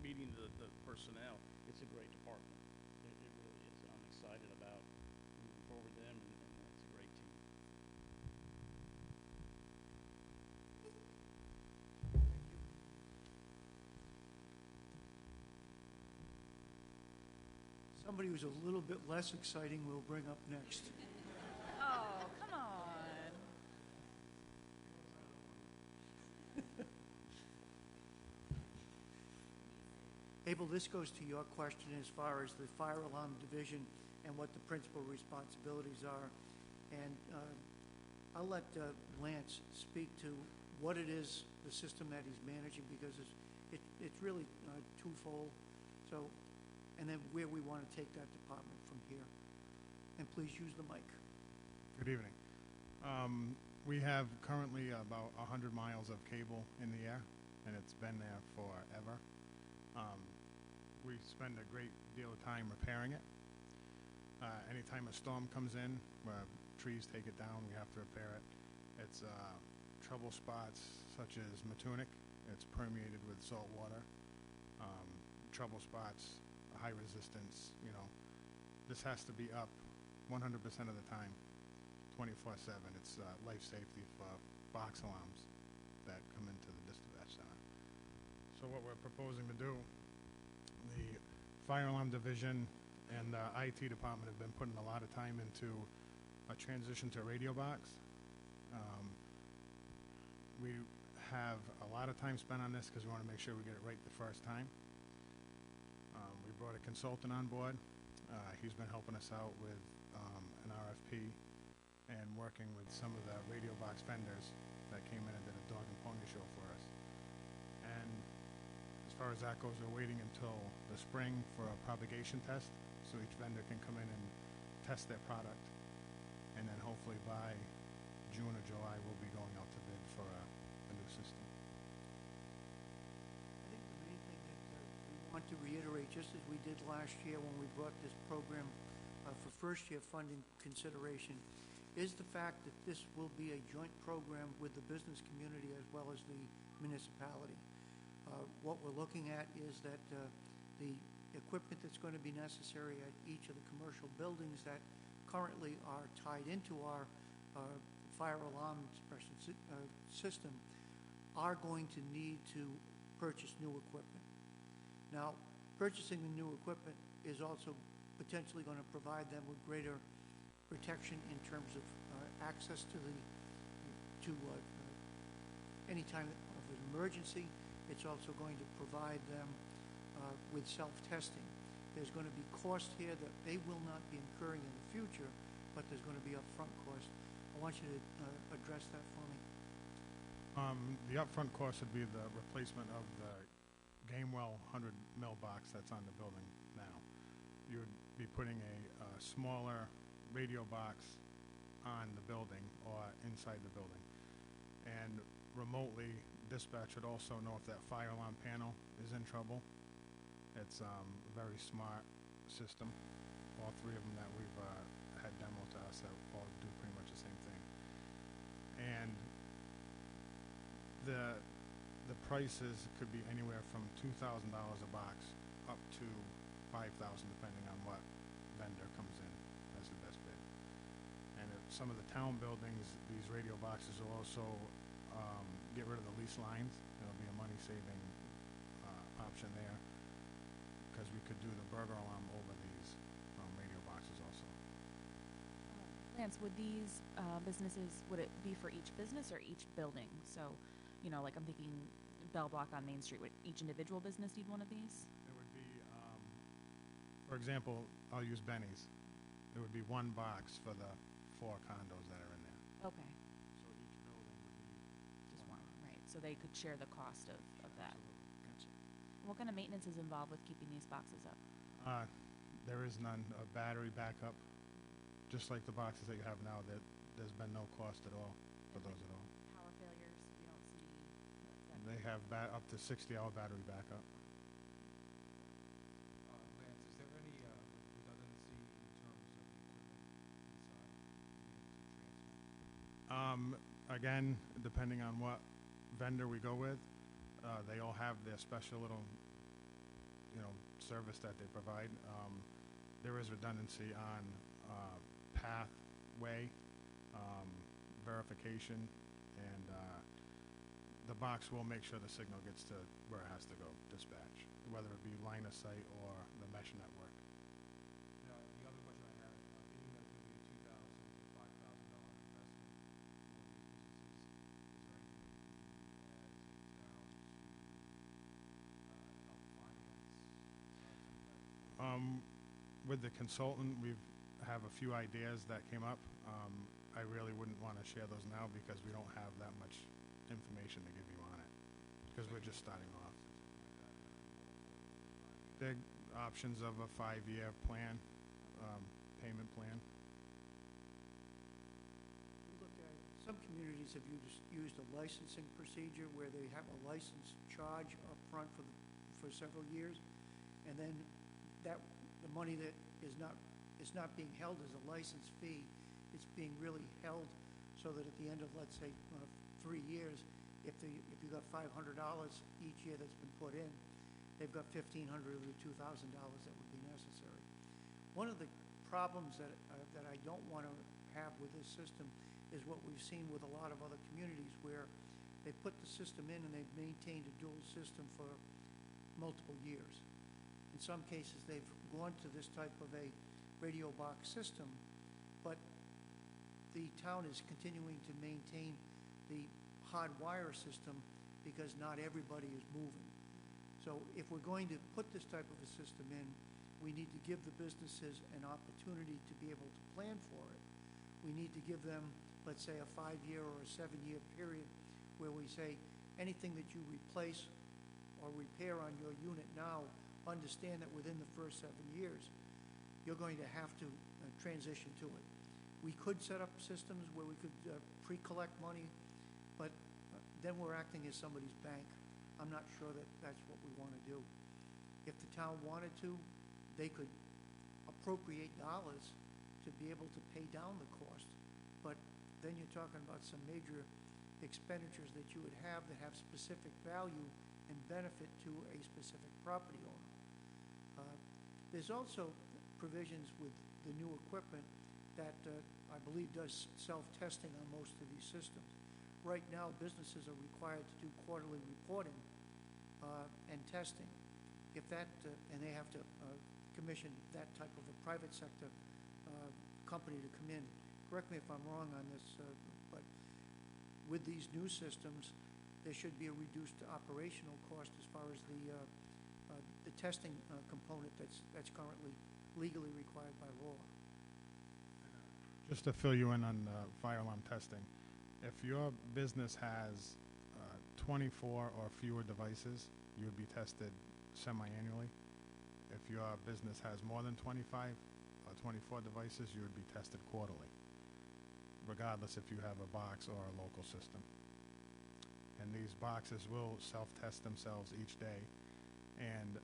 meeting the personnel, it's a great department. It really is. I'm excited about moving forward with them, and it's a great team. Somebody who's a little bit less exciting we'll bring up next. Oh, come on. Abel, this goes to your question as far as the fire alarm division and what the principal responsibilities are. And I'll let Lance speak to what it is, the system that he's managing, because it's really twofold. So, and then where we want to take that department from here. And please use the mic. Good evening. We have currently about 100 miles of cable in the air, and it's been there forever. We spend a great deal of time repairing it. Anytime a storm comes in, trees take it down, we have to repair it. It's trouble spots such as Matunic. It's permeated with salt water. Trouble spots, high resistance, this has to be up 100% of the time, 24/7. It's life safety for box alarms. that come into the dispatch center. So what we're proposing to do, the fire alarm division and the IT department have been putting a lot of time into a transition to a radio box. We have a lot of time spent on this because we want to make sure we get it right the first time. We brought a consultant on board. He's been helping us out with an RFP and working with some of the radio box vendors that came in and did a dog and pony show for us. And as far as that goes, we're waiting until the spring for a propagation test, so each vendor can come in and test their product. And then hopefully by June or July, we'll be going out to bid for a new system. I think the main thing that we want to reiterate, just as we did last year when we brought this program for first-year funding consideration, is the fact that this will be a joint program with the business community as well as the municipality. What we're looking at is that the equipment that's going to be necessary at each of the commercial buildings that currently are tied into our fire alarm suppression system are going to need to purchase new equipment. Now, purchasing the new equipment is also potentially going to provide them with greater protection in terms of access to any time of an emergency. It's also going to provide them with self-testing. There's going to be cost here that they will not be incurring in the future, but there's going to be upfront cost. I want you to address that for me. The upfront cost would be the replacement of the Gamewell 100 mil box that's on the building now. You would be putting a smaller radio box on the building or inside the building. And remotely, dispatch would also know if that fire alarm panel is in trouble. It's a very smart system. All three of them that we've had demo to us that all do pretty much the same thing. And the prices could be anywhere from $2,000 a box up to $5,000 depending on what vendor comes in as the best bid. And at some of the town buildings, these radio boxes will also get rid of the lease lines. It'll be a money-saving option there because we could do the burglar alarm over these radio boxes also. Lance, would these businesses, would it be for each business or each building? So, you know, like I'm thinking Bell Block on Main Street, would each individual business need one of these? It would be, for example, I'll use Benny's. It would be one box for the 4 condos that are in there. Okay. So each building would need Just one, right. So they could share the cost of that. Gotcha. What kind of maintenance is involved with keeping these boxes up? There is none. A battery backup, just like the boxes that you have now, there's been no cost at all for those at all. Power failures, we don't see. They have up to 60-hour battery backup. Lance, is there any redundancy in terms of the equipment inside? Again, depending on what vendor we go with, they all have their special little, service that they provide. There is redundancy on pathway verification, and the box will make sure the signal gets to where it has to go, dispatch, whether it be line of sight or the mesh network. The other question I had, being that it's going to be a $2,000 to $5,000 investment for these businesses, is there anything we can do as a town to help finance With the consultant, we have a few ideas that came up. I really wouldn't want to share those now because we don't have that much information to give you on it because we're just starting off. Big options of a 5-year plan, payment plan. We looked at, some communities have used a licensing procedure where they have a license charge up front for several years, and then the money that is not being held as a license fee. It's being really held so that at the end of, let's say, 3 years, if you got $500 each year that's been put in, they've got $1,500 of the $2,000 that would be necessary. One of the problems that I don't want to have with this system is what we've seen with a lot of other communities where They put the system in and they've maintained a dual system for multiple years. In some cases, they've gone to this type of a radio box system, but the town is continuing to maintain the hard wire system because not everybody is moving. So if we're going to put this type of a system in, we need to give the businesses an opportunity to be able to plan for it. We need to give them, let's say, a 5-year or a 7-year period where we say, anything that you replace or repair on your unit now, understand that within the first 7 years, you're going to have to transition to it. We could set up systems where we could pre-collect money, but then we're acting as somebody's bank. I'm not sure that that's what we want to do. If the town wanted to, they could appropriate dollars to be able to pay down the cost. But then you're talking about some major expenditures that you would have that have specific value and benefit to a specific property owner. There's also provisions with the new equipment that I believe does self-testing on most of these systems. Right now, businesses are required to do quarterly reporting and testing. If that, and they have to commission that type of a private sector company to come in. Correct me if I'm wrong on this, but with these new systems, there should be a reduced operational cost as far as the testing component that's currently legally required by law. Just to fill you in on fire alarm testing, if your business has 24 or fewer devices, you would be tested semi-annually. If your business has more than 25 or 24 devices, you would be tested quarterly, regardless if you have a box or a local system. And these boxes will self-test themselves each day. And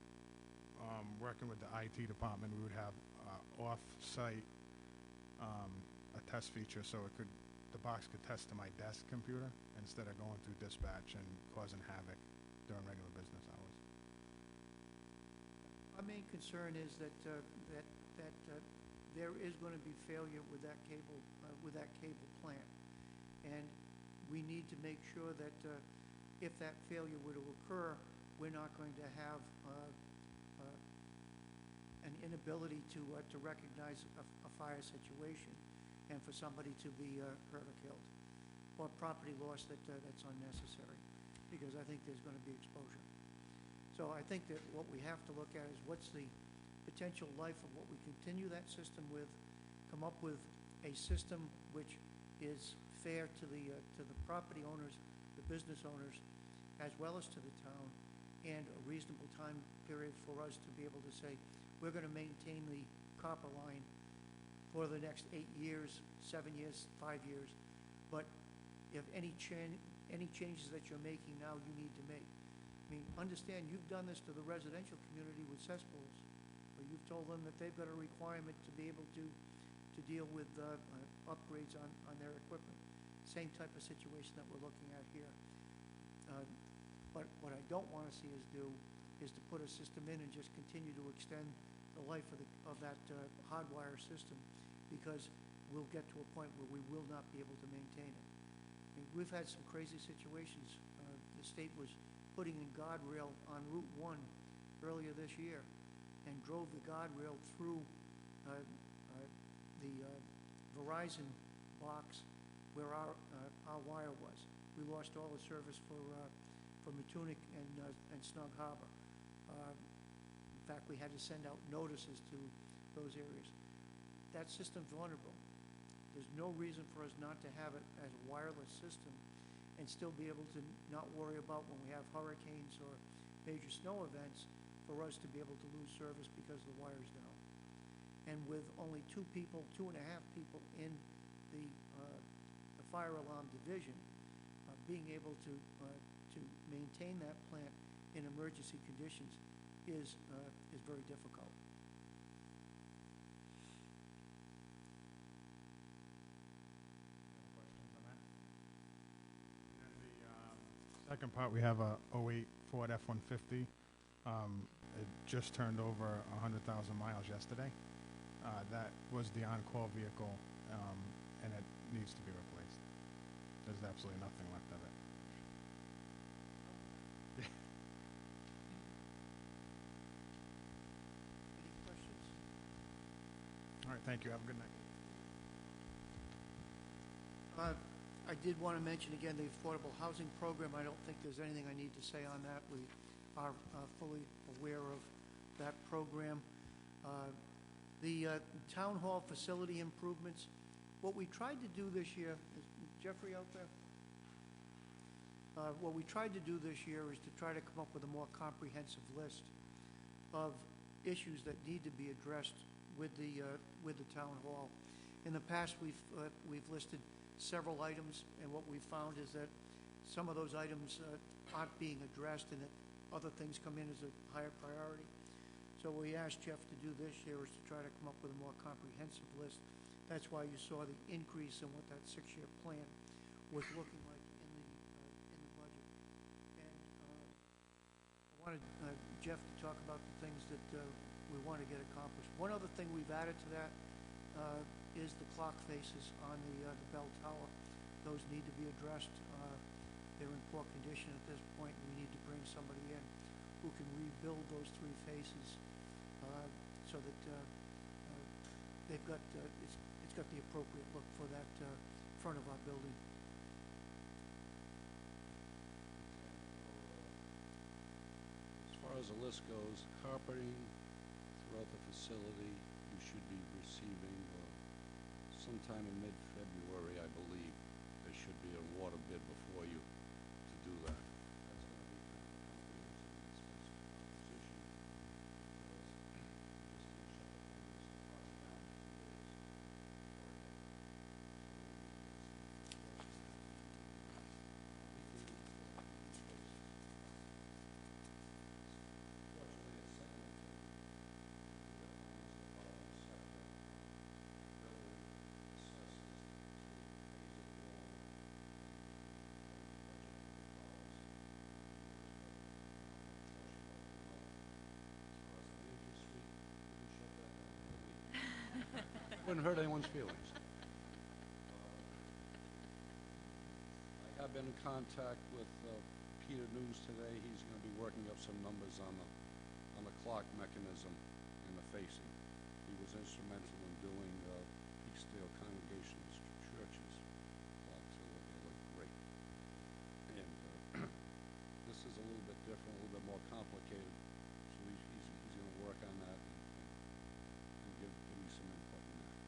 working with the IT department, we would have off-site a test feature, so the box could test to my desk computer instead of going through dispatch and causing havoc during regular business hours. Our main concern is that there is going to be failure with that cable plant, and we need to make sure that if that failure were to occur, we're not going to have an inability to recognize a fire situation, and for somebody to be hurt or killed, or property loss that's unnecessary, because I think there's going to be exposure. So I think that what we have to look at is what's the potential life of what we continue that system with, come up with a system which is fair to the property owners, the business owners, as well as to the town, and a reasonable time period for us to be able to say, we're going to maintain the copper line for the next 8 years, 7 years, 5 years, but if any changes that you're making now, you need to make. I mean, understand, you've done this to the residential community with cesspools, where you've told them that they've got a requirement to be able to deal with upgrades on their equipment. Same type of situation that we're looking at here. But what I don't want to see us do is to put a system in and just continue to extend the life of that hardwire system, because we'll get to a point where we will not be able to maintain it. I mean, we've had some crazy situations. The state was putting in guardrail on Route 1 earlier this year and drove the guardrail through the Verizon box where our wire was. We lost all the service for Matunic and Snug Harbor. In fact, we had to send out notices to those areas. That system's vulnerable. There's no reason for us not to have it as a wireless system and still be able to not worry about when we have hurricanes or major snow events for us to be able to lose service because the wire's down. And with only 2.5 people in the fire alarm division, being able to maintain that plant in emergency conditions is very difficult. Second part, we have a 08 Ford F-150. It just turned over 100,000 miles yesterday. That was the on-call vehicle, and it needs to be replaced. There's absolutely nothing left of it. All right, thank you. Have a good night. I did want to mention again the affordable housing program. I don't think there's anything I need to say on that. We are fully aware of that program. The town hall facility improvements, what we tried to do this year, is Jeffrey out there? What we tried to do this year is to try to come up with a more comprehensive list of issues that need to be addressed with the town hall. In the past, we've listed several items, and what we've found is that some of those items aren't being addressed, and that other things come in as a higher priority. So what we asked Jeff to do this year is to try to come up with a more comprehensive list. That's why you saw the increase in what that 6-year plan was looking like in the budget. And I wanted Jeff to talk about the things that we want to get accomplished. One other thing we've added to that is the clock faces on the bell tower. Those need to be addressed. They're in poor condition at this point. We need to bring somebody in who can rebuild those 3 faces so that they've got it's got the appropriate look for that front of our building. As far as the list goes, carpeting throughout the facility, you should be receiving sometime in mid-February, I believe. There should be a water bid before you to do that. That's going to be kind of comprehensive wouldn't hurt anyone's feelings. I have been in contact with Peter News today. He's going to be working up some numbers on the clock mechanism in the facing. He was instrumental in doing Peaksdale Congregation's Church's clocks. They look great. And this is a little bit different, a little bit more complicated. So he's going to work on that and give me some input on that.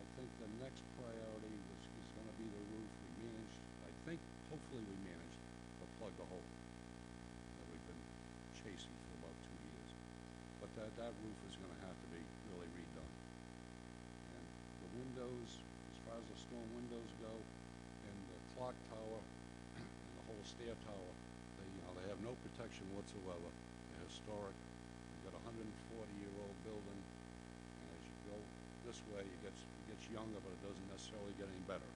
I think the next priority is going to be the roof. We managed, I think, hopefully we managed to plug the hole that we've been chasing for about 2 years. But that roof is going to have to be really redone. And the windows, as far as the storm windows go, and the clock tower and the whole stair tower, they have no protection whatsoever. They're historic. We've got a 140-year-old building, and as you go this way, it gets younger, but it doesn't necessarily get any better.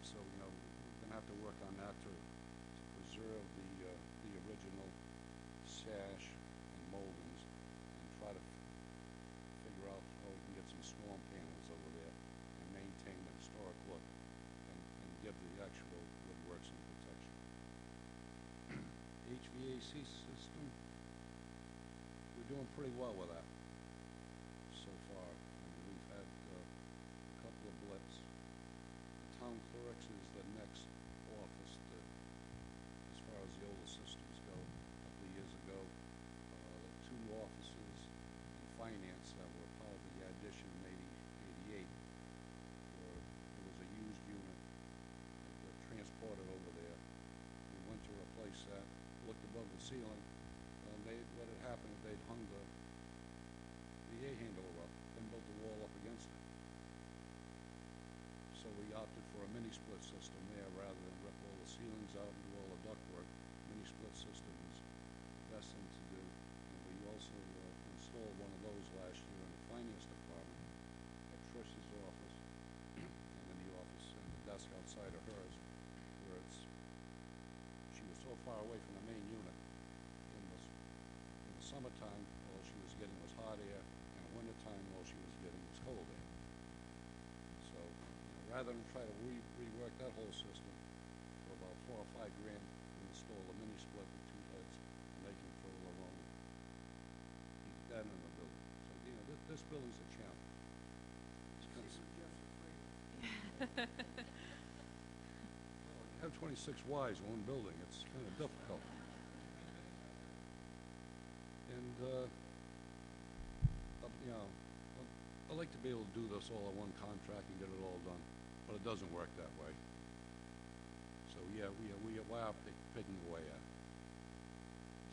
So, we're going to have to work on that to preserve the original sash and moldings and try to figure out how we can get some storm panels over there and maintain the historic look and give the actual woodwork some protection. HVAC system, we're doing pretty well with that so far. I mean, we've had a couple of blips. The town clerk's is the next office as far as the older systems go. A couple of years ago, the 2 offices in finance that were part of the addition in 88 it was a used unit that got transported over there. We went to replace that, looked above the ceiling, and what had happened is they'd hung the A-handle up and built a wall up against it. So we opted for a mini-split system there rather than rip all the ceilings out and do all the ductwork. Mini-split system is the best thing to do. And we also installed one of those last year in the finance department at Trish's office and in the office and the desk outside of hers, where she was so far away from the main unit. In the summertime, all she was getting was hot air, and in wintertime, all she was getting was cold air. So, rather than try to rework that whole system, for about $4 or $5 grand, we installed a mini split with 2 heads, and they control their own heat that in the building. So, this building's a challenge. It's kind of, well, you have 26 Ys in one building, it's kind of difficult. And, you know, I like to be able to do this all in one contract and get it all done, but it doesn't work that way. So, yeah, we are picking away at it.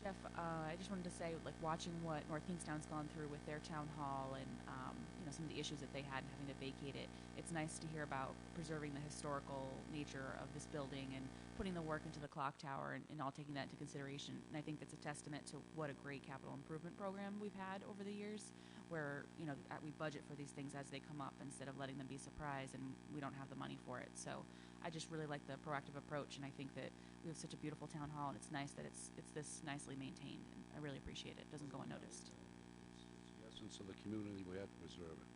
Jeff, I just wanted to say, like, watching what North Kingstown's gone through with their town hall and, you know, some of the issues that they had having to vacate it, it's nice to hear about preserving the historical nature of this building and putting the work into the clock tower and all taking that into consideration. And I think that's a testament to what a great capital improvement program we've had over the years, where, you know, we budget for these things as they come up instead of letting them be surprise and we don't have the money for it. So I just really like the proactive approach, and I think that we have such a beautiful town hall, and it's nice that it's this nicely maintained, and I really appreciate it. It doesn't go unnoticed. It's the essence of the community, we have to preserve it.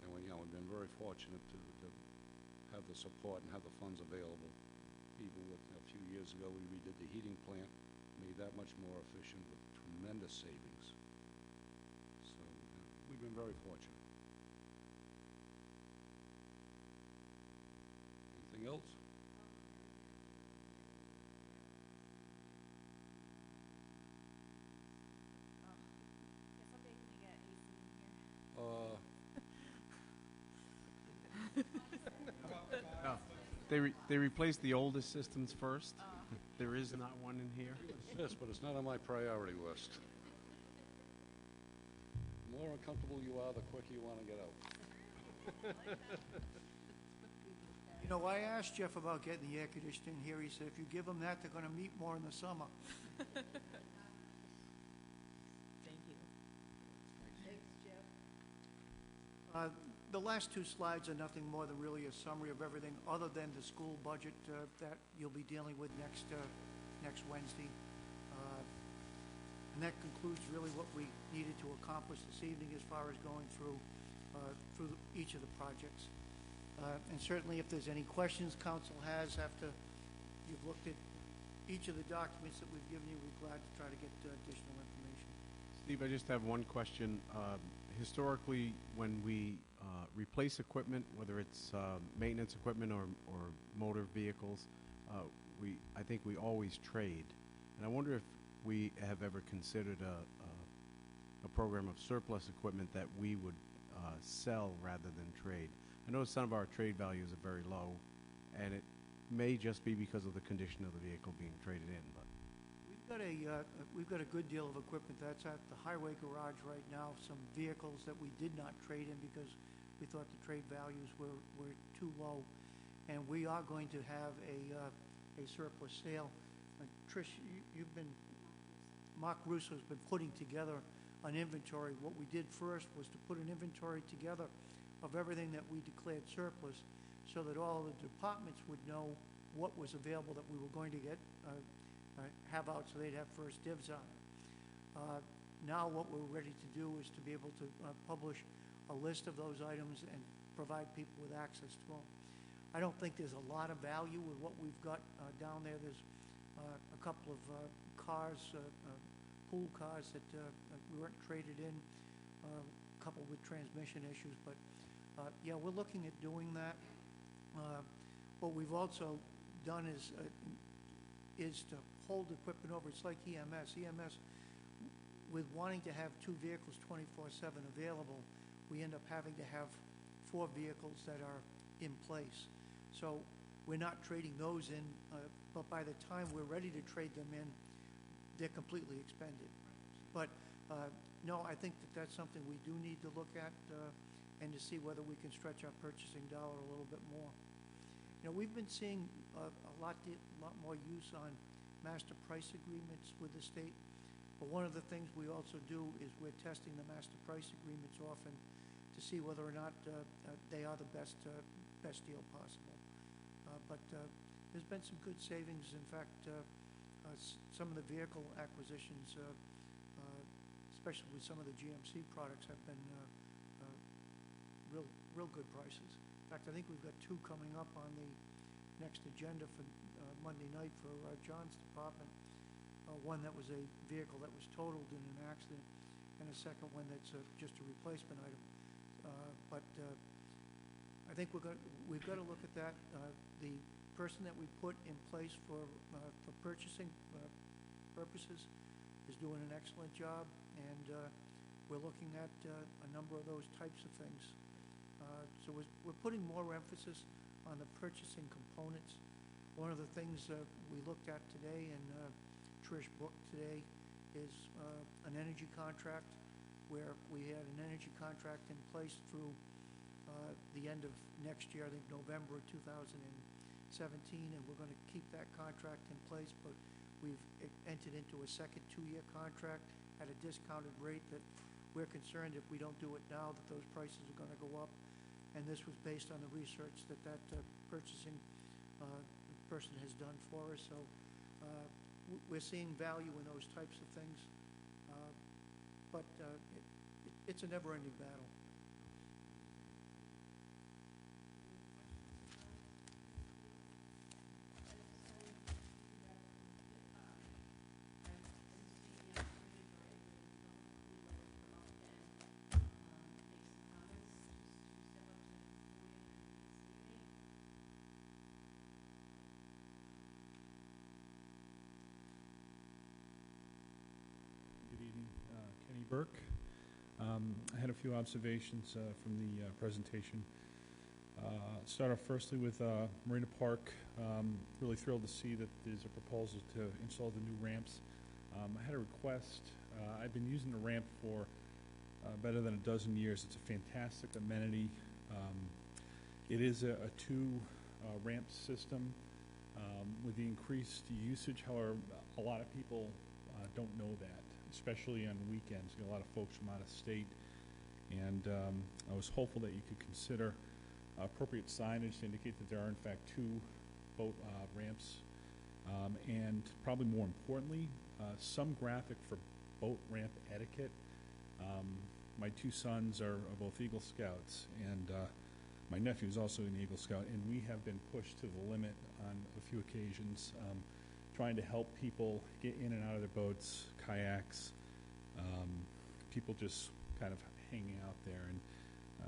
And we, you know, we've been very fortunate to have the support and have the funds available. Even with, a few years ago, we redid the heating plant, made that much more efficient with tremendous savings. So we've been very fortunate. Anything else? No, they replaced the oldest systems first. There is not one in here. Yes, but it's not on my priority list. The more uncomfortable you are, the quicker you want to get out. You know, I asked Jeff about getting the air conditioning here. He said if you give them that, they're going to meet more in the summer. Thank you. Thanks, Jeff. The last two slides are nothing more than really a summary of everything other than the school budget that you'll be dealing with next Wednesday. And that concludes really what we needed to accomplish this evening as far as going through each of the projects. And certainly if there's any questions council has after you've looked at each of the documents that we've given you, we're glad to try to get additional information. Steve, I just have one question. Historically, when we replace equipment, whether it's maintenance equipment or motor vehicles, I think we always trade. And I wonder if we have ever considered a program of surplus equipment that we would sell rather than trade. I know some of our trade values are very low, and it may just be because of the condition of the vehicle being traded in. But we've got a good deal of equipment that's at the highway garage right now. Some vehicles that we did not trade in because we thought the trade values were too low, and we are going to have a surplus sale. Trish, Mark Russo's been putting together an inventory. What we did first was to put an inventory together of everything that we declared surplus, so that all of the departments would know what was available that we were going to get have out, so they'd have first dibs on it. Now what we're ready to do is to be able to publish a list of those items and provide people with access to them. I don't think there's a lot of value with what we've got down there. There's a couple of cars, pool cars that we weren't traded in, coupled with transmission issues. But yeah, we're looking at doing that. What we've also done is to hold equipment over. It's like EMS. EMS, with wanting to have two vehicles 24/7 available, we end up having to have 4 vehicles that are in place. So we're not trading those in, but by the time we're ready to trade them in, they're completely expended. But no, I think that that's something we do need to look at and to see whether we can stretch our purchasing dollar a little bit more. You know, we've been seeing a lot more use on master price agreements with the state. But one of the things we also do is we're testing the master price agreements often to see whether or not they are the best deal possible. But there's been some good savings. In fact, some of the vehicle acquisitions, especially with some of the GMC products, have been real good prices. In fact, I think we've got 2 coming up on the next agenda for Monday night for John's department. One that was a vehicle that was totaled in an accident, and a second one that's just a replacement item. But I think we've got to look at that. The person that we put in place for purchasing purposes is doing an excellent job, and we're looking at a number of those types of things. So we're putting more emphasis on the purchasing components. One of the things we looked at today, and Trish booked today, is an energy contract, where we had an energy contract in place through the end of next year, I think November of 2017, and we're going to keep that contract in place, but we've entered into a second 2-year contract at a discounted rate that we're concerned if we don't do it now that those prices are going to go up. And this was based on the research that purchasing person has done for us. So we're seeing value in those types of things, but it's a never-ending battle. Burke. I had a few observations from the presentation. Start off firstly with Marina Park. Really thrilled to see that there's a proposal to install the new ramps. I had a request. I've been using the ramp for better than a dozen years. It's a fantastic amenity. It is a two ramp system. With the increased usage, however, a lot of people don't know that, especially on weekends. You know, a lot of folks from out of state, and I was hopeful that you could consider appropriate signage to indicate that there are in fact two boat ramps, and probably more importantly, some graphic for boat ramp etiquette. My two sons are both Eagle Scouts, and my nephew is also an Eagle Scout, and we have been pushed to the limit on a few occasions, trying to help people get in and out of their boats, kayaks, people just kind of hanging out there. And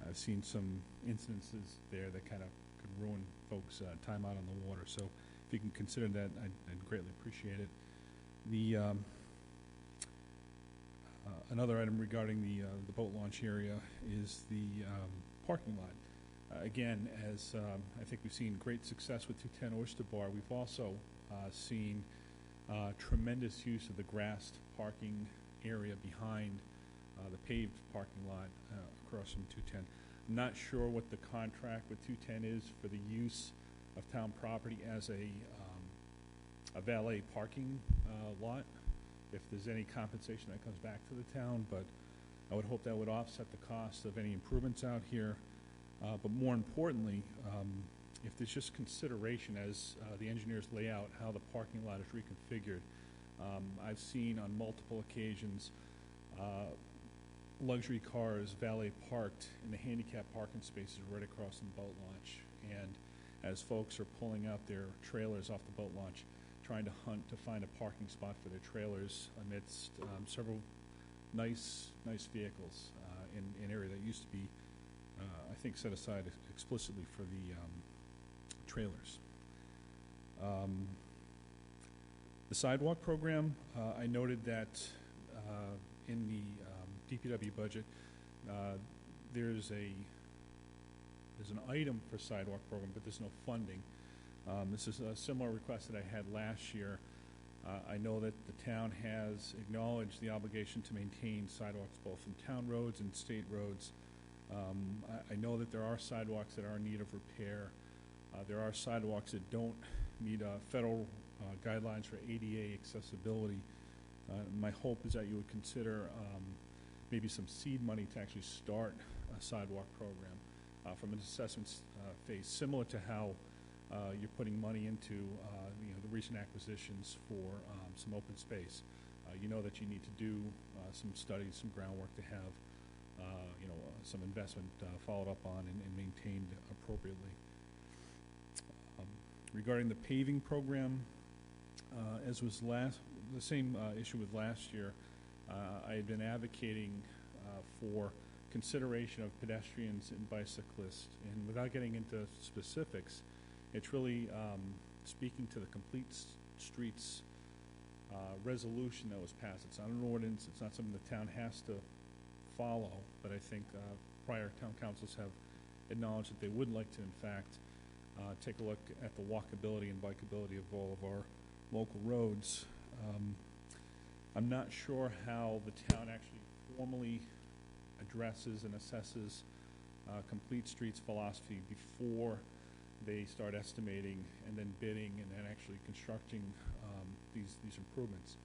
I've seen some incidences there that kind of could ruin folks' time out on the water. So if you can consider that, I'd greatly appreciate it. The another item regarding the boat launch area is the parking lot. Again, as I think we've seen great success with 210 Oyster Bar, we've also seen tremendous use of the grassed parking area behind the paved parking lot across from 210. I'm not sure what the contract with 210 is for the use of town property as a valet parking lot, if there's any compensation that comes back to the town, but I would hope that would offset the cost of any improvements out here. But more importantly, if there's just consideration as the engineers lay out how the parking lot is reconfigured, I've seen on multiple occasions luxury cars valet parked in the handicap parking spaces right across from the boat launch. And as folks are pulling out their trailers off the boat launch, trying to hunt to find a parking spot for their trailers amidst several nice vehicles in an area that used to be, I think, set aside explicitly for the trailers. The sidewalk program, I noted that in the DPW budget, there's an item for sidewalk program, but there's no funding. This is a similar request that I had last year. I know that the town has acknowledged the obligation to maintain sidewalks both from town roads and state roads. I know that there are sidewalks that are in need of repair. There are sidewalks that don't meet federal guidelines for ADA accessibility. My hope is that you would consider maybe some seed money to actually start a sidewalk program from an assessment phase, similar to how you're putting money into the recent acquisitions for some open space. You know that you need to do some studies, some groundwork to have some investment followed up on and maintained appropriately. Regarding the paving program, as was the same issue with last year, I had been advocating for consideration of pedestrians and bicyclists, and without getting into specifics, it's really speaking to the complete streets resolution that was passed. It's not an ordinance. It's not something the town has to follow, but I think prior town councils have acknowledged that they would like to, in fact, take a look at the walkability and bikeability of all of our local roads. I'm not sure how the town actually formally addresses and assesses complete streets philosophy before they start estimating and then bidding and then actually constructing these improvements.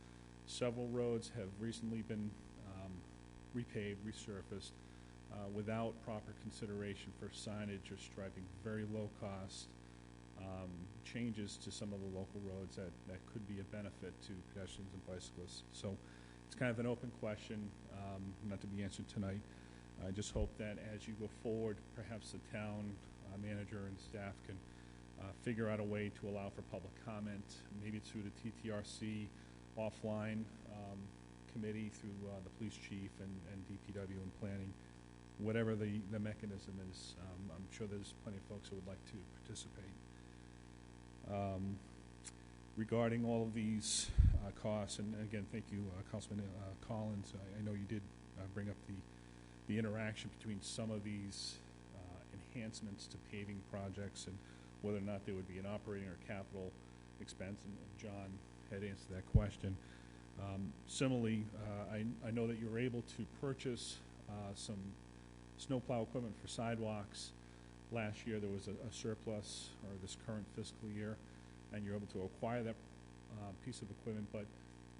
Several roads have recently been repaved, resurfaced, without proper consideration for signage or striping, very low cost changes to some of the local roads that could be a benefit to pedestrians and bicyclists. So it's kind of an open question, not to be answered tonight. I just hope that as you go forward, perhaps the town manager and staff can figure out a way to allow for public comment, maybe through the TTRC offline committee, through the police chief and DPW and planning, whatever the mechanism is. I'm sure there's plenty of folks who would like to participate. Regarding all of these costs, and again, thank you, Councilman Collins. I know you did bring up the interaction between some of these enhancements to paving projects and whether or not they would be an operating or capital expense, and John had answered that question. Similarly, I know that you were able to purchase some snowplow equipment for sidewalks. Last year there was a surplus, or this current fiscal year, and you're able to acquire that piece of equipment, but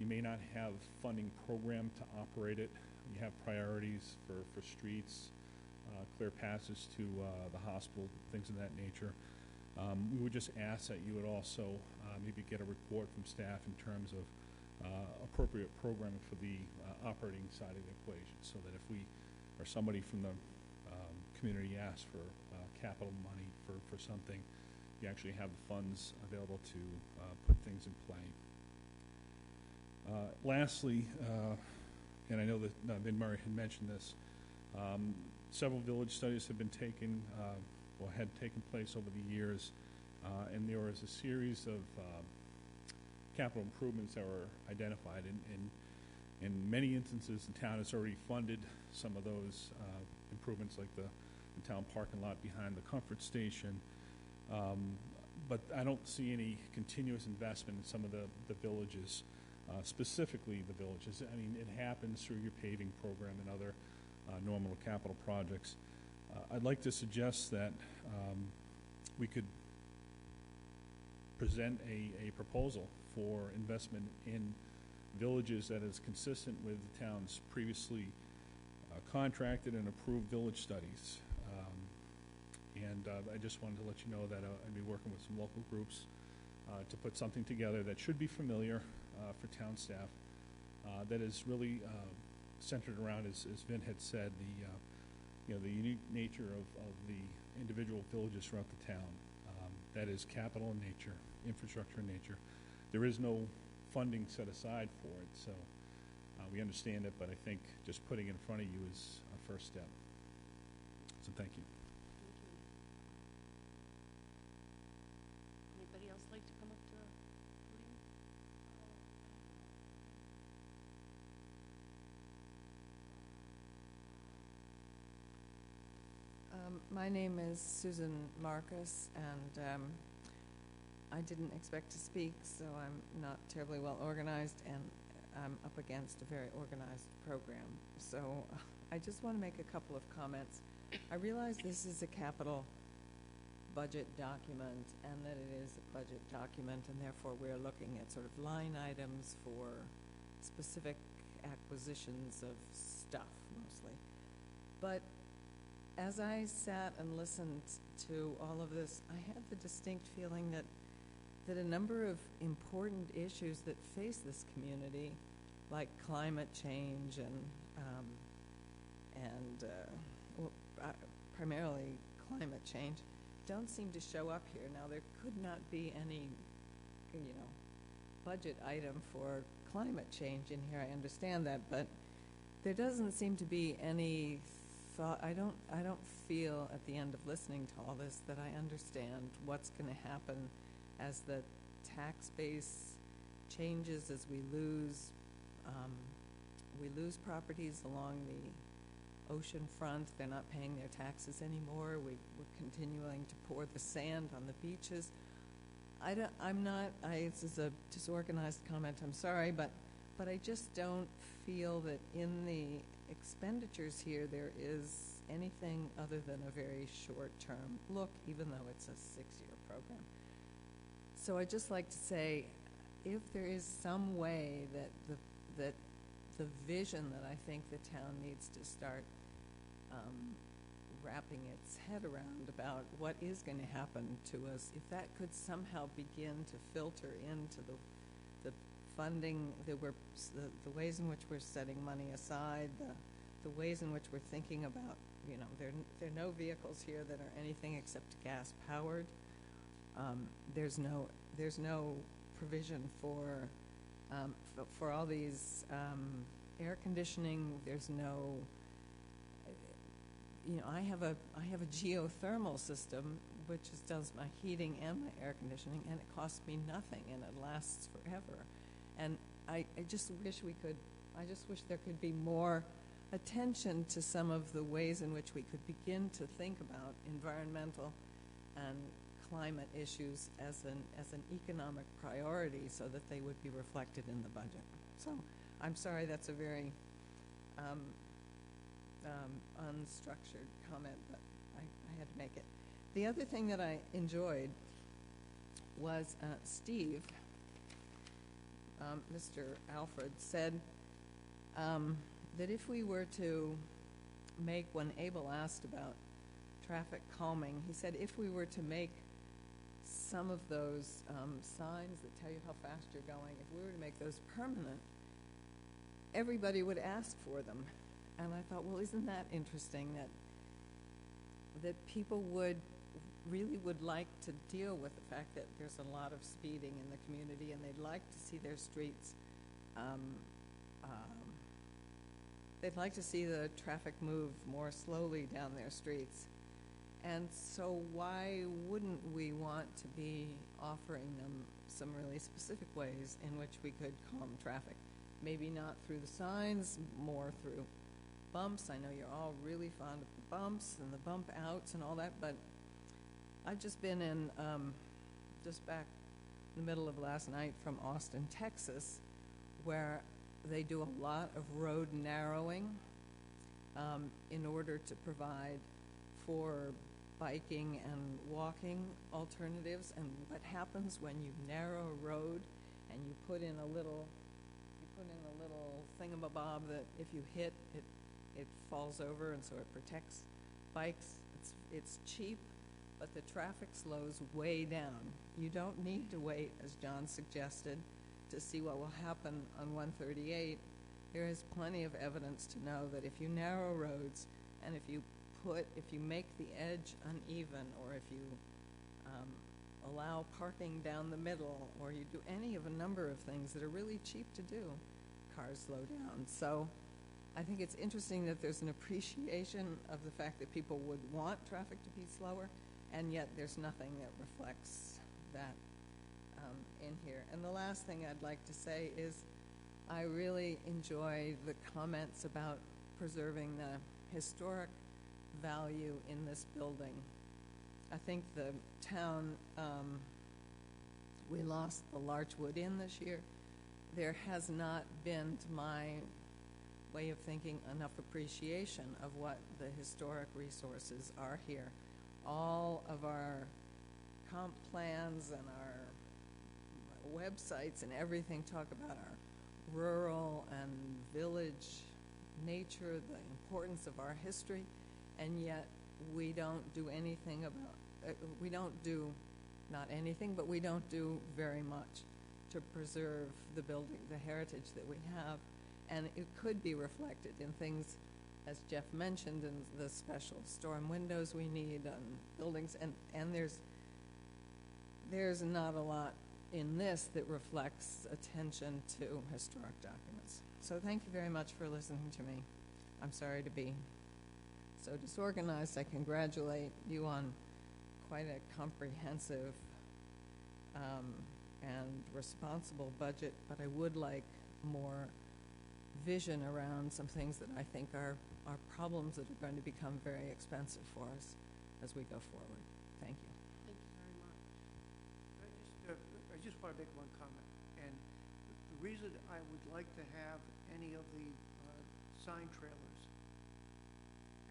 you may not have funding program to operate it. You have priorities for streets, clear passage to the hospital, things of that nature. We would just ask that you would also maybe get a report from staff in terms of appropriate programming for the operating side of the equation, so that if we or somebody from the community asks for capital money for something, you actually have the funds available to put things in play. Lastly, and I know that Vin Murray had mentioned this, several village studies have been taken, or had taken place over the years, and there was a series of capital improvements that were identified. In many instances, the town has already funded some of those improvements, like the town parking lot behind the comfort station. But I don't see any continuous investment in some of the villages, specifically the villages. I mean, it happens through your paving program and other normal capital projects. I'd like to suggest that we could present a proposal for investment in villages that is consistent with the town's previously contracted and approved village studies. And I just wanted to let you know that I'd be working with some local groups to put something together that should be familiar for town staff, that is really centered around, as Vin had said, the unique nature of the individual villages throughout the town. That is capital in nature, infrastructure in nature. There is no funding set aside for it, so we understand it, but I think just putting it in front of you is a first step. So thank you. Anybody else like to come up to the podium? My name is Susan Marcus, and I didn't expect to speak, so I'm not terribly well organized, and I'm up against a very organized program. So I just want to make a couple of comments. I realize this is a capital budget document, and that it is a budget document, and therefore we're looking at sort of line items for specific acquisitions of stuff, mostly. But as I sat and listened to all of this, I had the distinct feeling that a number of important issues that face this community, like climate change and primarily climate change, don't seem to show up here. Now, there could not be any, budget item for climate change in here, I understand that, but there doesn't seem to be any thought, I don't feel at the end of listening to all this that I understand what's going to happen as the tax base changes, as we lose properties along the ocean front. They're not paying their taxes anymore. We're continuing to pour the sand on the beaches. This is a disorganized comment, I'm sorry, but I just don't feel that in the expenditures here there is anything other than a very short-term look, even though it's a 6-year program. So I'd just like to say, if there is some way that the vision that I think the town needs to start wrapping its head around about what is going to happen to us, if that could somehow begin to filter into the funding that the ways in which we're setting money aside, the ways in which we're thinking about, there are no vehicles here that are anything except gas powered. There's no provision for all these air conditioning. There's no, I have a geothermal system which does my heating and my air conditioning, and it costs me nothing, and it lasts forever. And I just wish there could be more attention to some of the ways in which we could begin to think about environmental and climate issues as an economic priority, so that they would be reflected in the budget. So I'm sorry, that's a very unstructured comment, but I had to make it. The other thing that I enjoyed was Steve, Mr. Alfred, said that if we were to make, when Abel asked about traffic calming, he said if we were to make some of those signs that tell you how fast you're going, if we were to make those permanent, everybody would ask for them. And I thought, well, isn't that interesting that people would like to deal with the fact that there's a lot of speeding in the community, and they'd like to see their streets, they'd like to see the traffic move more slowly down their streets. And so why wouldn't we want to be offering them some really specific ways in which we could calm traffic? Maybe not through the signs, more through bumps. I know you're all really fond of the bumps and the bump outs and all that, but I've just been in, just back in the middle of last night from Austin, Texas, where they do a lot of road narrowing in order to provide for biking and walking alternatives. And what happens when you narrow a road and you put in a little thingamabob that if you hit it falls over, and so it protects bikes. It's cheap, but the traffic slows way down. You don't need to wait, as John suggested, to see what will happen on 138. There is plenty of evidence to know that if you narrow roads, and if you make the edge uneven, or if you allow parking down the middle, or you do any of a number of things that are really cheap to do, cars slow down. So I think it's interesting that there's an appreciation of the fact that people would want traffic to be slower, and yet there's nothing that reflects that in here. And the last thing I'd like to say is I really enjoy the comments about preserving the historic value in this building. I think the town, we lost the Larchwood Inn this year. There has not been, to my way of thinking, enough appreciation of what the historic resources are here. All of our comp plans and our websites and everything talk about our rural and village nature, the importance of our history, and yet we don't do anything about, we don't do, not anything, but we don't do very much to preserve the building, the heritage that we have. And it could be reflected in things, as Jeff mentioned, in the special storm windows we need on buildings, and there's not a lot in this that reflects attention to historic documents. So thank you very much for listening to me. I'm sorry to be so disorganized. I congratulate you on quite a comprehensive and responsible budget, but I would like more vision around some things that I think are problems that are going to become very expensive for us as we go forward. Thank you. Thank you very much. I just want to make one comment. And the reason I would like to have any of the sign trailers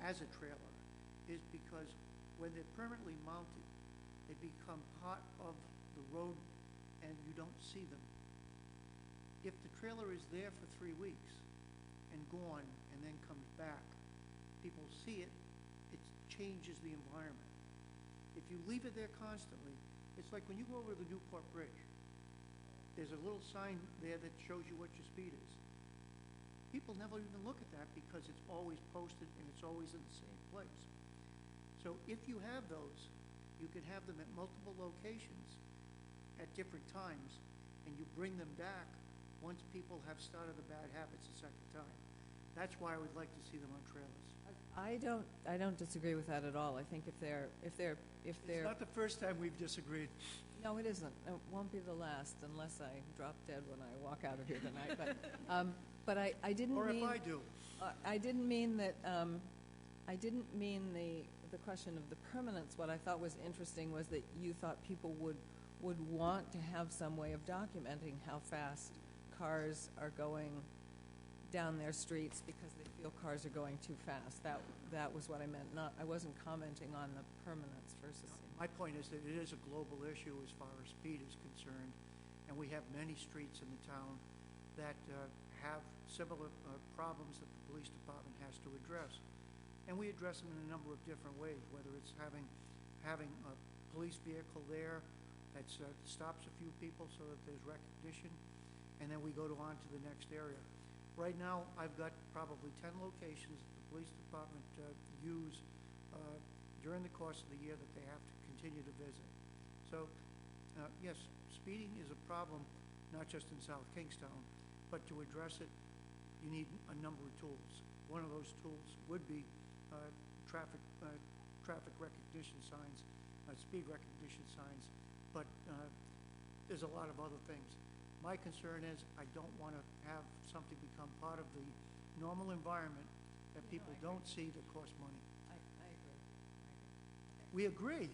as a trailer is because when they're permanently mounted, they become part of the road and you don't see them. If the trailer is there for 3 weeks and gone and then comes back, people see it, it changes the environment. If you leave it there constantly, it's like when you go over the Newport Bridge, there's a little sign there that shows you what your speed is. People never even look at that because it's always posted and it's always in the same place. So if you have those, you can have them at multiple locations at different times, and you bring them back once people have started the bad habits a second time. That's why I would like to see them on trailers. I don't disagree with that at all. I think if they're It's not the first time we've disagreed. No, it isn't. It won't be the last unless I drop dead when I walk out of here tonight. But I didn't Or mean. if I do. I didn't mean that. I didn't mean the question of the permanence. What I thought was interesting was that you thought people would want to have some way of documenting how fast cars are going down their streets because they feel cars are going too fast. That was what I meant. I wasn't commenting on the permanence versus. My point is that it is a global issue as far as speed is concerned, and we have many streets in the town that have similar problems that the police department has to address. And we address them in a number of different ways, whether it's having a police vehicle there that stops a few people so that there's recognition, and then we go on to the next area. Right now, I've got probably 10 locations that the police department use during the course of the year that they have to continue to visit. So, yes, speeding is a problem, not just in South Kingstown, but to address it, you need a number of tools. One of those tools would be traffic recognition signs, speed recognition signs, but there's a lot of other things. My concern is I don't want to have something become part of the normal environment that people don't see that costs money. I agree. We agree.